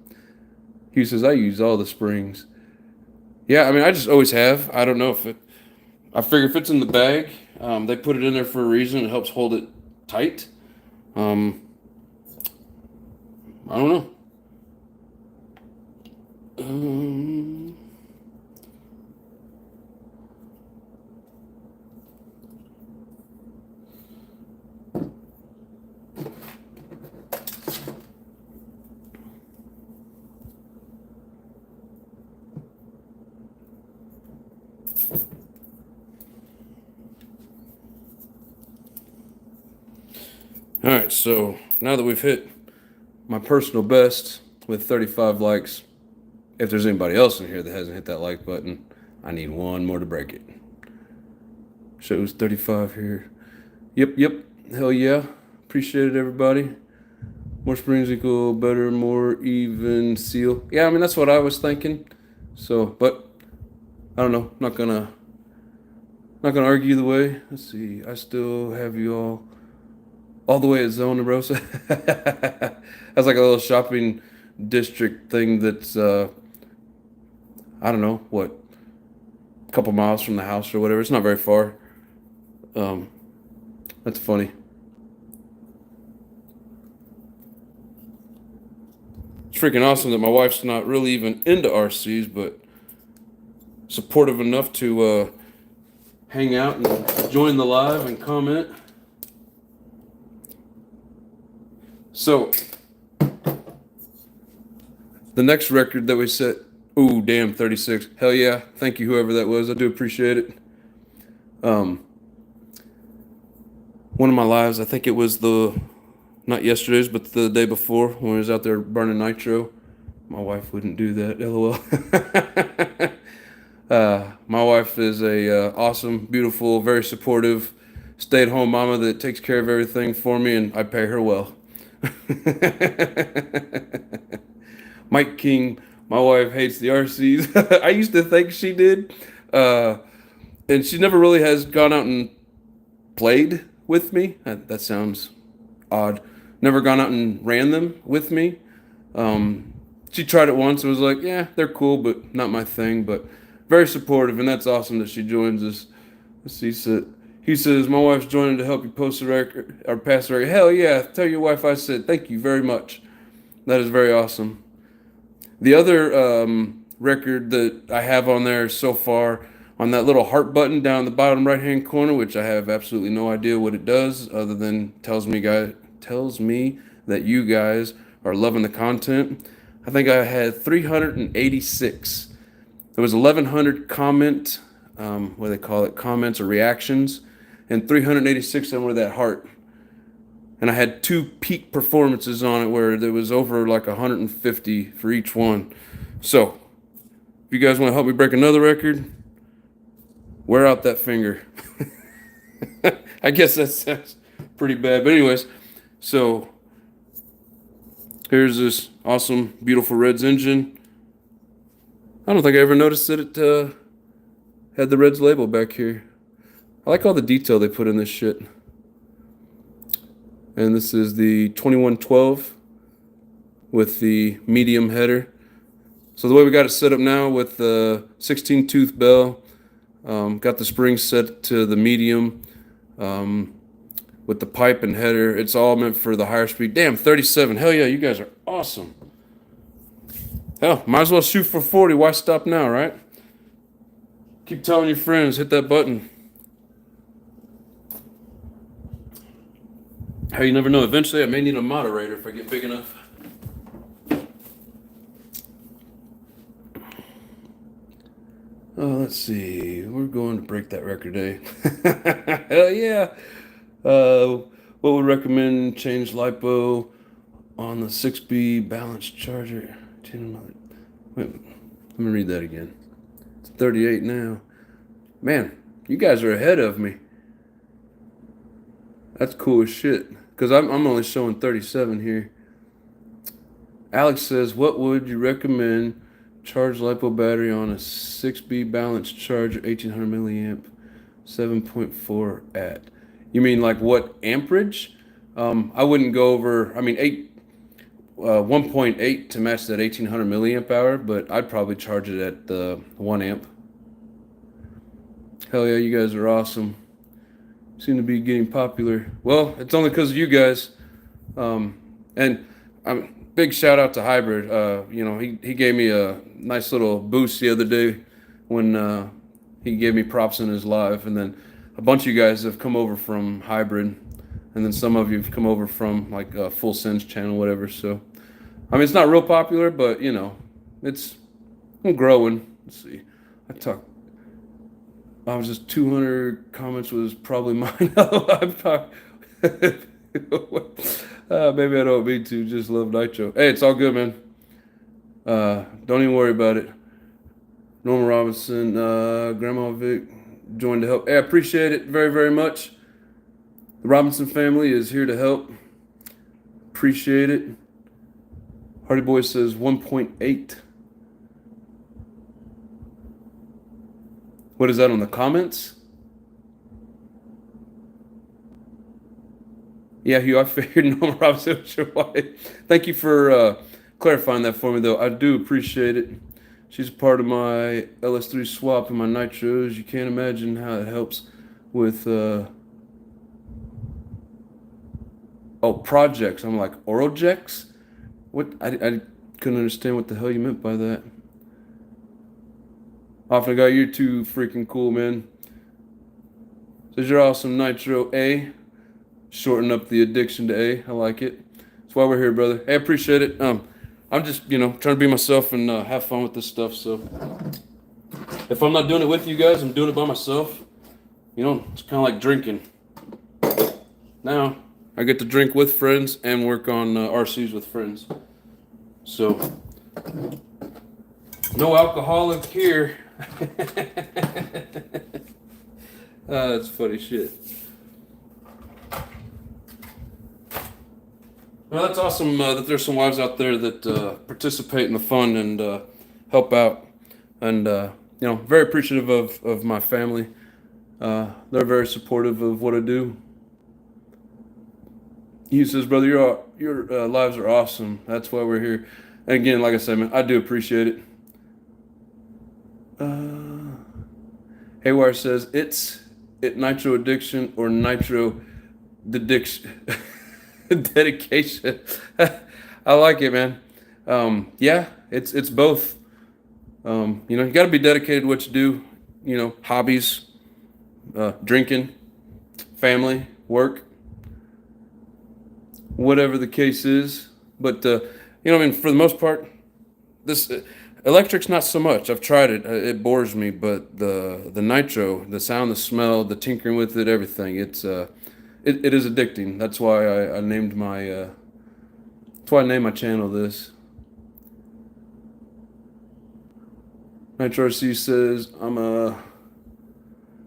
He says, I use all the springs. Yeah, I mean, I just always have. I don't know if it. I figure if it's in the bag, they put it in there for a reason. It helps hold it tight. I don't know. All right, so now that we've hit my personal best with 35 likes, if there's anybody else in here that hasn't hit that like button, I need one more to break it. Shows 35 here. Yep. Hell yeah. Appreciate it, everybody. More springs equal better, more even seal. Yeah, I mean, that's what I was thinking. So, but I don't know. Not gonna argue either way. Let's see. I still have you all the way at Zona, bro. That's like a little shopping district thing that's I don't know what, a couple miles from the house or whatever. It's not very far. That's funny. It's freaking awesome that my wife's not really even into RCs, but supportive enough to hang out and join the live and comment. So, the next record that we set, ooh, damn, 36. Hell yeah. Thank you, whoever that was. I do appreciate it. One of my lives, I think it was not yesterday's, but the day before when I was out there burning nitro. My wife wouldn't do that, lol. My wife is a awesome, beautiful, very supportive, stay-at-home mama that takes care of everything for me, and I pay her well. Mike King, my wife hates the RCs. I used to think she did, and she never really has gone out and played with me. That sounds odd. Never gone out and ran them with me. She tried it once and was like, yeah, they're cool, but not my thing. But very supportive, and that's awesome that she joins us. Let's see. So he says, my wife's joining to help you post the record or pass the record. Hell yeah. Tell your wife I said thank you very much. That is very awesome. The other record that I have on there so far, on that little heart button down in the bottom right hand corner, which I have absolutely no idea what it does other than tells me that you guys are loving the content. I think I had 386. There was 1,100 comments comments or reactions, and 386 of them were that heart. And I had 2 peak performances on it where there was over like 150 for each one. So, if you guys want to help me break another record, wear out that finger. I guess that sounds pretty bad. But anyways, so here's this awesome, beautiful Reds engine. I don't think I ever noticed that it had the Reds label back here. I like all the detail they put in this shit. And this is the 2112 with the medium header. So the way we got it set up now with the 16 tooth bell, got the spring set to the medium with the pipe and header. It's all meant for the higher speed. Damn, 37. Hell yeah, you guys are awesome. Hell, might as well shoot for 40. Why stop now, right? Keep telling your friends, hit that button. Hey, you never know. Eventually, I may need a moderator if I get big enough. Let's see. We're going to break that record, eh? Hell yeah. What would recommend change lipo on the 6B balanced charger? Wait, let me read that again. It's 38 now. Man, you guys are ahead of me. That's cool as shit. Because I'm only showing 37 here. Alex says, what would you recommend charge lipo battery on a 6B balanced charger, 1800 milliamp, 7.4 at? You mean like what amperage? I wouldn't go over, I mean, 1.8 to match that 1800 milliamp hour, but I'd probably charge it at the 1 amp. Hell yeah, you guys are awesome. Seem to be getting popular. Well, it's only because of you guys. And big shout out to Hybrid. He gave me a nice little boost the other day when he gave me props in his live, and then a bunch of you guys have come over from Hybrid, and then some of you have come over from like Full Sends channel, whatever. So, I mean, it's not real popular, but I'm growing. Let's see. I was just 200 comments was probably mine. I'm talking. Maybe I don't mean to. Just love Nitro. Hey, it's all good, man. Don't even worry about it. Norman Robinson, Grandma Vic joined to help. Hey, I appreciate it very, very much. The Robinson family is here to help. Appreciate it. Hardy Boy says 1.8. What is that on the comments? Yeah, Hugh, I figured Norman Robinson was your wife. Thank you for clarifying that for me, though. I do appreciate it. She's part of my LS3 swap and my nitros. You can't imagine how it helps with projects. I'm like, Orojects? What? I couldn't understand what the hell you meant by that. Often got you're too freaking cool, man. Says you're awesome, Nitro A. Shorten up the addiction to A. I like it. That's why we're here, brother. Hey, I appreciate it. I'm just, trying to be myself and have fun with this stuff. So if I'm not doing it with you guys, I'm doing it by myself. It's kind of like drinking. Now I get to drink with friends and work on RCs with friends. So no alcoholic here. That's funny shit. Well, that's awesome that there's some wives out there that participate in the fun and help out. And, very appreciative of my family. They're very supportive of what I do. He says, brother, your lives are awesome. That's why we're here. And again, like I said, man, I do appreciate it. Haywire says, it Nitro Addiction or Nitro dedication. I like it, man. Yeah, it's both. You got to be dedicated to what you do. Hobbies, drinking, family, work, whatever the case is. But for the most part, this electric's not so much. I've tried it; it bores me. But the nitro, the sound, the smell, the tinkering with it, everything. It is addicting. That's why I named my channel this. Nitro C says I'm a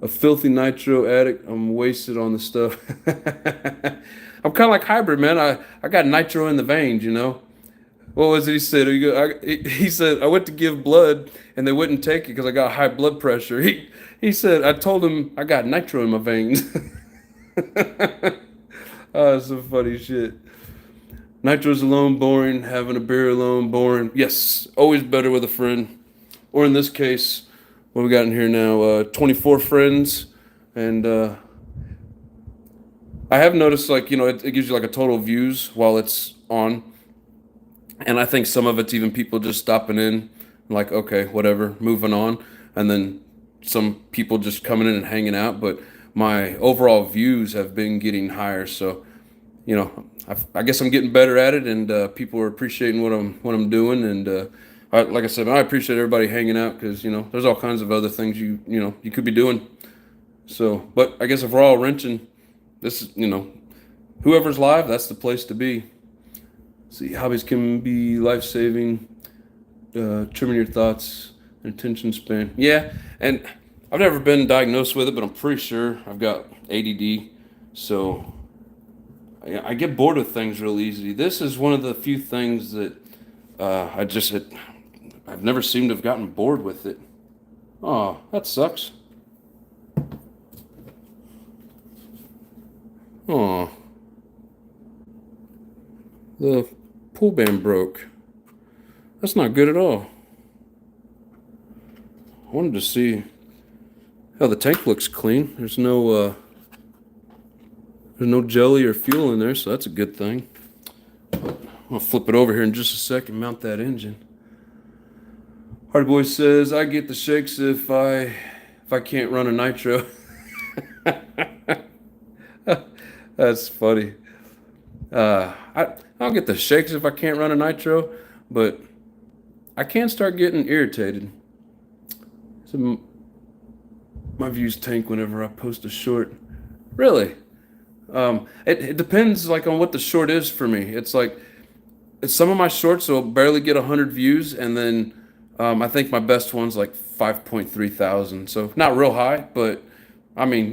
filthy nitro addict. I'm wasted on the stuff. I'm kind of like Hybrid, man. I got nitro in the veins, What was it he said? He said, I went to give blood and they wouldn't take it because I got high blood pressure. He said, I told him I got nitro in my veins. Oh, some funny shit. Nitro's alone, boring. Having a beer alone, boring. Yes, always better with a friend. Or in this case, what we got in here now, 24 friends. And I have noticed, it gives you like a total views while it's on. And I think some of it's even people just stopping in, like, okay, whatever, moving on. And then some people just coming in and hanging out. But my overall views have been getting higher. So, I guess I'm getting better at it, and people are appreciating what I'm doing. And like I said, I appreciate everybody hanging out because there's all kinds of other things you could be doing. So, but I guess if we're all wrenching, this is whoever's live, that's the place to be. See, hobbies can be life-saving, trimming your thoughts and attention span. Yeah, and I've never been diagnosed with it, but I'm pretty sure I've got ADD. So I get bored with things real easy. This is one of the few things that I've never seemed to have gotten bored with it. Oh, that sucks. Oh, the pool band broke. That's not good at all. I wanted to see how the tank looks clean. There's no jelly or fuel in there, so that's a good thing. I'll flip it over here in just a second, mount that engine. Hardy Boy says, I get the shakes if I can't run a nitro. That's funny. I don't get the shakes if I can't run a nitro, but I can start getting irritated. So my views tank whenever I post a short. Really? It depends like on what the short is for me. It's like some of my shorts will barely get 100 views, and then I think my best one's like 5.3 thousand. So not real high, but I mean,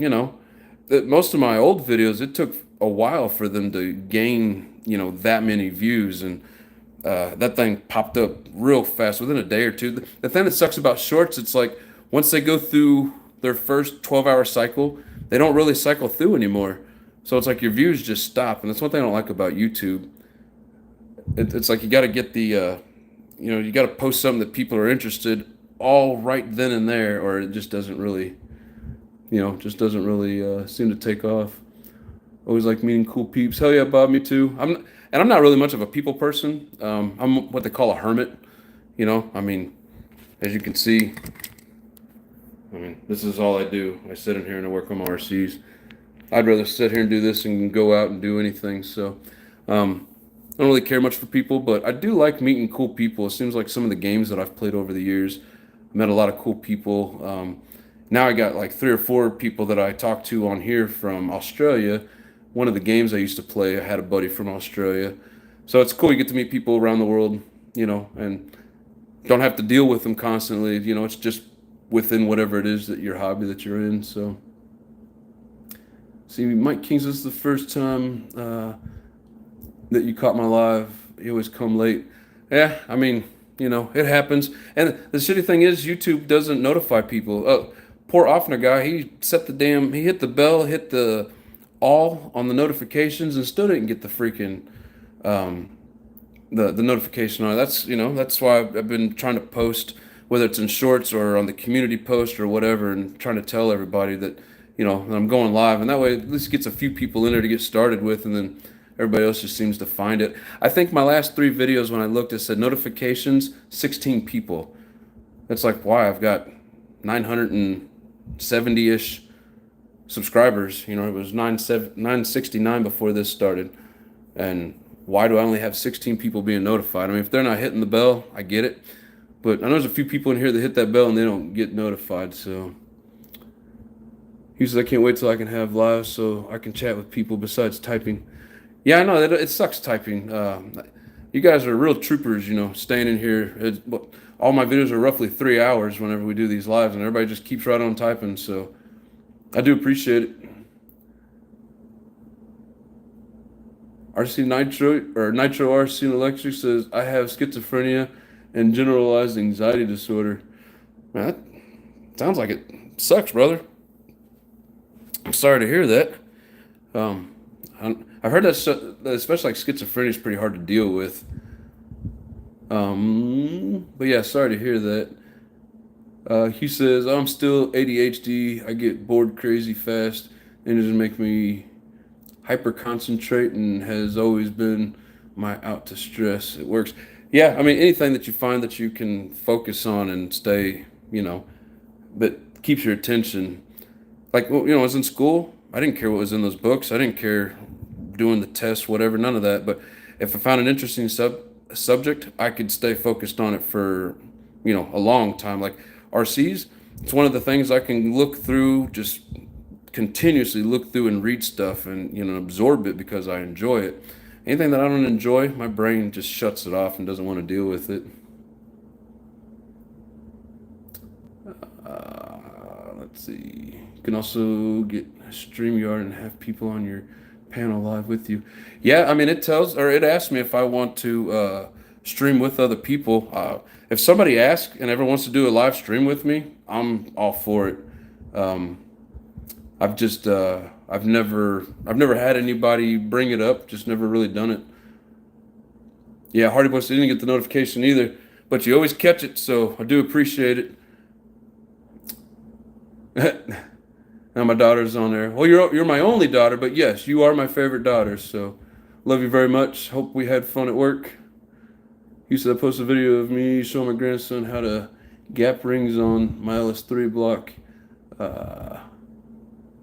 most of my old videos, it took a while for them to gain, that many views, and that thing popped up real fast within a day or two. The thing that sucks about shorts, it's like once they go through their first 12-hour cycle, they don't really cycle through anymore. So it's like your views just stop, and that's one thing I don't like about YouTube. It's like you got to get you got to post something that people are interested all right then and there, or it just doesn't really, seem to take off. Always like meeting cool peeps. Hell yeah, Bob, me too. I'm not really much of a people person. I'm what they call a hermit. I mean, as you can see, this is all I do. I sit in here and I work on my RCs. I'd rather sit here and do this and go out and do anything. So, I don't really care much for people, but I do like meeting cool people. It seems like some of the games that I've played over the years, I met a lot of cool people. Now I got like 3 or 4 people that I talk to on here from Australia. One of the games I used to play, I had a buddy from Australia. So it's cool. You get to meet people around the world, and don't have to deal with them constantly. It's just within whatever it is that your hobby that you're in. So, see, Mike Kings, this is the first time that you caught my live. You always come late. Yeah, I mean, it happens. And the shitty thing is, YouTube doesn't notify people. Poor Offner guy, he hit the bell, hit the all on the notifications, and still didn't get the freaking the notification on it. That's why I've been trying to post, whether it's in shorts or on the community post or whatever, and trying to tell everybody that that I'm going live, and that way at least gets a few people in there to get started with, and then everybody else just seems to find it. I think my last 3 videos, when I looked, it said notifications 16 people. That's like, why? I've got 970-ish subscribers. It was 969 before this started. And why do I only have 16 people being notified? I mean, if they're not hitting the bell, I get it. But I know there's a few people in here that hit that bell and they don't get notified. So he says, I can't wait till I can have live so I can chat with people besides typing. Yeah, I know it sucks typing. You guys are real troopers, staying in here. All my videos are roughly 3 hours whenever we do these lives, and everybody just keeps right on typing. So I do appreciate it. RC Nitro RC and Electric says, I have schizophrenia and generalized anxiety disorder. Man, that sounds like it sucks, brother. I'm sorry to hear that. I've heard that especially like schizophrenia is pretty hard to deal with. But yeah, sorry to hear that. He says, I'm still ADHD. I get bored crazy fast, and it just make me hyper concentrate, and has always been my out to stress. It works. Yeah, I mean, anything that you find that you can focus on and stay, that keeps your attention. Like, I was in school, I didn't care what was in those books. I didn't care doing the tests, whatever, none of that. But if I found an interesting subject, I could stay focused on it for, a long time. Like RCs, it's one of the things I can look through just continuously look through and read stuff and, you know, absorb it because I enjoy it. Anything that I don't enjoy, my brain just shuts it off and doesn't want to deal with it. Let's see. You can also get StreamYard and have people on your panel live with you. Yeah, I mean, it asks me if I want to stream with other people. If somebody asks and ever wants to do a live stream with me, I'm all for it. I've just I've never had anybody bring it up. Just never really done it. Yeah, Hardy Boy didn't get the notification either, but you always catch it, so I do appreciate it. Now my daughter's on there. Well, you're my only daughter, but yes, you are my favorite daughter. So love you very much. Hope we had fun at work. You said I posted a video of me showing my grandson how to gap rings on my LS3 block.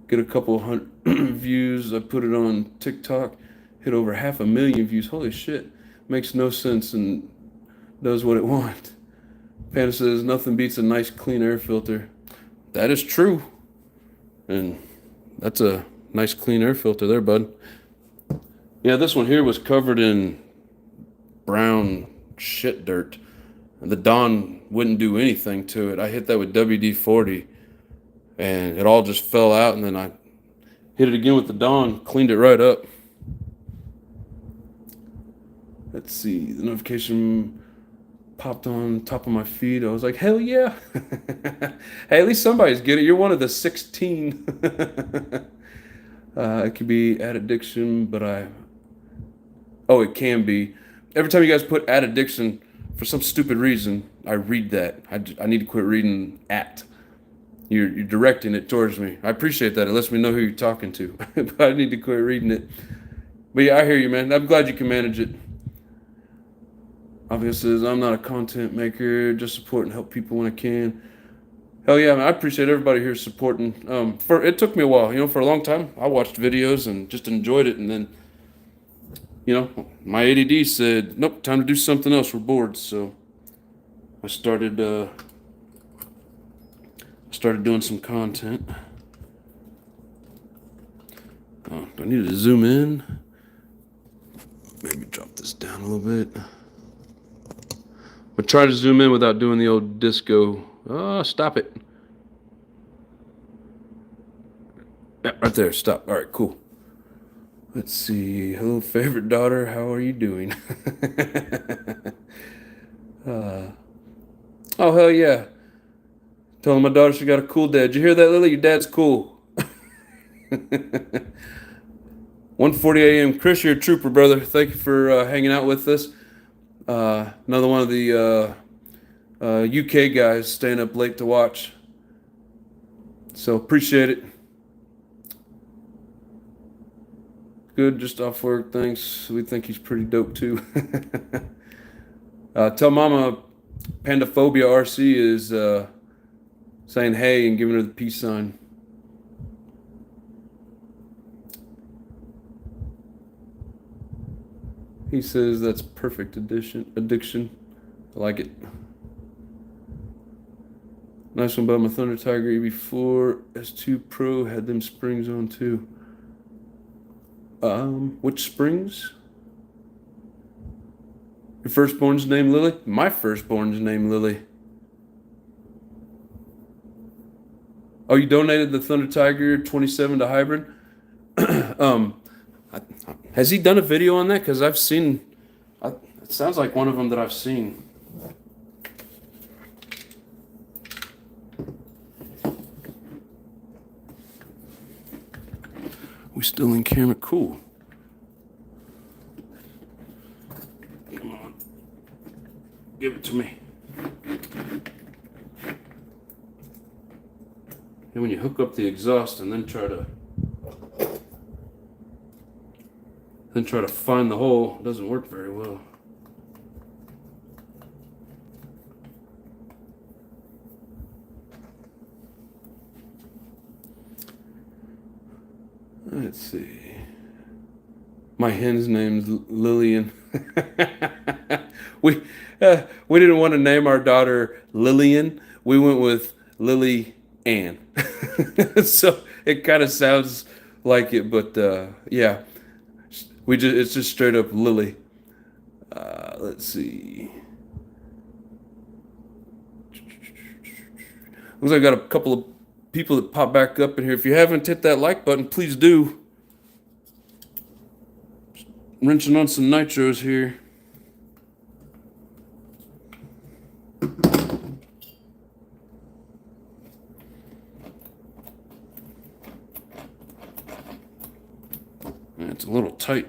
Get a couple hundred views. I put it on TikTok. Hit over 500,000 views. Holy shit. Makes no sense and does what it wants. Panda says nothing beats a nice clean air filter. That is true. And that's a nice clean air filter there, bud. Yeah, this one here was covered in brown shit dirt. And the Dawn wouldn't do anything to it. I hit that with WD-40 and it all just fell out, and then I hit it again with the Dawn, cleaned it right up. Let's see, the notification popped on top of my feed. I was like, hell yeah. Hey, at least somebody's getting it. You're one of the 16. It could be addiction, but it can be. Every time you guys put addiction, for some stupid reason, I read that. I need to quit reading at. You're directing it towards me. I appreciate that. It lets me know who you're talking to. But I need to quit reading it. But yeah, I hear you, man. I'm glad you can manage it. Obviously, I'm not a content maker, just support and help people when I can. Hell yeah, man, I appreciate everybody here supporting. It took me a while, you know, for a long time. I watched videos and just enjoyed it, and then, you know, my ADD said, nope, time to do something else. We're bored, so I started doing some content. Oh, do I need to zoom in? Maybe drop this down a little bit. But try to zoom in without doing the old disco. Oh, stop it. Yeah, right there, stop. All right, cool. Let's see. Hello, favorite daughter. How are you doing? Oh, hell yeah. Telling my daughter she got a cool dad. Did you hear that, Lily? Your dad's cool. 1:40 a.m. Chris, you're a trooper, brother. Thank you for hanging out with us. Another one of the UK guys staying up late to watch. So appreciate it. Good, just off work, thanks. We think he's pretty dope too. Tell Mama Pandaphobia RC is saying hey and giving her the peace sign. He says that's perfect addiction. I like it. Nice one by my Thunder Tiger EB4 S2 Pro had them springs on too. Which springs? Your firstborn's name Lily? My firstborn's name Lily. Oh, you donated the Thunder Tiger 27 to Hybrid? Has he done a video on that? Because I've seen, it sounds like one of them that I've seen. We still in camera? Cool. Come on. Give it to me. And when you hook up the exhaust and then try to find the hole, it doesn't work very well. Let's see. My hen's name's Lillian. We didn't want to name our daughter Lillian. We went with Lily Ann. So it kind of sounds like it, but yeah, it's just straight up Lily. Let's see. Looks like I got a couple of people that pop back up in here. If you haven't hit that like button, please do. Wrenching on some nitros here. It's a little tight.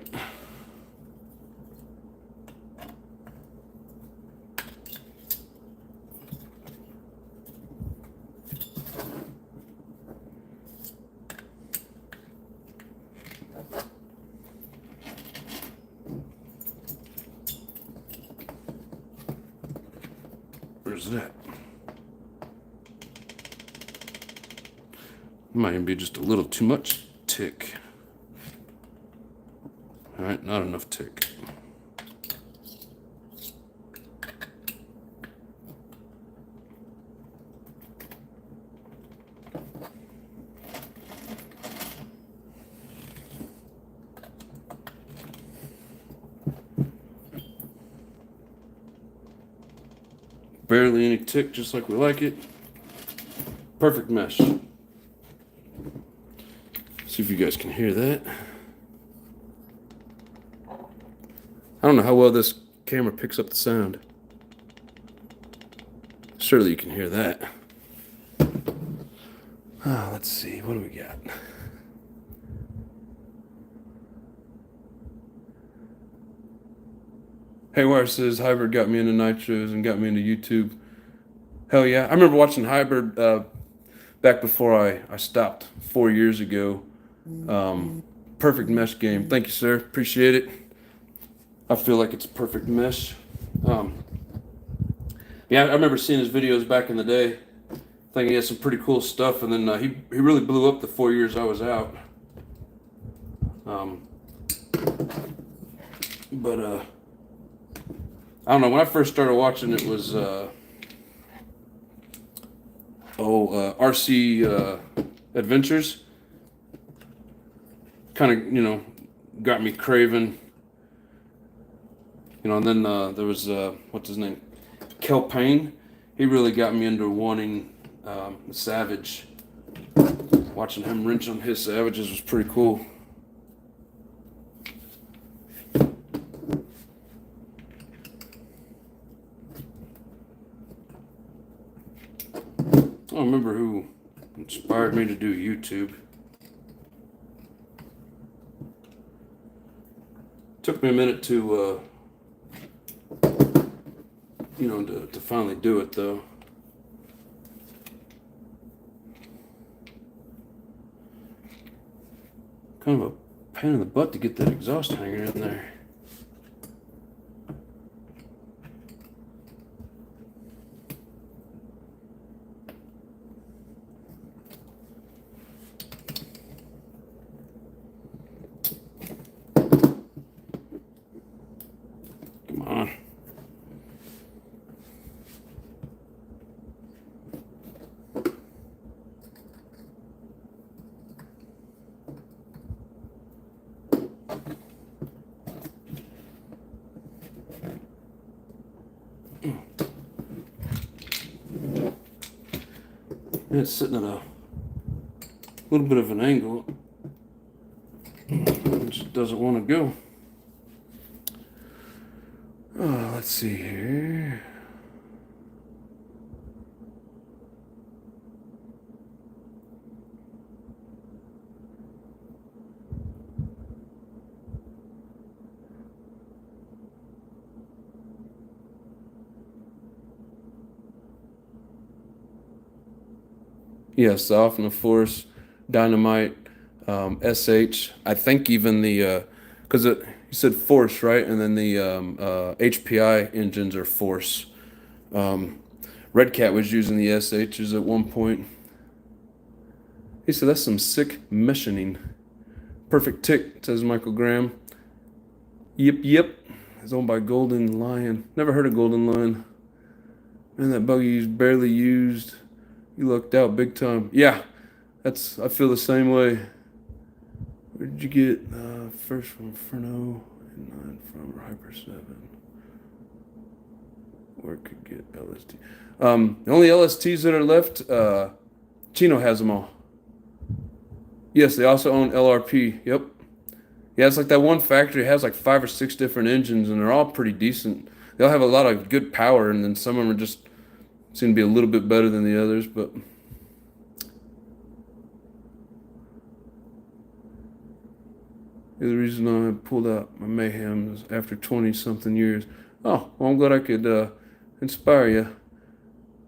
Where's that? Might even be just a little too much tick. All right, not enough tick. Barely any tick, just like we like it. Perfect mesh. See if you guys can hear that. I don't know how well this camera picks up the sound. Surely you can hear that. Let's see, what do we got? Haywire says Hybrid got me into nitros and got me into YouTube. Hell yeah. I remember watching Hybrid back before I stopped 4 years ago. Perfect mesh game. Thank you, sir. Appreciate it. I feel like it's a perfect mesh. Yeah, I remember seeing his videos back in the day. I think he had some pretty cool stuff, and then he really blew up the 4 years I was out. But I don't know. When I first started watching, it was RC Adventures. Kind of, got me craving. And then there was what's his name, Kel Payne. He really got me into wanting the Savage. Watching him wrench on his Savages was pretty cool. I don't remember who inspired me to do YouTube. Took me a minute to to finally do it, though. Kind of a pain in the butt to get that exhaust hanger in there. Come on. It's sitting at a little bit of an angle. It just doesn't want to go. Oh, let's see here. Yes, the Off in the Force, Dynamite, SH. I think even the, because you said Force, right? And then the HPI engines are Force. Red Cat was using the SHs at one point. He said that's some sick meshing. Perfect tick, says Michael Graham. Yep. It's owned by Golden Lion. Never heard of Golden Lion. Man, that buggy is barely used. You lucked out big time. Yeah, I feel the same way. Where did you get first from Furno and 9 from Hyper 7? Or could get LST. The only LSTs that are left, Chino has them all. Yes, they also own LRP. Yep. Yeah, it's like that one factory has like 5 or 6 different engines, and they're all pretty decent. They all have a lot of good power, and then some of them are just seem to be a little bit better than the others. But the other reason I pulled out my Mayhem is after 20-something years. Oh, well, I'm glad I could inspire you. It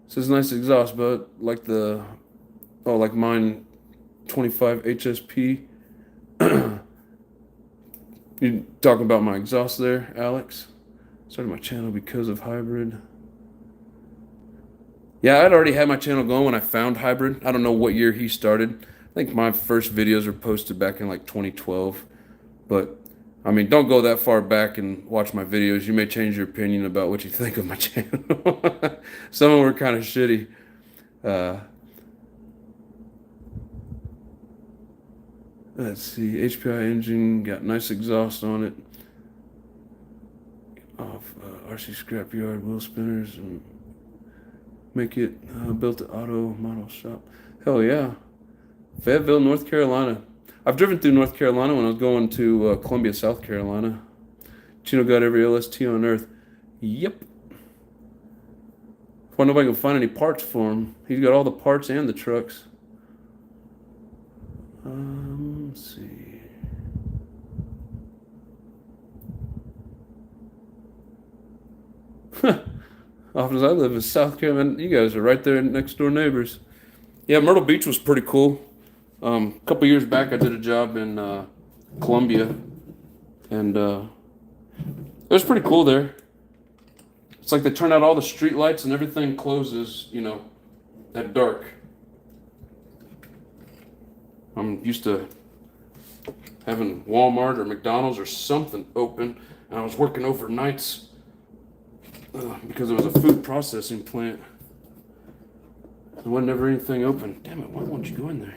says nice exhaust, but like like mine 25 HSP. You talking about my exhaust there, Alex? Started my channel because of hybrid. Yeah, I'd already had my channel going when I found hybrid. I don't know what year he started. I think my first videos were posted back in like 2012. But, I mean, don't go that far back and watch my videos. You may change your opinion about what you think of my channel. Some of them were kind of shitty. Let's see, HPI engine, got nice exhaust on it. Off RC Scrapyard, wheel spinners, and make it built at auto model shop. Hell yeah. Fayetteville, North Carolina. I've driven through North Carolina when I was going to Columbia, South Carolina. Chino got every LST on earth. Yep. If nobody can find any parts for him. He's got all the parts and the trucks. Let's see. Often as I live in South Carolina, you guys are right there next door neighbors. Yeah, Myrtle Beach was pretty cool. A couple years back, I did a job in Columbia, and it was pretty cool there. It's like they turn out all the street lights and everything closes, at dark. I'm used to having Walmart or McDonald's or something open, and I was working overnights because it was a food processing plant. There wasn't ever anything open. Damn it, why won't you go in there?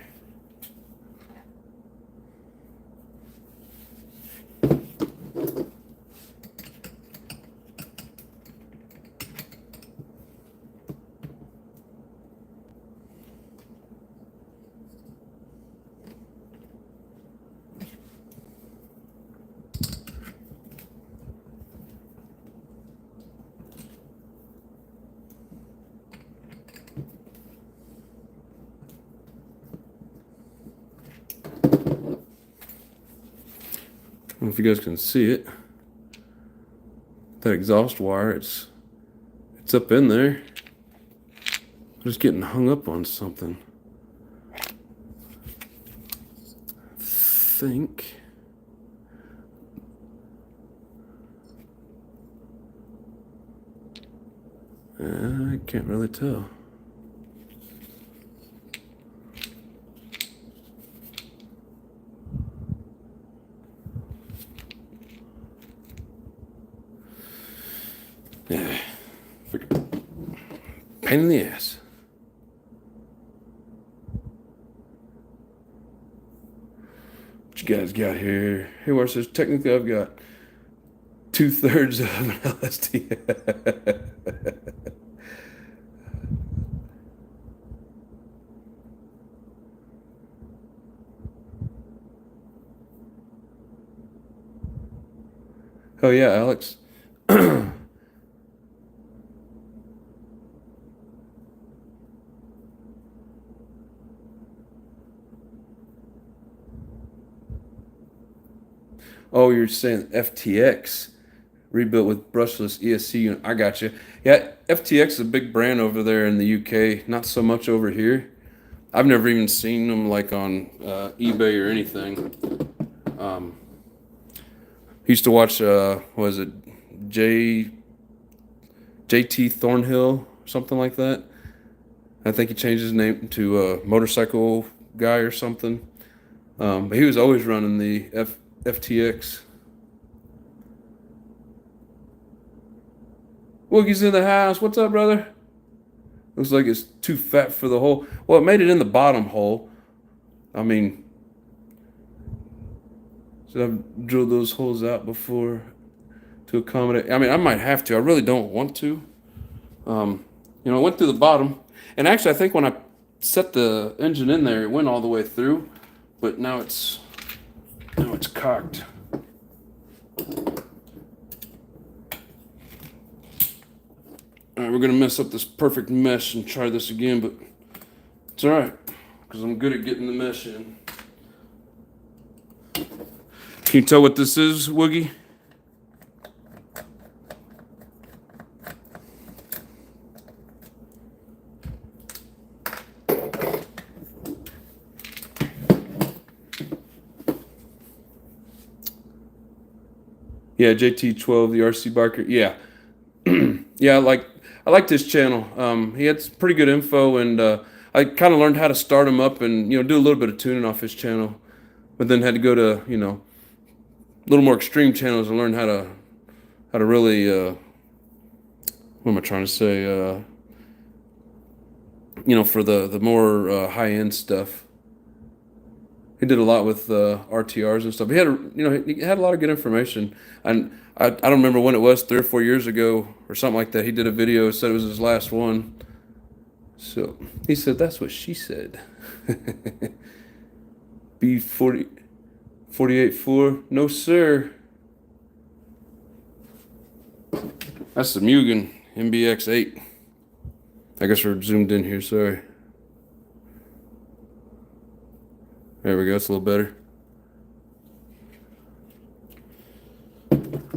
I don't know if you guys can see it. That exhaust wire, it's up in there. I'm just getting hung up on something. I think. I can't really tell. Yeah, pain in the ass. What you guys got here? Hey, where says technically I've got 2/3 of an LSD. Oh yeah, Alex. Oh, you're saying FTX rebuilt with brushless ESC unit. I got you. Yeah, FTX is a big brand over there in the UK. Not so much over here. I've never even seen them like on eBay or anything. Used to watch was it JT Thornhill, something like that. I think he changed his name to Motorcycle Guy or something. But he was always running the FTX. Woogie's in the house. What's up, brother? Looks like it's too fat for the hole. Well, it made it in the bottom hole. I mean, should I drill those holes out before to accommodate? I mean, I might have to. I really don't want to. You know, it went through the bottom. And actually, I think when I set the engine in there, it went all the way through. But now it's cocked. All right, we're gonna mess up this perfect mesh and try this again, but it's all right because I'm good at getting the mesh in. Can you tell what this is, Woogie? Yeah, JT12, the RC biker. Yeah, yeah. I liked his channel. He had some pretty good info, and I kind of learned how to start him up and do a little bit of tuning off his channel, but then had to go to a little more extreme channels and learn how to really what am I trying to say? For the more high end stuff. He did a lot with RTRs and stuff. He had he had a lot of good information, and I don't remember when it was, 3 or 4 years ago or something like that. He did a video, said it was his last one. So he said that's what she said. B40 48.4, no sir. That's the Mugen MBX8. I guess we're zoomed in here. Sorry. There we go. It's a little better.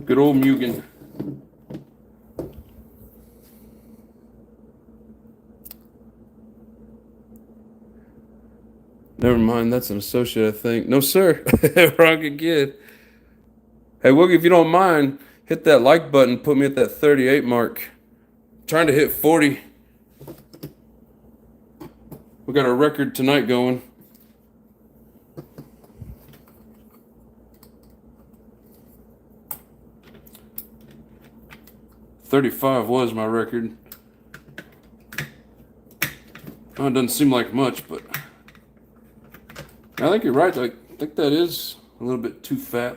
Good old Mugen. Never mind. That's an associate, I think. No, sir. Wrong again. Hey, Woogie, if you don't mind, hit that like button. Put me at that 38 mark. I'm trying to hit 40. We got a record tonight going. $35 was my record. Oh, it doesn't seem like much, but I think you're right. I think that is a little bit too fat.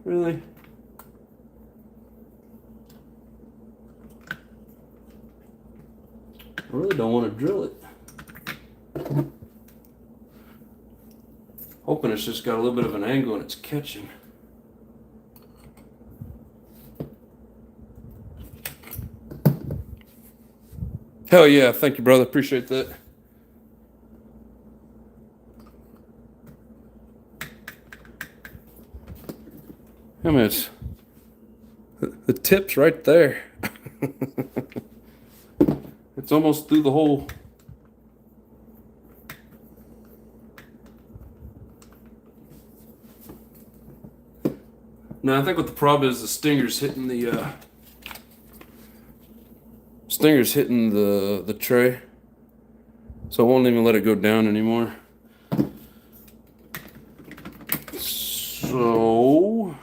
Really? I really don't want to drill it. Hoping it's just got a little bit of an angle and it's catching. Hell yeah, thank you, brother. Appreciate that. I mean, it's the tip's right there. It's almost through the hole. Now I think what the problem is, the stinger's hitting the tray, so I won't even let it go down anymore. So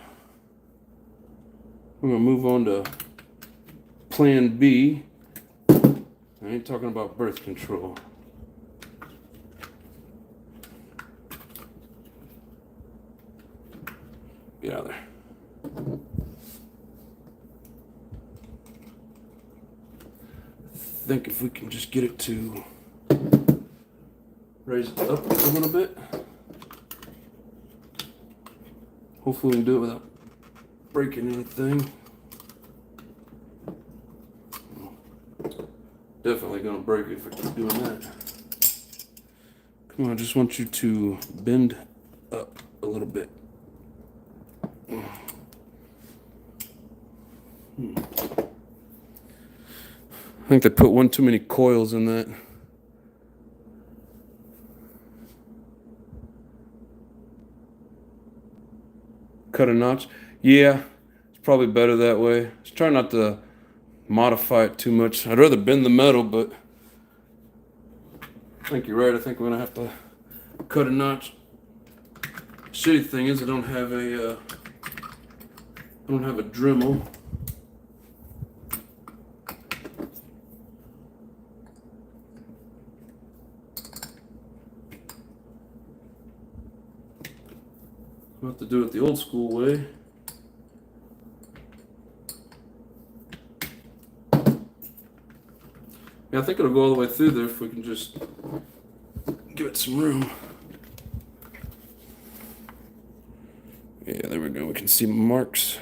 I'm gonna move on to plan B. I ain't talking about birth control. Get out of there. I think if we can just get it to raise it up a little bit, hopefully we can do it without breaking anything. Definitely gonna break it if I keep doing that. Come on, I just want you to bend up a little bit. I think they put one too many coils in that. Cut a notch. Yeah, it's probably better that way. Just try not to modify it too much. I'd rather bend the metal, but I think you're right. I think we're gonna have to cut a notch. Shitty thing is I don't have a Dremel. I'll have to do it the old school way. Yeah, I think it'll go all the way through there if we can just give it some room. Yeah, there we go. We can see marks.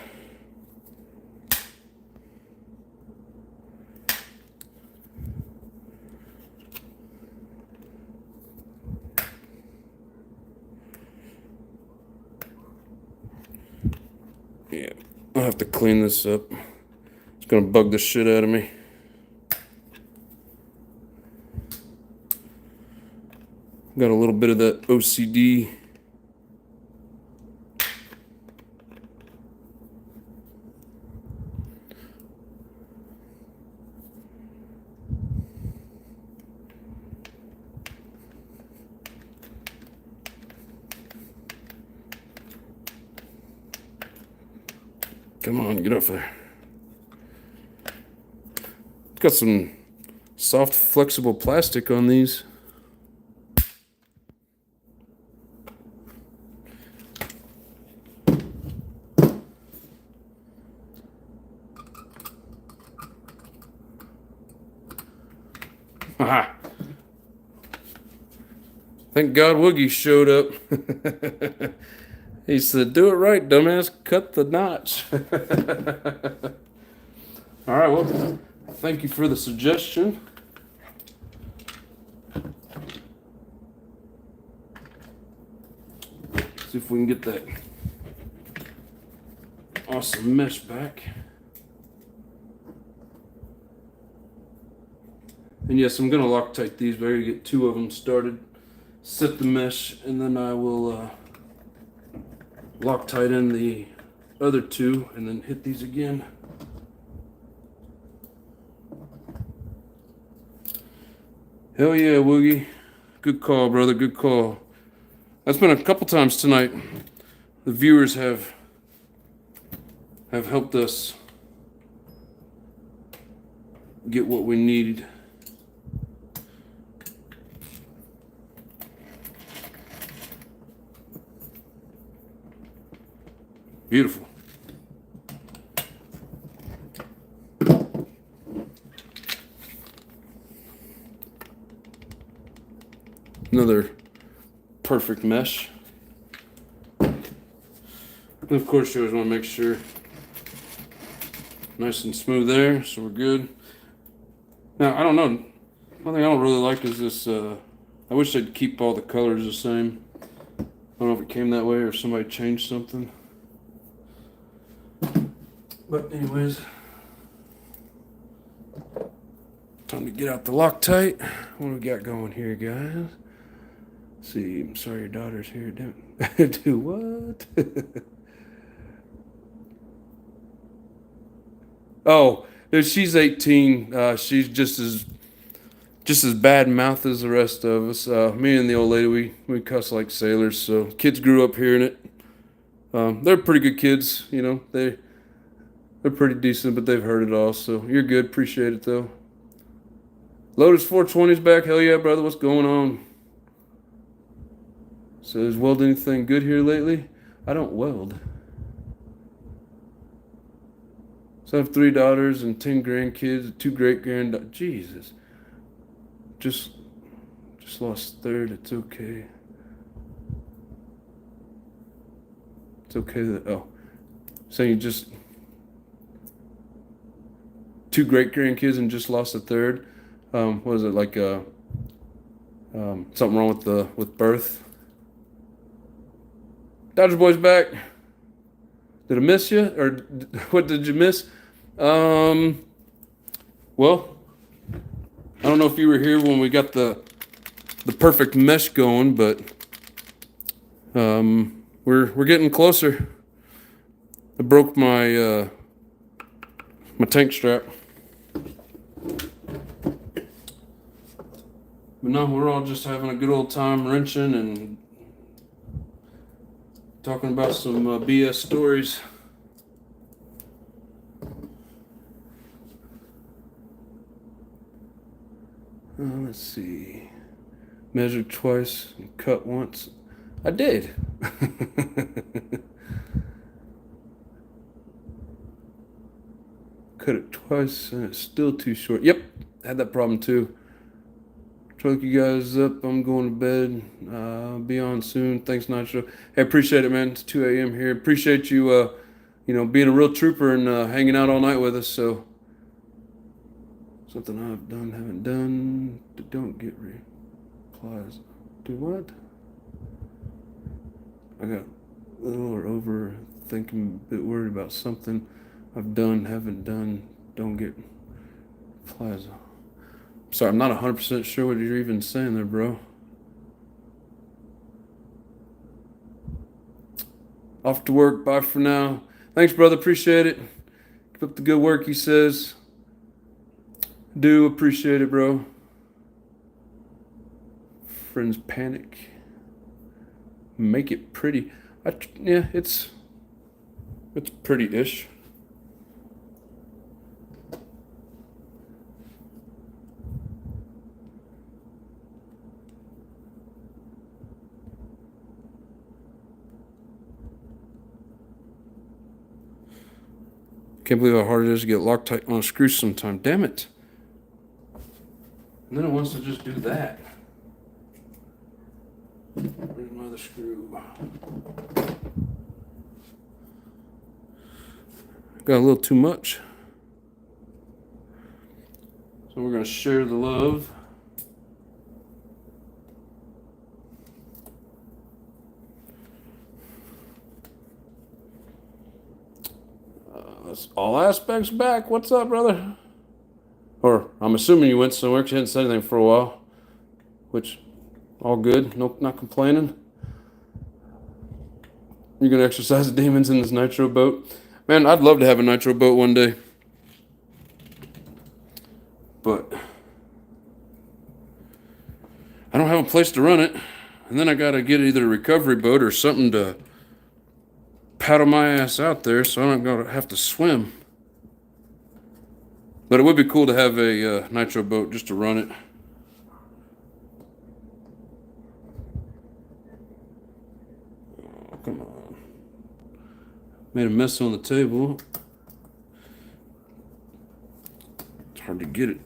Yeah, I'll have to clean this up. It's gonna bug the shit out of me. Got a little bit of that OCD. Come on, get up there. It's got some soft, flexible plastic on these. Haha. Thank God Woogie showed up. He said, "Do it right, dumbass. Cut the notch." All right, well, thank you for the suggestion. See if we can get that awesome mesh back. And yes, I'm gonna Loctite these, but I gotta get 2 of them started. Set the mesh, and then I will Loctite in the other 2, and then hit these again. Hell yeah, Woogie. Good call, brother. Good call. That's been a couple times tonight. The viewers have helped us get what we needed. Beautiful. Another perfect mesh. And of course, you always want to make sure nice and smooth there, so we're good. Now, I don't know. One thing I don't really like is this. I wish they'd keep all the colors the same. I don't know if it came that way or somebody changed something. But anyways, time to get out the Loctite. What do we got going here, guys? Let's see, I'm sorry your daughter's here. Do what? Oh, dude, she's 18. She's just as bad mouth as the rest of us. Me and the old lady, we cuss like sailors. So kids grew up hearing it. They're pretty good kids, you know. They're pretty decent, but they've heard it all. So you're good. Appreciate it though. Lotus 420's back. Hell yeah, brother. What's going on? Says, weld anything good here lately? I don't weld. So I have 3 daughters and 10 grandkids, 2 great-granddaughters. Jesus. Just lost 3rd. It's okay. It's okay that, oh. Saying you just 2 great-grandkids and just lost a 3rd. What is it, like something wrong with birth? Dodger Boy's back. Did I miss you? Or what did you miss? Well, I don't know if you were here when we got the perfect mesh going, but we're getting closer. I broke my my tank strap. But no, we're all just having a good old time wrenching and talking about some BS stories. Let's see. Measured twice and cut once. I did. Cut it twice and it's still too short. Yep, had that problem too. Try to you guys up. I'm going to bed. Be on soon. Thanks, Nitro. Hey, appreciate it, man. It's 2 a.m. here. Appreciate you, being a real trooper and hanging out all night with us. So, something I've done, haven't done. Don't get replies. Do what? I got a little or over thinking, a bit worried about something I've done, haven't done. Don't get replies. Sorry, I'm not 100% sure what you're even saying there, bro. Off to work. Bye for now. Thanks, brother. Appreciate it. Keep up the good work, he says. Do appreciate it, bro. Friends panic. Make it pretty. Yeah, it's pretty-ish. Can't believe how hard it is to get Loctite on a screw sometime. Damn it. And then it wants to just do that. Where's my other screw? Got a little too much. So we're going to share the love. All aspects back. What's up, brother? Or I'm assuming you went somewhere because you hadn't said anything for a while. Which, all good. Nope, not complaining. You're going to exercise the demons in this nitro boat? Man, I'd love to have a nitro boat one day. But I don't have a place to run it. And then I got to get either a recovery boat or something to paddle my ass out there so I don't gotta have to swim. But it would be cool to have a nitro boat just to run it. Oh, come on. Made a mess on the table. It's hard to get it.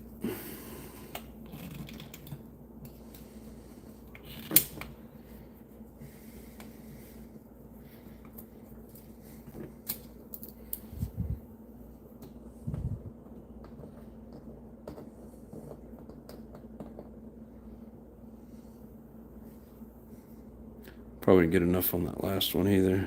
Probably didn't get enough on that last one either.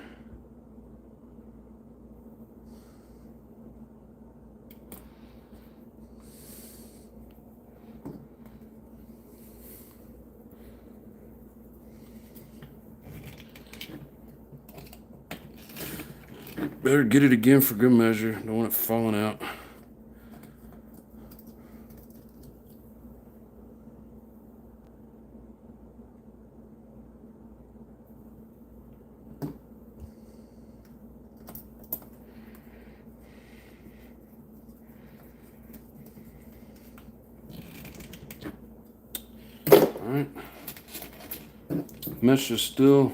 Better get it again for good measure. Don't want it falling out. Alright. Mesh is still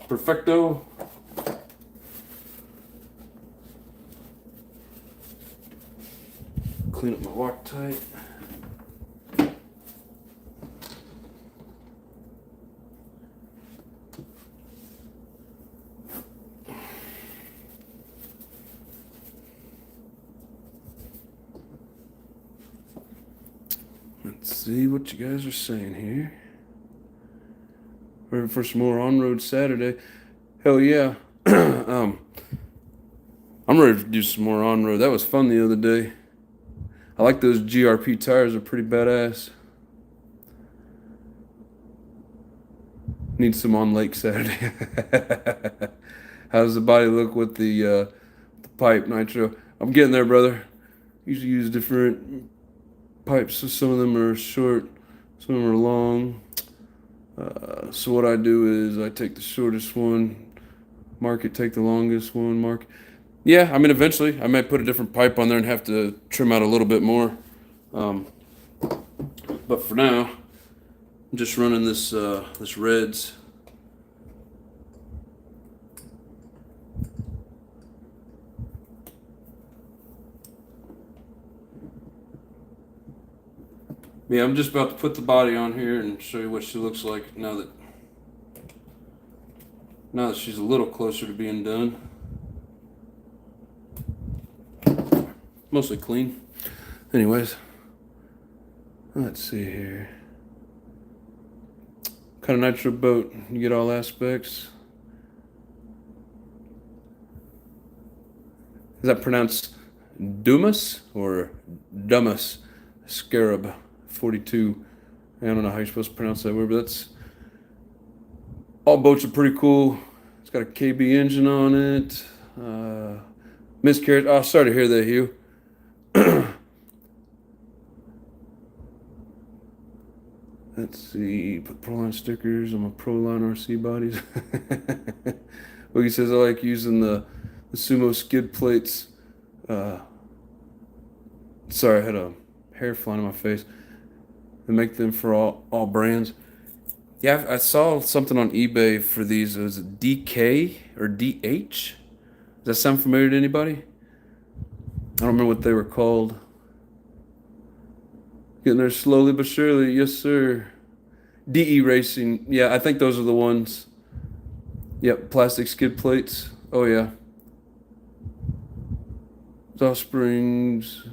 perfecto. Clean up my Loctite. Let's see what you guys are saying here. Ready for some more on-road Saturday? Hell yeah. I'm ready to do some more on-road. That was fun the other day. I like those GRP tires. They're pretty badass. Need some on lake Saturday. How does the body look with the pipe nitro? I'm getting there, brother. Usually use different pipes. So some of them are short, some of them are long. So what I do is I take the shortest one, mark it, take the longest one, mark. Yeah, I mean, eventually I might put a different pipe on there and have to trim out a little bit more. But for now, I'm just running this Reds. Yeah, I'm just about to put the body on here and show you what she looks like now that she's a little closer to being done. Mostly clean. Anyways, let's see here. Kind of nitro boat. You get all aspects. Is that pronounced Dumas or Dumas? Scarab 42. I don't know how you're supposed to pronounce that word, but that's all boats are pretty cool. It's got a KB engine on it. Miscarriage. Oh, sorry to hear that, Hugh. Let's see. Put Proline stickers on my Proline RC bodies. Boogie says I like using the Sumo skid plates. Sorry, I had a hair flying in my face. They make them for all brands. Yeah, I saw something on eBay for these. Was it DK or DH? Does that sound familiar to anybody? I don't remember what they were called. Getting there slowly but surely, yes sir. DE Racing, yeah, I think those are the ones. Yep, plastic skid plates. Oh yeah. Soft springs.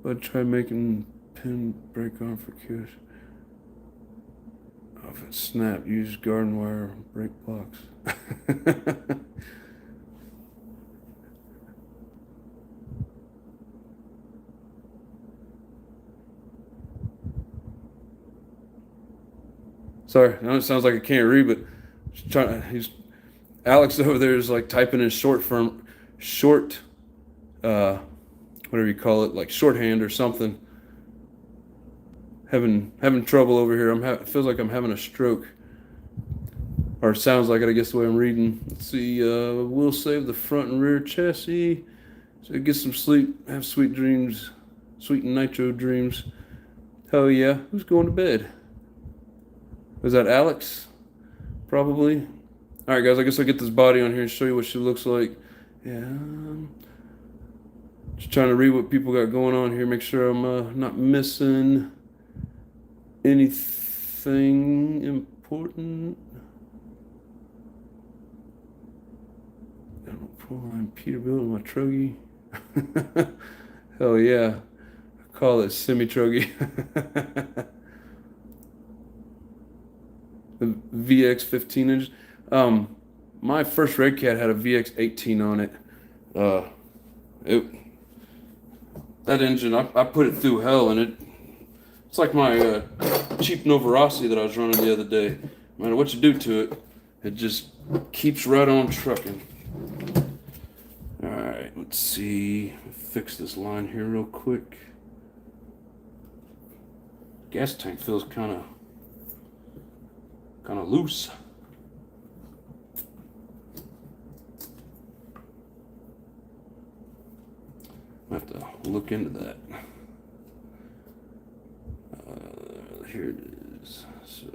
I'd try making pin brake arm for cues. Oh, if it snapped, use garden wire brake blocks. Sorry, I know it sounds like I can't read, but Alex over there is like typing in whatever you call it, like shorthand or something. Having trouble over here. It feels like I'm having a stroke, or it sounds like it. I guess the way I'm reading. Let's see. We'll save the front and rear chassis. So get some sleep. Have sweet dreams. Sweet and nitro dreams. Hell yeah. Who's going to bed? Was that Alex? Probably. All right, guys. I guess I'll get this body on here and show you what she looks like. Yeah. Just trying to read what people got going on here. Make sure I'm not missing anything important. I don't pull on Peterbilt in my truggy. Hell yeah. I call it semi-truggy. The VX 15 inch. My first Red Cat had a VX 18 on it. That engine, I put it through hell, and it's like my cheap Nova Rossi that I was running the other day. No matter what you do to it, it just keeps right on trucking. All right, let's see. Fix this line here real quick. Gas tank feels kind of loose. I have to look into that. Here it is. So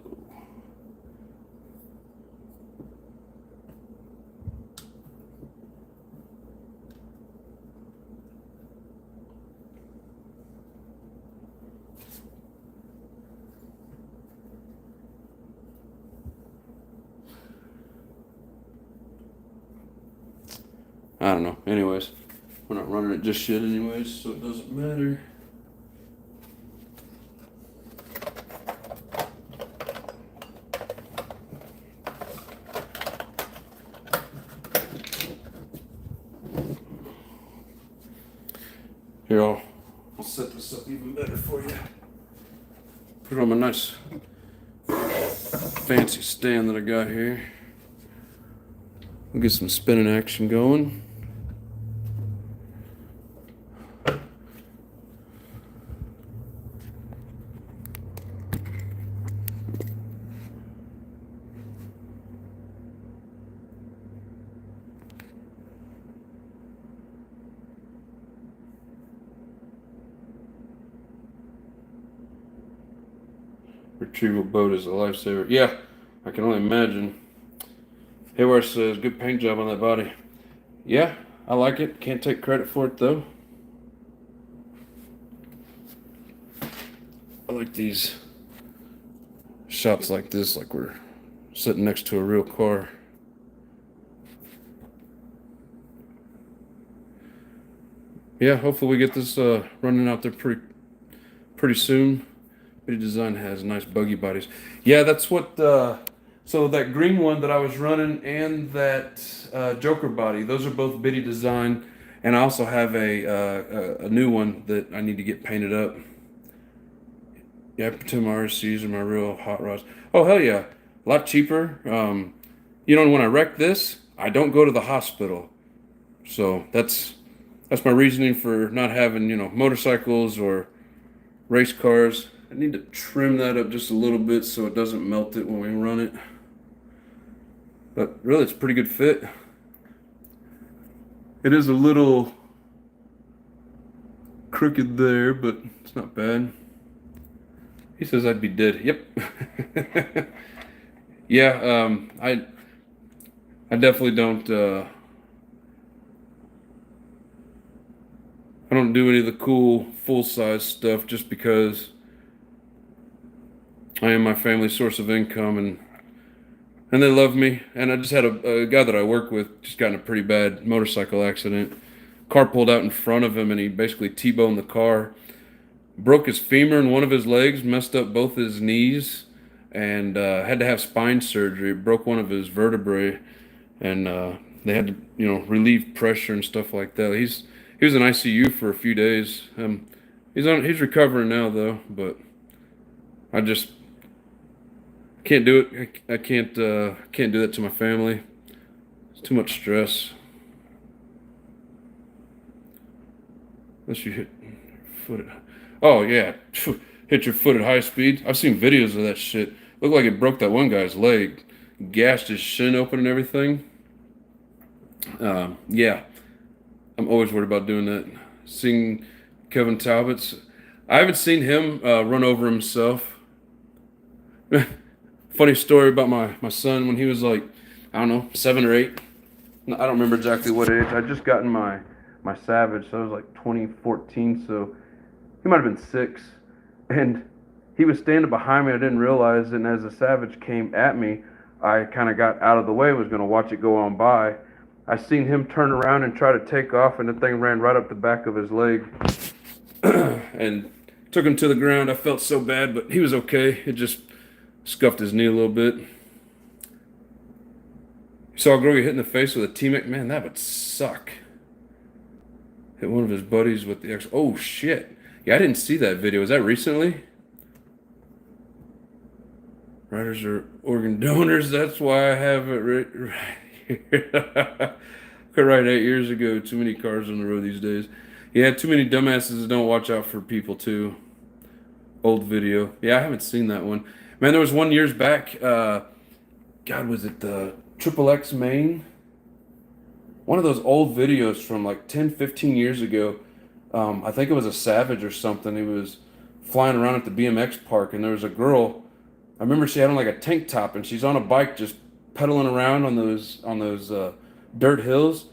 I don't know. Anyways, we're not running it just yet anyways, so it doesn't matter. Here, I'll set this up even better for you. Put it on my nice fancy stand that I got here. We'll get some spinning action going. retrieval boat is a lifesaver. Yeah, I can only imagine. Hayward says, good paint job on that body. Yeah, I like it. Can't take credit for it though. I like these shots like this, like we're sitting next to a real car. Yeah, hopefully we get this running out there pretty soon. Biddy Design has nice buggy bodies. Yeah, that's what. So that green one that I was running and that Joker body, those are both Biddy Design, and I also have a new one that I need to get painted up. Yeah, I pretend my RCs are my real hot rods. Oh hell yeah, a lot cheaper. You know, when I wreck this, I don't go to the hospital, so that's my reasoning for not having, you know, motorcycles or race cars. I need to trim that up just a little bit so it doesn't melt it when we run it. But really, it's a pretty good fit. It is a little crooked there, but it's not bad. He says I'd be dead. Yep. Yeah, I definitely don't I don't do any of the cool full-size stuff just because I am my family's source of income, and they love me. And I just had a guy that I work with just got in a pretty bad motorcycle accident. Car pulled out in front of him and he basically T-boned the car. Broke his femur in one of his legs, messed up both his knees, and had to have spine surgery. Broke one of his vertebrae, and they had to, you know, relieve pressure and stuff like that. He was in ICU for a few days. He's recovering now though, but I just can't do it. I can't do that to my family. It's too much stress. Unless you hit your foot at, oh yeah, hit your foot at high speed. I've seen videos of that shit. Looked like it broke that one guy's leg, gashed his shin open and everything. Yeah, I'm always worried about doing that. Seeing Kevin Talbot's, I haven't seen him run over himself. Funny story about my son when he was like, I don't know, 7 or 8. I don't remember exactly what age. I just gotten my Savage, so it was like 2014, so he might have been 6. And he was standing behind me. I didn't realize it, and as the Savage came at me, I kind of got out of the way, was going to watch it go on by. I seen him turn around and try to take off, and the thing ran right up the back of his leg and took him to the ground. I felt so bad, but he was okay. It just scuffed his knee a little bit. You saw a girl get hit in the face with a T-Mac? Man, that would suck. Hit one of his buddies with the X. Oh, shit. Yeah, I didn't see that video. Was that recently? Riders are organ donors. That's why I have it right here. Could write 8 years ago. Too many cars on the road these days. Yeah, too many dumbasses that don't watch out for people, too. Old video. Yeah, I haven't seen that one. Man, there was one years back. God, was it the Triple X Main? One of those old videos from like 10, 15 years ago. I think it was a Savage or something. He was flying around at the BMX park, and there was a girl. I remember she had on like a tank top, and she's on a bike just pedaling around on those dirt hills.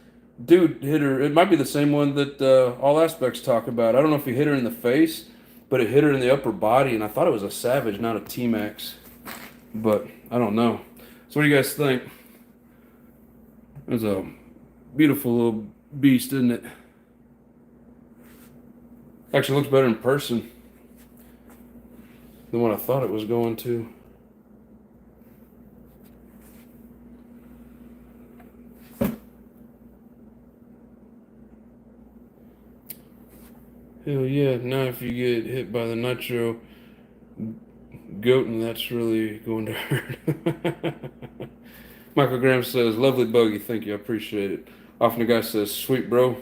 Dude hit her. It might be the same one that All Aspects talk about. I don't know if he hit her in the face, but it hit her in the upper body, and I thought it was a Savage, not a T-Max. But I don't know. So what do you guys think? It was a beautiful little beast, isn't it? Actually looks better in person than what I thought it was going to. Hell yeah, now if you get hit by the nitro goat, and that's really going to hurt. Michael Graham says, lovely buggy, thank you, I appreciate it. Often the guy says, sweet bro.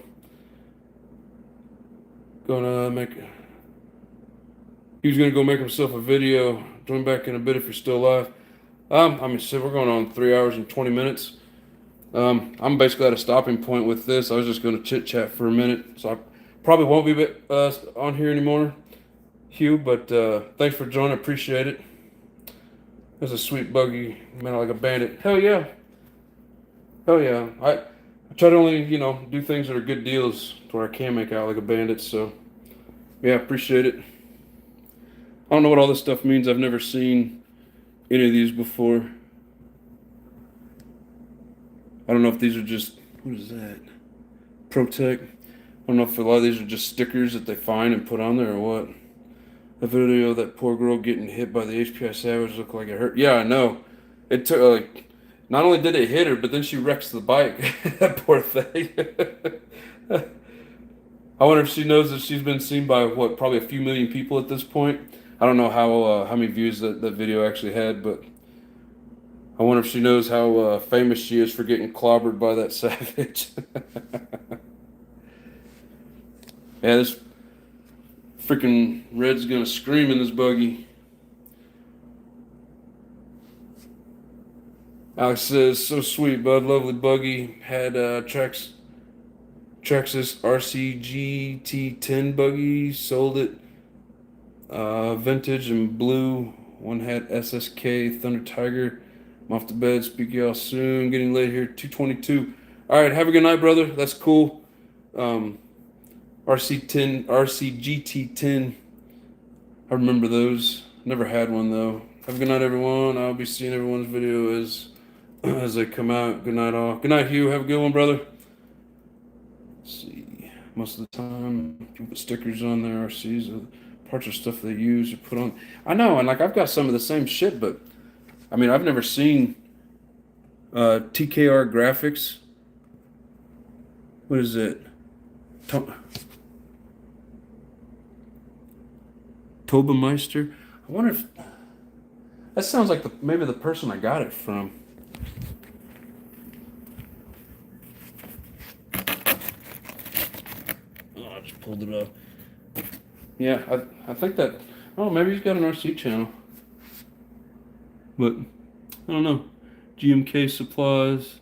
He's gonna go make himself a video. Join back in a bit if you're still alive. I mean, shit, we're going on 3 hours and 20 minutes. I'm basically at a stopping point with this. I was just gonna chit chat for a minute, so I probably won't be on here anymore, Hugh. But thanks for joining. Appreciate it. That's a sweet buggy, man, like a bandit. Hell yeah. Hell yeah. I try to only, do things that are good deals to where I can make out like a bandit, so yeah, appreciate it. I don't know what all this stuff means. I've never seen any of these before. I don't know if these are just, what is that? Protect. I don't know if a lot of these are just stickers that they find and put on there or what. The video of that poor girl getting hit by the HPI Savage looked like it hurt. Yeah, I know. It took, not only did it hit her, but then she wrecks the bike. That poor thing. I wonder if she knows that she's been seen by, what, probably a few million people at this point. I don't know how many views that video actually had, but I wonder if she knows how famous she is for getting clobbered by that Savage. Yeah, this freaking Red's gonna scream in this buggy. Alex says, so sweet, bud. Lovely buggy. Had Traxxas RCGT10 buggy. Sold it. Vintage and blue. One had SSK Thunder Tiger. I'm off to bed. Speak to y'all soon. Getting late here. 2:22. All right. Have a good night, brother. That's cool. RCGT10. I remember those. Never had one though. Have a good night, everyone. I'll be seeing everyone's video as they come out. Good night, all. Good night, Hugh. Have a good one, brother. Let's see. Most of the time, people put stickers on their RCs. Parts of stuff they use or put on. I know, and I've got some of the same shit, but I mean, I've never seen TKR graphics. What is it? Tobemeister. I wonder if that sounds like maybe the person I got it from. Oh, I just pulled it up. Yeah, I think that. Oh, maybe he's got an RC channel. But I don't know. GMK supplies.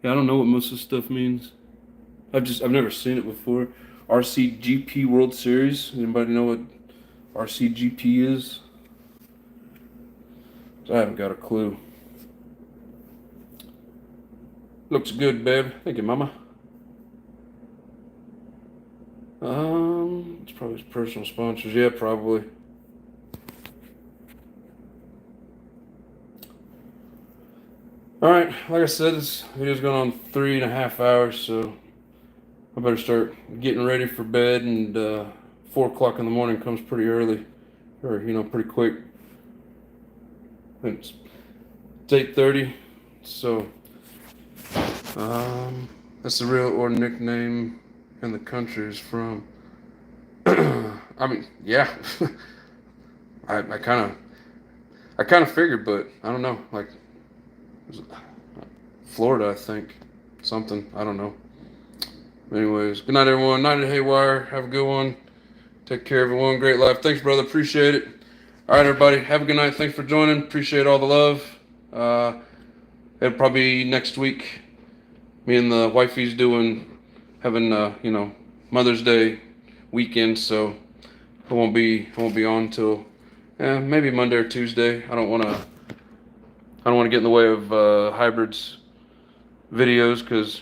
Yeah, I don't know what most of this stuff means. I've never seen it before. RCGP World Series. Anybody know what RCGP is? I haven't got a clue. Looks good, babe. Thank you, mama. It's probably his personal sponsors. Yeah, probably. All right, like I said, this video's going on 3.5 hours, so I better start getting ready for bed. And 4 o'clock in the morning comes pretty early, or pretty quick. It's 8:30, so that's the real or nickname in the country is from. I mean, yeah, I kind of figured, but I don't know, like Florida, I think, something, I don't know. Anyways, good night, everyone. Night at Haywire. Have a good one. Take care, everyone. Great life. Thanks, brother. Appreciate it. All right, everybody. Have a good night. Thanks for joining. Appreciate all the love. It'll probably be next week. Me and the wifey's having Mother's Day weekend, so I won't be on till maybe Monday or Tuesday. I don't want to get in the way of Hybrid's videos because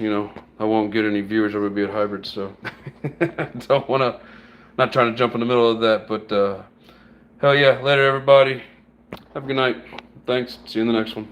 I won't get any viewers over be at Hybrid, so don't want to. Not trying to jump in the middle of that, but hell yeah, later everybody. Have a good night. Thanks. See you in the next one.